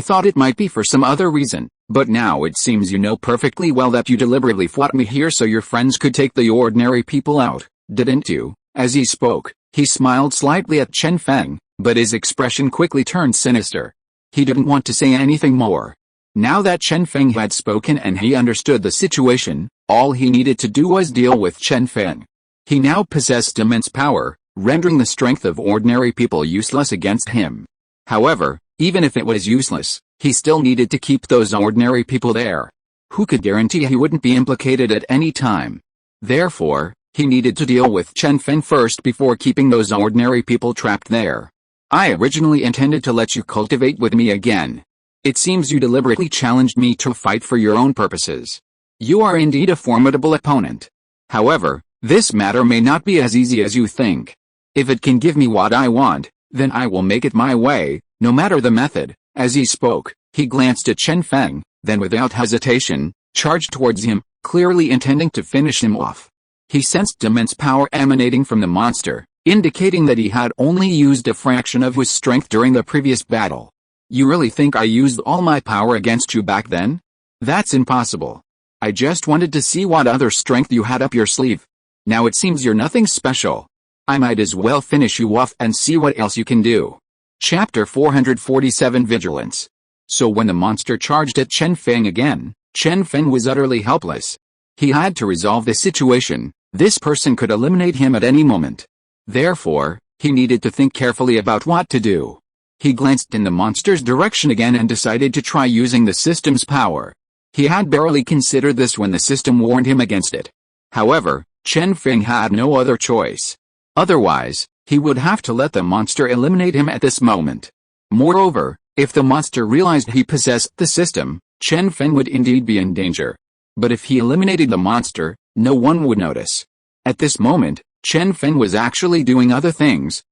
thought it might be for some other reason, but now it seems you know perfectly well that you deliberately fought me here so your friends could take the ordinary people out, didn't you? As he spoke, he smiled slightly at Chen Feng, but his expression quickly turned sinister. He didn't want to say anything more. Now that Chen Feng had spoken and he understood the situation, all he needed to do was deal with Chen Feng. He now possessed immense power, rendering the strength of ordinary people useless against him. However, even if it was useless, he still needed to keep those ordinary people there. Who could guarantee he wouldn't be implicated at any time? Therefore, he needed to deal with Chen Feng first before keeping those ordinary people trapped there. I originally intended to let you cultivate with me again. It seems you deliberately challenged me to fight for your own purposes. You are indeed a formidable opponent. However, this matter may not be as easy as you think. If it can give me what I want, then I will make it my way, no matter the method. As he spoke, he glanced at Chen Feng, then without hesitation, charged towards him, clearly intending to finish him off. He sensed immense power emanating from the monster, indicating that he had only used a fraction of his strength during the previous battle. You really think I used all my power against you back then? That's impossible. I just wanted to see what other strength you had up your sleeve. Now it seems you're nothing special. I might as well finish you off and see what else you can do. Chapter 447 Vigilance. So when the monster charged at Chen Feng again, Chen Feng was utterly helpless. He had to resolve the situation. This person could eliminate him at any moment. Therefore, he needed to think carefully about what to do. He glanced in the monster's direction again and decided to try using the system's power. He had barely considered this when the system warned him against it. However, Chen Feng had no other choice. Otherwise, he would have to let the monster eliminate him at this moment. Moreover, if the monster realized he possessed the system, Chen Feng would indeed be in danger. But if he eliminated the monster, no one would notice. At this moment, Chen Feng was actually doing other things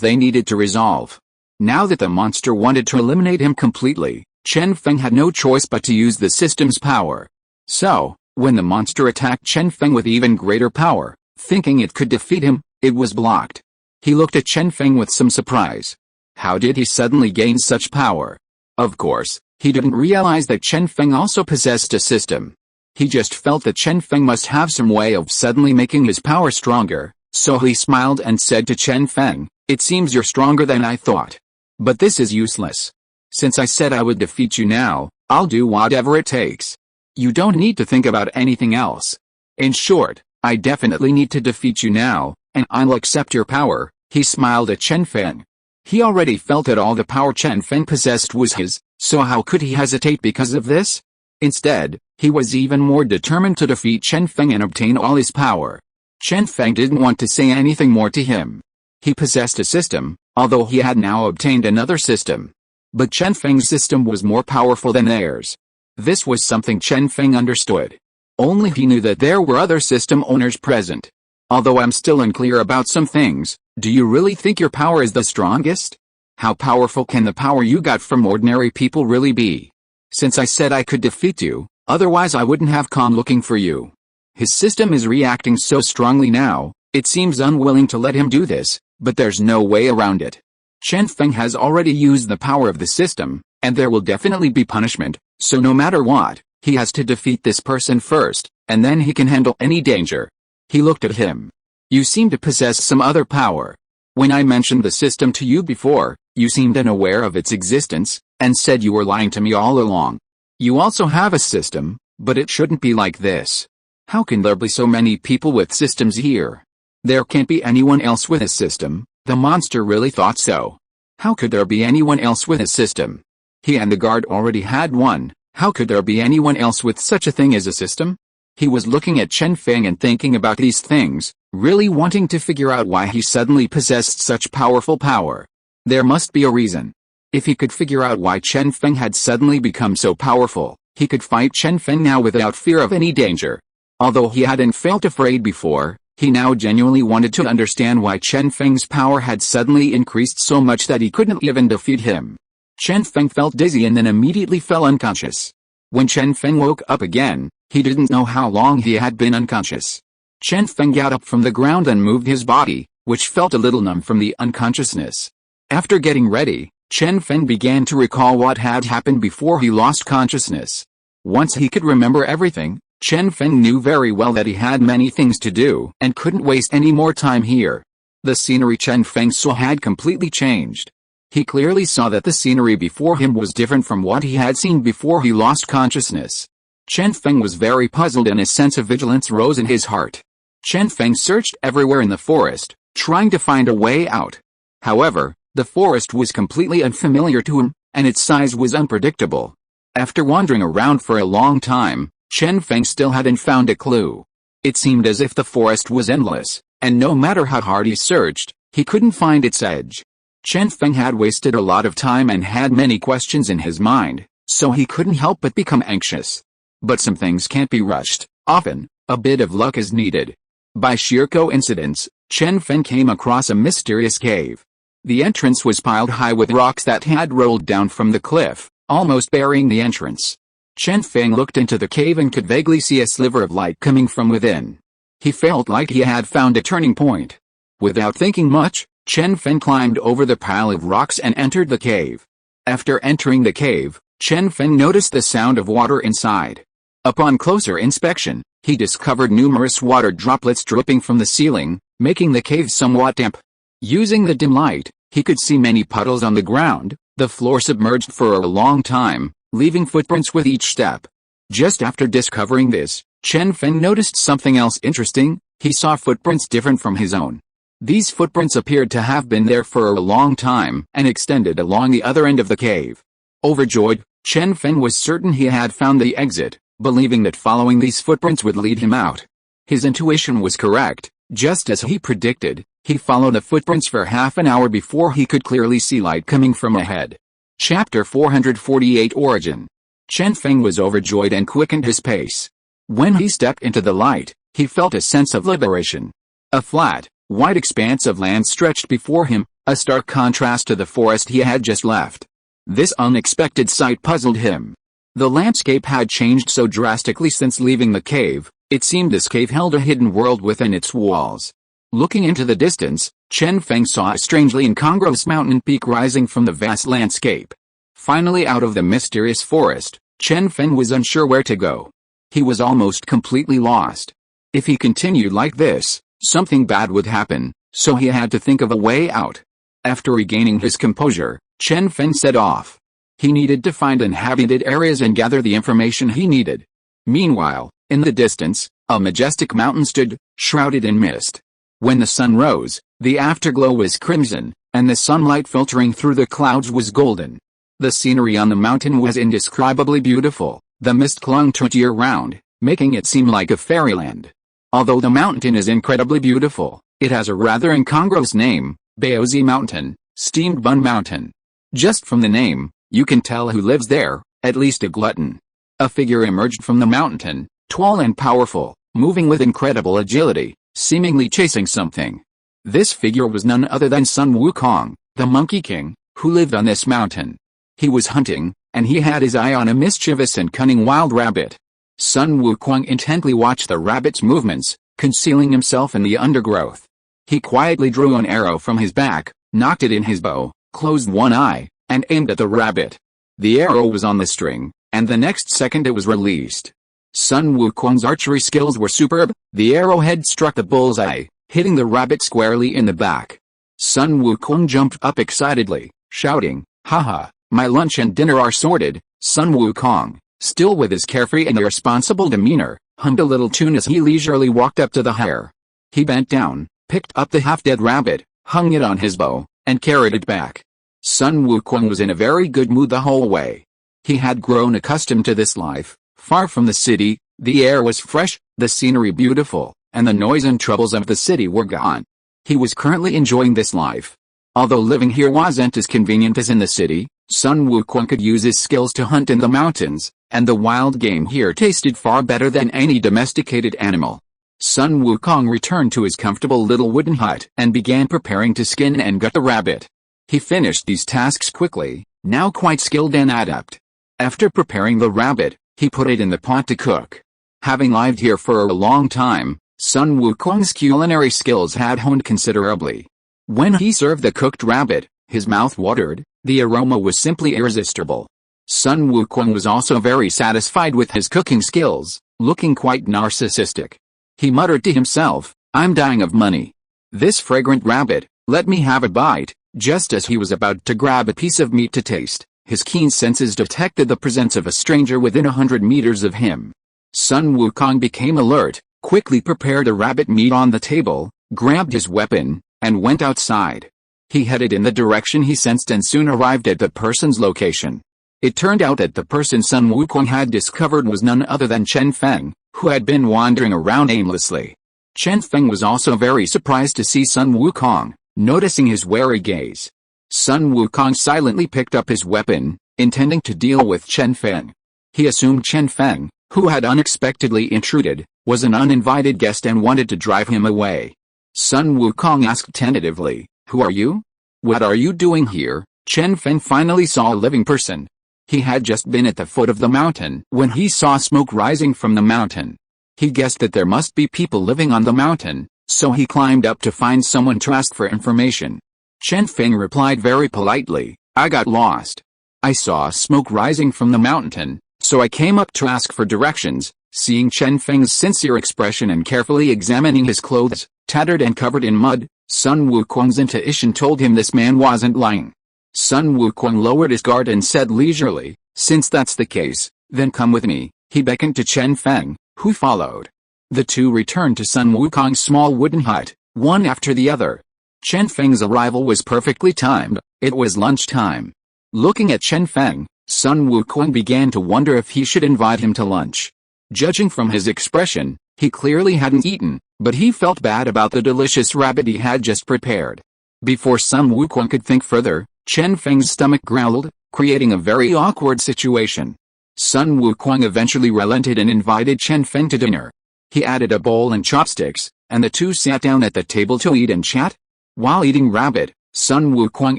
they needed to resolve. Now that the monster wanted to eliminate him completely, Chen Feng had no choice but to use the system's power. So, when the monster attacked Chen Feng with even greater power, thinking it could defeat him, it was blocked. He looked at Chen Feng with some surprise. How did he suddenly gain such power? Of course, he didn't realize that Chen Feng also possessed a system. He just felt that Chen Feng must have some way of suddenly making his power stronger, so he smiled and said to Chen Feng, "It seems you're stronger than I thought. But this is useless. Since I said I would defeat you now, I'll do whatever it takes. You don't need to think about anything else. In short, I definitely need to defeat you now, and I'll accept your power." He smiled at Chen Feng. He already felt that all the power Chen Feng possessed was his, so how could he hesitate because of this? Instead, he was even more determined to defeat Chen Feng and obtain all his power. Chen Feng didn't want to say anything more to him. He possessed a system, although he had now obtained another system. But Chen Feng's system was more powerful than theirs. This was something Chen Feng understood. Only he knew that there were other system owners present. Although I'm still unclear about some things, do you really think your power is the strongest? How powerful can the power you got from ordinary people really be? Since I said I could defeat you, otherwise I wouldn't have come looking for you. His system is reacting so strongly now, it seems unwilling to let him do this, but there's no way around it. Chen Feng has already used the power of the system, and there will definitely be punishment, so no matter what, he has to defeat this person first, and then he can handle any danger. He looked at him. You seem to possess some other power. When I mentioned the system to you before, you seemed unaware of its existence, and said you were lying to me all along. You also have a system, but it shouldn't be like this. How can there be so many people with systems here? There can't be anyone else with a system. The monster really thought so. How could there be anyone else with a system? He and the guard already had one. How could there be anyone else with such a thing as a system? He was looking at Chen Feng and thinking about these things, really wanting to figure out why he suddenly possessed such powerful power. There must be a reason. If he could figure out why Chen Feng had suddenly become so powerful, he could fight Chen Feng now without fear of any danger. Although he hadn't felt afraid before, he now genuinely wanted to understand why Chen Feng's power had suddenly increased so much that he couldn't even defeat him. Chen Feng felt dizzy and then immediately fell unconscious. When Chen Feng woke up again, he didn't know how long he had been unconscious. Chen Feng got up from the ground and moved his body, which felt a little numb from the unconsciousness. After getting ready, Chen Feng began to recall what had happened before he lost consciousness. Once he could remember everything, Chen Feng knew very well that he had many things to do and couldn't waste any more time here. The scenery Chen Feng saw had completely changed. He clearly saw that the scenery before him was different from what he had seen before he lost consciousness. Chen Feng was very puzzled and a sense of vigilance rose in his heart. Chen Feng searched everywhere in the forest, trying to find a way out. However, the forest was completely unfamiliar to him, and its size was unpredictable. After wandering around for a long time, Chen Feng still hadn't found a clue. It seemed as if the forest was endless, and no matter how hard he searched, he couldn't find its edge. Chen Feng had wasted a lot of time and had many questions in his mind, so he couldn't help but become anxious. But some things can't be rushed. Often, a bit of luck is needed. By sheer coincidence, Chen Feng came across a mysterious cave. The entrance was piled high with rocks that had rolled down from the cliff, almost burying the entrance. Chen Feng looked into the cave and could vaguely see a sliver of light coming from within. He felt like he had found a turning point. Without thinking much, Chen Feng climbed over the pile of rocks and entered the cave. After entering the cave, Chen Feng noticed the sound of water inside. Upon closer inspection, he discovered numerous water droplets dripping from the ceiling, making the cave somewhat damp. Using the dim light, he could see many puddles on the ground, the floor submerged for a long time, leaving footprints with each step. Just after discovering this, Chen Feng noticed something else interesting. He saw footprints different from his own. These footprints appeared to have been there for a long time and extended along the other end of the cave. Overjoyed, Chen Feng was certain he had found the exit, believing that following these footprints would lead him out. His intuition was correct. Just as he predicted, he followed the footprints for half an hour before he could clearly see light coming from ahead. Chapter 448 Origin. Chen Feng was overjoyed and quickened his pace. When he stepped into the light, he felt a sense of liberation. A flat, wide expanse of land stretched before him, a stark contrast to the forest he had just left. This unexpected sight puzzled him. The landscape had changed so drastically since leaving the cave. It seemed this cave held a hidden world within its walls. Looking into the distance, Chen Feng saw a strangely incongruous mountain peak rising from the vast landscape. Finally out of the mysterious forest, Chen Feng was unsure where to go. He was almost completely lost. If he continued like this, something bad would happen, so he had to think of a way out. After regaining his composure, Chen Feng set off. He needed to find inhabited areas and gather the information he needed. Meanwhile, in the distance, a majestic mountain stood, shrouded in mist. When the sun rose, the afterglow was crimson, and the sunlight filtering through the clouds was golden. The scenery on the mountain was indescribably beautiful. The mist clung to it year-round, making it seem like a fairyland. Although the mountain is incredibly beautiful, it has a rather incongruous name, Baozi Mountain, Steamed Bun Mountain. Just from the name, you can tell who lives there, at least a glutton. A figure emerged from the mountain, tall and powerful, moving with incredible agility, seemingly chasing something. This figure was none other than Sun Wukong, the Monkey King, who lived on this mountain. He was hunting, and he had his eye on a mischievous and cunning wild rabbit. Sun Wukong intently watched the rabbit's movements, concealing himself in the undergrowth. He quietly drew an arrow from his back, nocked it in his bow, closed one eye, and aimed at the rabbit. The arrow was on the string, and the next second it was released. Sun Wukong's archery skills were superb. The arrowhead struck the bullseye, hitting the rabbit squarely in the back. Sun Wukong jumped up excitedly, shouting, "Haha, my lunch and dinner are sorted." Sun Wukong, still with his carefree and irresponsible demeanor, hummed a little tune as he leisurely walked up to the hare. He bent down, picked up the half-dead rabbit, hung it on his bow, and carried it back. Sun Wukong was in a very good mood the whole way. He had grown accustomed to this life, far from the city. The air was fresh, the scenery beautiful, and the noise and troubles of the city were gone. He was currently enjoying this life. Although living here wasn't as convenient as in the city, Sun Wukong could use his skills to hunt in the mountains, and the wild game here tasted far better than any domesticated animal. Sun Wukong returned to his comfortable little wooden hut and began preparing to skin and gut the rabbit. He finished these tasks quickly, now quite skilled and adept. After preparing the rabbit, he put it in the pot to cook. Having lived here for a long time, Sun Wukong's culinary skills had honed considerably. When he served the cooked rabbit, his mouth watered. The aroma was simply irresistible. Sun Wukong was also very satisfied with his cooking skills, looking quite narcissistic. He muttered to himself, "I'm dying of money. This fragrant rabbit, let me have a bite." Just as he was about to grab a piece of meat to taste, his keen senses detected the presence of a stranger within 100 meters of him. Sun Wukong became alert, quickly prepared the rabbit meat on the table, grabbed his weapon, and went outside. He headed in the direction he sensed and soon arrived at the person's location. It turned out that the person Sun Wukong had discovered was none other than Chen Feng, who had been wandering around aimlessly. Chen Feng was also very surprised to see Sun Wukong, noticing his wary gaze. Sun Wukong silently picked up his weapon, intending to deal with Chen Feng. He assumed Chen Feng, who had unexpectedly intruded, was an uninvited guest and wanted to drive him away. Sun Wukong asked tentatively, "Who are you? What are you doing here?" Chen Feng finally saw a living person. He had just been at the foot of the mountain when he saw smoke rising from the mountain. He guessed that there must be people living on the mountain, so he climbed up to find someone to ask for information. Chen Feng replied very politely, "I got lost. I saw smoke rising from the mountain, so I came up to ask for directions." Seeing Chen Feng's sincere expression and carefully examining his clothes, tattered and covered in mud, Sun Wukong's intuition told him this man wasn't lying. Sun Wukong lowered his guard and said leisurely, "Since that's the case, then come with me." He beckoned to Chen Feng, who followed. The two returned to Sun Wukong's small wooden hut, one after the other. Chen Feng's arrival was perfectly timed. It was lunchtime. Looking at Chen Feng, Sun Wukong began to wonder if he should invite him to lunch. Judging from his expression, he clearly hadn't eaten, but he felt bad about the delicious rabbit he had just prepared. Before Sun Wukong could think further, Chen Feng's stomach growled, creating a very awkward situation. Sun Wukong eventually relented and invited Chen Feng to dinner. He added a bowl and chopsticks, and the two sat down at the table to eat and chat. While eating rabbit, Sun Wukong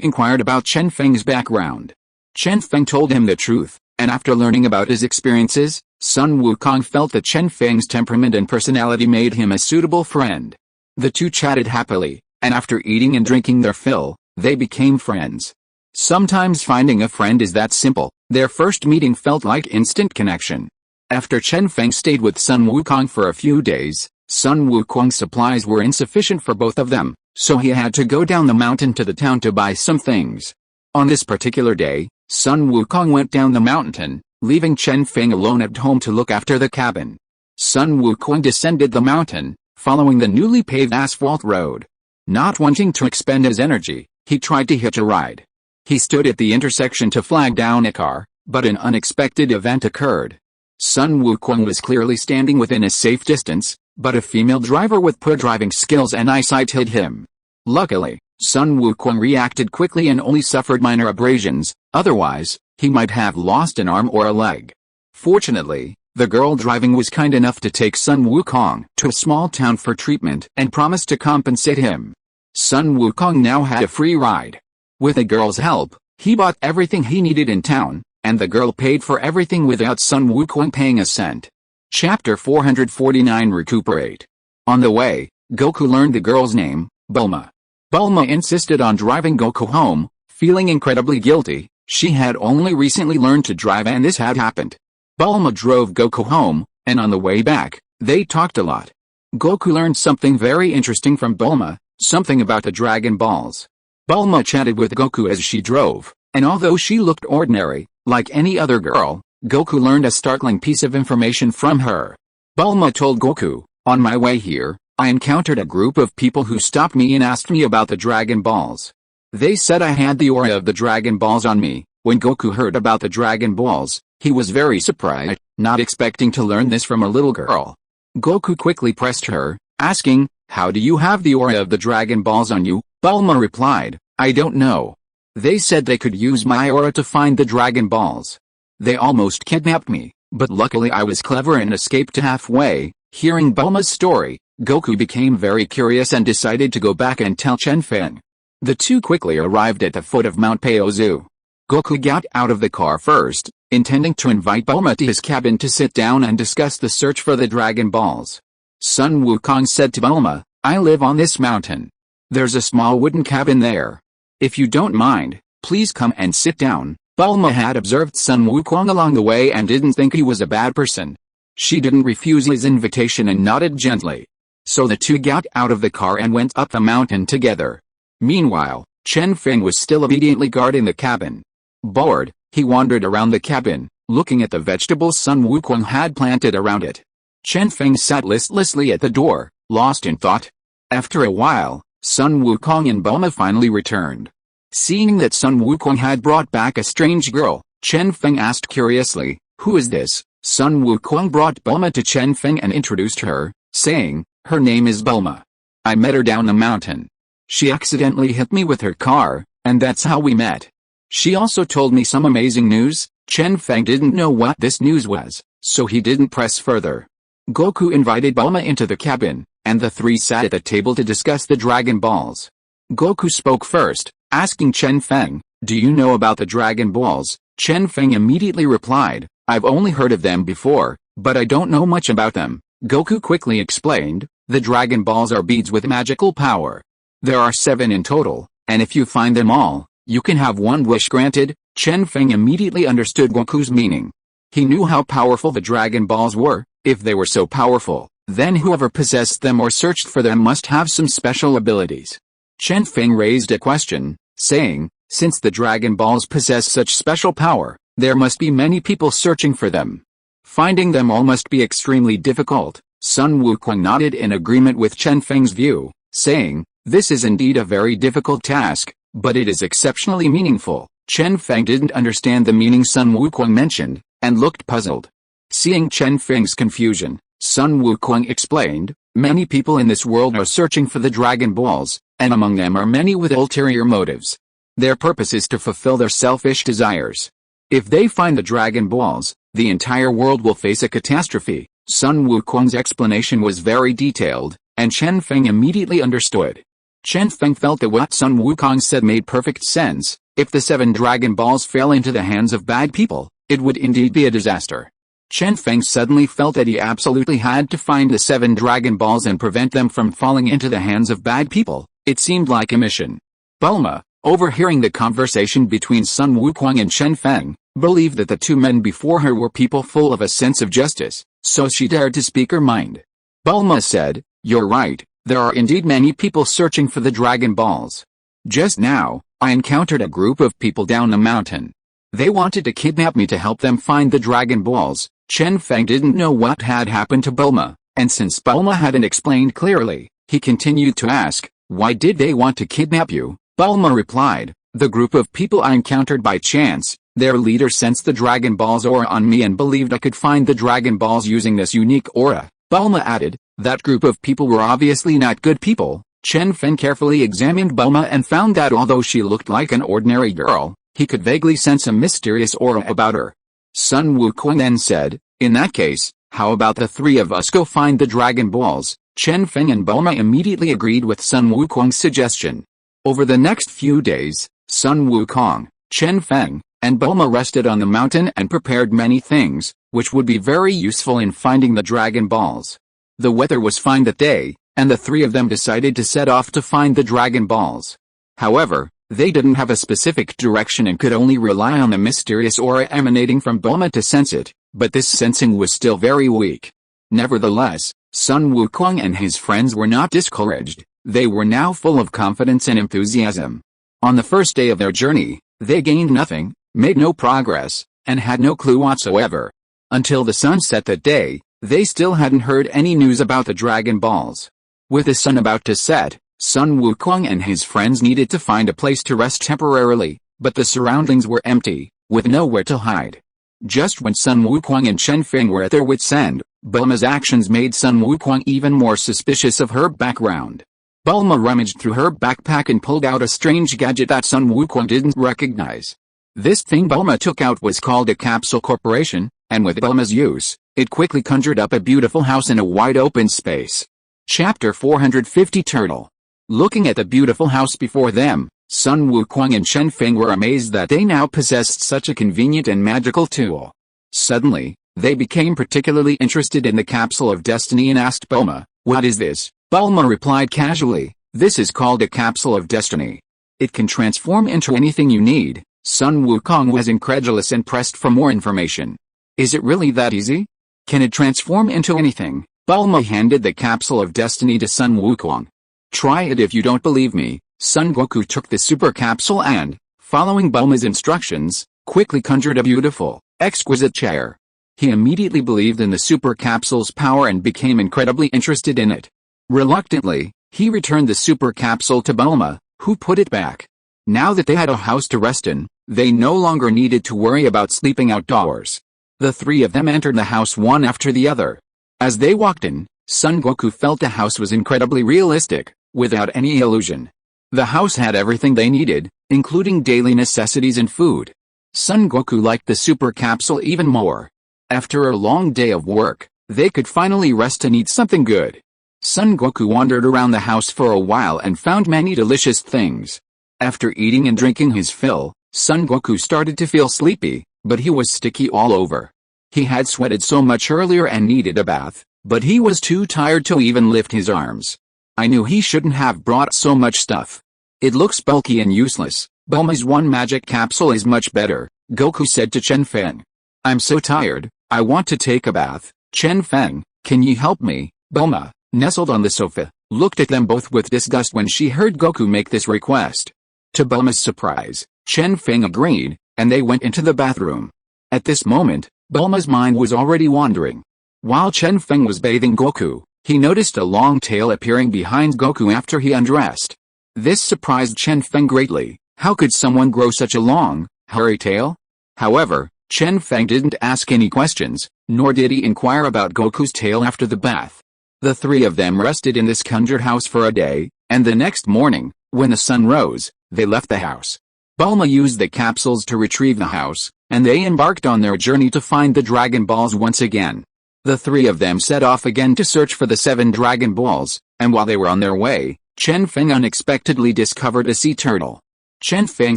inquired about Chen Feng's background. Chen Feng told him the truth, and after learning about his experiences, Sun Wukong felt that Chen Feng's temperament and personality made him a suitable friend. The two chatted happily, and after eating and drinking their fill, they became friends. Sometimes finding a friend is that simple. Their first meeting felt like instant connection. After Chen Feng stayed with Sun Wukong for a few days, Sun Wukong's supplies were insufficient for both of them, so he had to go down the mountain to the town to buy some things. On this particular day, Sun Wukong went down the mountain, leaving Chen Feng alone at home to look after the cabin. Sun Wukong descended the mountain, following the newly paved asphalt road. Not wanting to expend his energy, he tried to hitch a ride. He stood at the intersection to flag down a car, but an unexpected event occurred. Sun Wukong was clearly standing within a safe distance, but a female driver with poor driving skills and eyesight hit him. Luckily, Sun Wukong reacted quickly and only suffered minor abrasions, otherwise, he might have lost an arm or a leg. Fortunately, the girl driving was kind enough to take Sun Wukong to a small town for treatment and promised to compensate him. Sun Wukong now had a free ride. With the girl's help, he bought everything he needed in town, and the girl paid for everything without Sun Wukong paying a cent. Chapter 449 Recuperate. On the way, Goku learned the girl's name, Bulma. Bulma insisted on driving Goku home, feeling incredibly guilty. She had only recently learned to drive and this had happened. Bulma drove Goku home, and on the way back, they talked a lot. Goku learned something very interesting from Bulma, something about the Dragon Balls. Bulma chatted with Goku as she drove, and although she looked ordinary, like any other girl, Goku learned a startling piece of information from her. Bulma told Goku, "On my way here, I encountered a group of people who stopped me and asked me about the Dragon Balls. They said I had the aura of the Dragon Balls on me." When Goku heard about the Dragon Balls, he was very surprised, not expecting to learn this from a little girl. Goku quickly pressed her, asking, "How do you have the aura of the Dragon Balls on you?" Bulma replied, "I don't know. They said they could use my aura to find the Dragon Balls. They almost kidnapped me, but luckily I was clever and escaped halfway." Hearing Bulma's story, Goku became very curious and decided to go back and tell Chen Feng. The two quickly arrived at the foot of Mount Paozu. Goku got out of the car first, intending to invite Bulma to his cabin to sit down and discuss the search for the Dragon Balls. Sun Wukong said to Bulma, "I live on this mountain. There's a small wooden cabin there. If you don't mind, please come and sit down." Bulma had observed Sun Wukong along the way and didn't think he was a bad person. She didn't refuse his invitation and nodded gently. So the two got out of the car and went up the mountain together. Meanwhile, Chen Feng was still obediently guarding the cabin. Bored, he wandered around the cabin, looking at the vegetables Sun Wukong had planted around it. Chen Feng sat listlessly at the door, lost in thought. After a while, Sun Wukong and Bulma finally returned. Seeing that Sun Wukong had brought back a strange girl, Chen Feng asked curiously, "Who is this?" Sun Wukong brought Bulma to Chen Feng and introduced her, saying, "Her name is Bulma. I met her down the mountain. She accidentally hit me with her car, and that's how we met. She also told me some amazing news." Chen Feng didn't know what this news was, so he didn't press further. Goku invited Bulma into the cabin, and the three sat at the table to discuss the Dragon Balls. Goku spoke first, asking Chen Feng, "Do you know about the Dragon Balls?" Chen Feng immediately replied, I've only heard of them before, but I don't know much about them. Goku quickly explained, the Dragon Balls are beads with magical power. There are 7 in total, and if you find them all, you can have one wish granted. Chen Feng immediately understood Goku's meaning. He knew how powerful the Dragon Balls were. If they were so powerful, then whoever possessed them or searched for them must have some special abilities. Chen Feng raised a question, saying, since the Dragon Balls possess such special power, there must be many people searching for them. Finding them all must be extremely difficult. Sun Wukong nodded in agreement with Chen Feng's view, saying, this is indeed a very difficult task, but it is exceptionally meaningful. Chen Feng didn't understand the meaning Sun Wukong mentioned, and looked puzzled. Seeing Chen Feng's confusion, Sun Wukong explained, many people in this world are searching for the Dragon Balls, and among them are many with ulterior motives. Their purpose is to fulfill their selfish desires. If they find the Dragon Balls, the entire world will face a catastrophe. Sun Wukong's explanation was very detailed, and Chen Feng immediately understood. Chen Feng felt that what Sun Wukong said made perfect sense. If the 7 Dragon Balls fell into the hands of bad people, it would indeed be a disaster. Chen Feng suddenly felt that he absolutely had to find the 7 Dragon Balls and prevent them from falling into the hands of bad people. It seemed like a mission. Bulma, overhearing the conversation between Sun Wukong and Chen Feng, believed that the 2 men before her were people full of a sense of justice, so she dared to speak her mind. Bulma said, you're right, there are indeed many people searching for the Dragon Balls. Just now, I encountered a group of people down a mountain. They wanted to kidnap me to help them find the Dragon Balls. Chen Feng didn't know what had happened to Bulma, and since Bulma hadn't explained clearly, he continued to ask, why did they want to kidnap you? Bulma replied, the group of people I encountered by chance, their leader sensed the Dragon Balls aura on me and believed I could find the Dragon Balls using this unique aura. Bulma added, that group of people were obviously not good people. Chen Feng carefully examined Bulma and found that although she looked like an ordinary girl, he could vaguely sense a mysterious aura about her. Sun Wukong then said, in that case, how about the 3 of us go find the Dragon Balls? Chen Feng and Bulma immediately agreed with Sun Wukong's suggestion. Over the next few days, Sun Wukong, Chen Feng, and Bulma rested on the mountain and prepared many things, which would be very useful in finding the Dragon Balls. The weather was fine that day, and the 3 of them decided to set off to find the Dragon Balls. However, they didn't have a specific direction and could only rely on the mysterious aura emanating from Bulma to sense it, but this sensing was still very weak. Nevertheless, Sun Wukong and his friends were not discouraged. They were now full of confidence and enthusiasm. On the first day of their journey, they gained nothing, made no progress, and had no clue whatsoever. Until the sun set that day, they still hadn't heard any news about the Dragon Balls. With the sun about to set, Sun Wukong and his friends needed to find a place to rest temporarily, but the surroundings were empty, with nowhere to hide. Just when Sun Wukong and Chen Feng were at their wits' end, Bulma's actions made Sun Wukong even more suspicious of her background. Bulma rummaged through her backpack and pulled out a strange gadget that Sun Wukong didn't recognize. This thing Bulma took out was called a capsule corporation, and with Bulma's use, it quickly conjured up a beautiful house in a wide open space. Chapter 450 Turtle. Looking at the beautiful house before them, Sun Wukong and Chen Feng were amazed that they now possessed such a convenient and magical tool. Suddenly, they became particularly interested in the capsule of destiny and asked Bulma, what is this? Bulma replied casually, this is called a capsule of destiny. It can transform into anything you need. Sun Wukong was incredulous and pressed for more information. Is it really that easy? Can it transform into anything? Bulma handed the capsule of destiny to Sun Wukong. Try it if you don't believe me. Son Goku took the super capsule and, following Bulma's instructions, quickly conjured a beautiful, exquisite chair. He immediately believed in the super capsule's power and became incredibly interested in it. Reluctantly, he returned the super capsule to Bulma, who put it back. Now that they had a house to rest in, they no longer needed to worry about sleeping outdoors. The 3 of them entered the house one after the other. As they walked in, Son Goku felt the house was incredibly realistic, without any illusion. The house had everything they needed, including daily necessities and food. Son Goku liked the super capsule even more. After a long day of work, they could finally rest and eat something good. Son Goku wandered around the house for a while and found many delicious things. After eating and drinking his fill, Son Goku started to feel sleepy, but he was sticky all over. He had sweated so much earlier and needed a bath, but he was too tired to even lift his arms. I knew he shouldn't have brought so much stuff. It looks bulky and useless. Bulma's one magic capsule is much better, Goku said to Chen Feng. I'm so tired, I want to take a bath. Chen Feng, can you help me? Bulma, nestled on the sofa, looked at them both with disgust when she heard Goku make this request. To Bulma's surprise, Chen Feng agreed, and they went into the bathroom. At this moment, Bulma's mind was already wandering. While Chen Feng was bathing Goku, he noticed a long tail appearing behind Goku after he undressed. This surprised Chen Feng greatly. How could someone grow such a long, hairy tail? However, Chen Feng didn't ask any questions, nor did he inquire about Goku's tail after the bath. The three of them rested in this conjured house for a day, and the next morning, when the sun rose, they left the house. Bulma used the capsules to retrieve the house, and they embarked on their journey to find the Dragon Balls once again. The three of them set off again to search for the 7 Dragon Balls, and while they were on their way, Chen Feng unexpectedly discovered a sea turtle. Chen Feng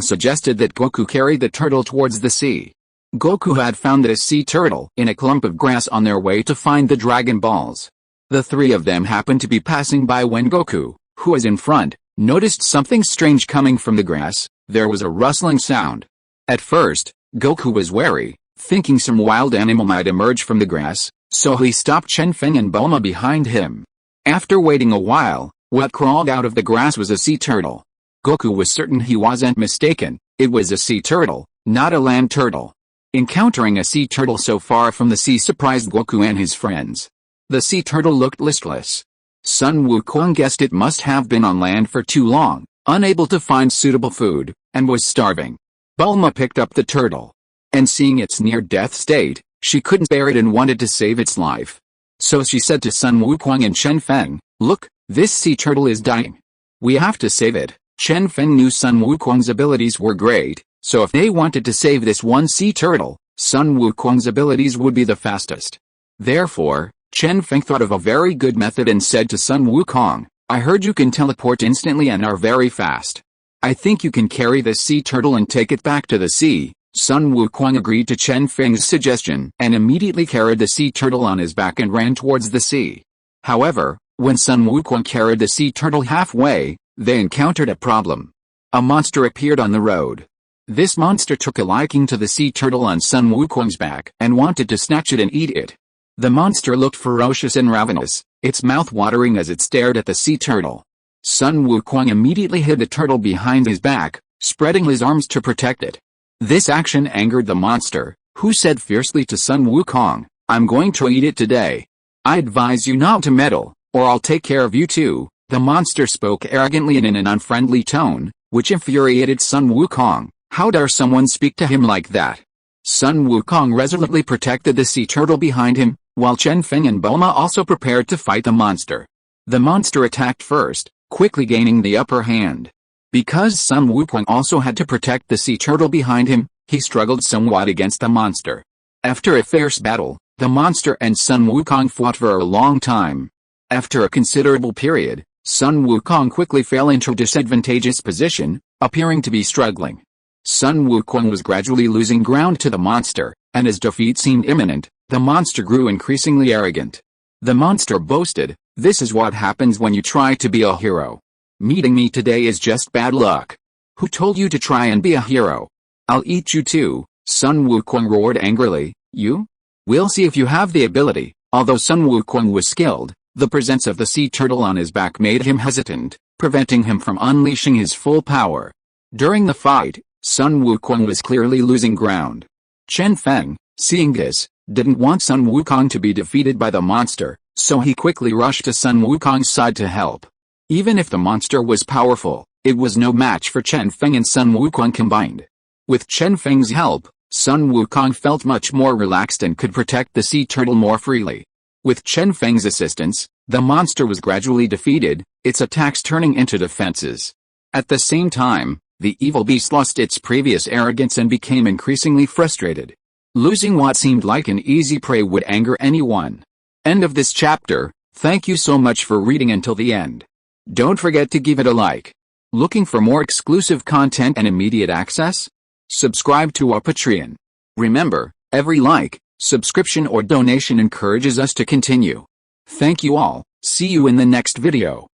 suggested that Goku carry the turtle towards the sea. Goku had found a sea turtle in a clump of grass on their way to find the Dragon Balls. The three of them happened to be passing by when Goku, who was in front, noticed something strange coming from the grass. There was a rustling sound. At first, Goku was wary, thinking some wild animal might emerge from the grass, so he stopped Chen Feng and Bulma behind him. After waiting a while, what crawled out of the grass was a sea turtle. Goku was certain he wasn't mistaken, it was a sea turtle, not a land turtle. Encountering a sea turtle so far from the sea surprised Goku and his friends. The sea turtle looked listless. Sun Wukong guessed it must have been on land for too long, unable to find suitable food, and was starving. Bulma picked up the turtle. And seeing its near-death state, she couldn't bear it and wanted to save its life. So she said to Sun Wukong and Chen Feng, "Look, this sea turtle is dying. We have to save it." Chen Feng knew Sun Wukong's abilities were great, so if they wanted to save this one sea turtle, Sun Wukong's abilities would be the fastest. Therefore, Chen Feng thought of a very good method and said to Sun Wukong, "I heard you can teleport instantly and are very fast. I think you can carry the sea turtle and take it back to the sea." Sun Wukong agreed to Chen Feng's suggestion and immediately carried the sea turtle on his back and ran towards the sea. However, when Sun Wukong carried the sea turtle halfway, they encountered a problem. A monster appeared on the road. This monster took a liking to the sea turtle on Sun Wukong's back and wanted to snatch it and eat it. The monster looked ferocious and ravenous, its mouth watering as it stared at the sea turtle. Sun Wukong immediately hid the turtle behind his back, spreading his arms to protect it. This action angered the monster, who said fiercely to Sun Wukong, "I'm going to eat it today. I advise you not to meddle, or I'll take care of you too." The monster spoke arrogantly and in an unfriendly tone, which infuriated Sun Wukong. How dare someone speak to him like that? Sun Wukong resolutely protected the sea turtle behind him, while Chen Feng and Bulma also prepared to fight the monster. The monster attacked first, quickly gaining the upper hand. Because Sun Wukong also had to protect the sea turtle behind him, he struggled somewhat against the monster. After a fierce battle, the monster and Sun Wukong fought for a long time. After a considerable period, Sun Wukong quickly fell into a disadvantageous position, appearing to be struggling. Sun Wukong was gradually losing ground to the monster, and as defeat seemed imminent, the monster grew increasingly arrogant. The monster boasted, "This is what happens when you try to be a hero. Meeting me today is just bad luck. Who told you to try and be a hero? I'll eat you too." Sun Wukong roared angrily, "You? We'll see if you have the ability." Although Sun Wukong was skilled, the presence of the sea turtle on his back made him hesitant, preventing him from unleashing his full power. During the fight, Sun Wukong was clearly losing ground. Chen Feng, seeing this, didn't want Sun Wukong to be defeated by the monster, so he quickly rushed to Sun Wukong's side to help. Even if the monster was powerful, it was no match for Chen Feng and Sun Wukong combined. With Chen Feng's help, Sun Wukong felt much more relaxed and could protect the sea turtle more freely. With Chen Feng's assistance, the monster was gradually defeated, its attacks turning into defenses. At the same time, the evil beast lost its previous arrogance and became increasingly frustrated. Losing what seemed like an easy prey would anger anyone. End of this chapter. Thank you so much for reading until the end. Don't forget to give it a like. Looking for more exclusive content and immediate access? subscribe to our Patreon. Remember, every like, subscription or donation encourages us to continue. Thank you all, see you in the next video.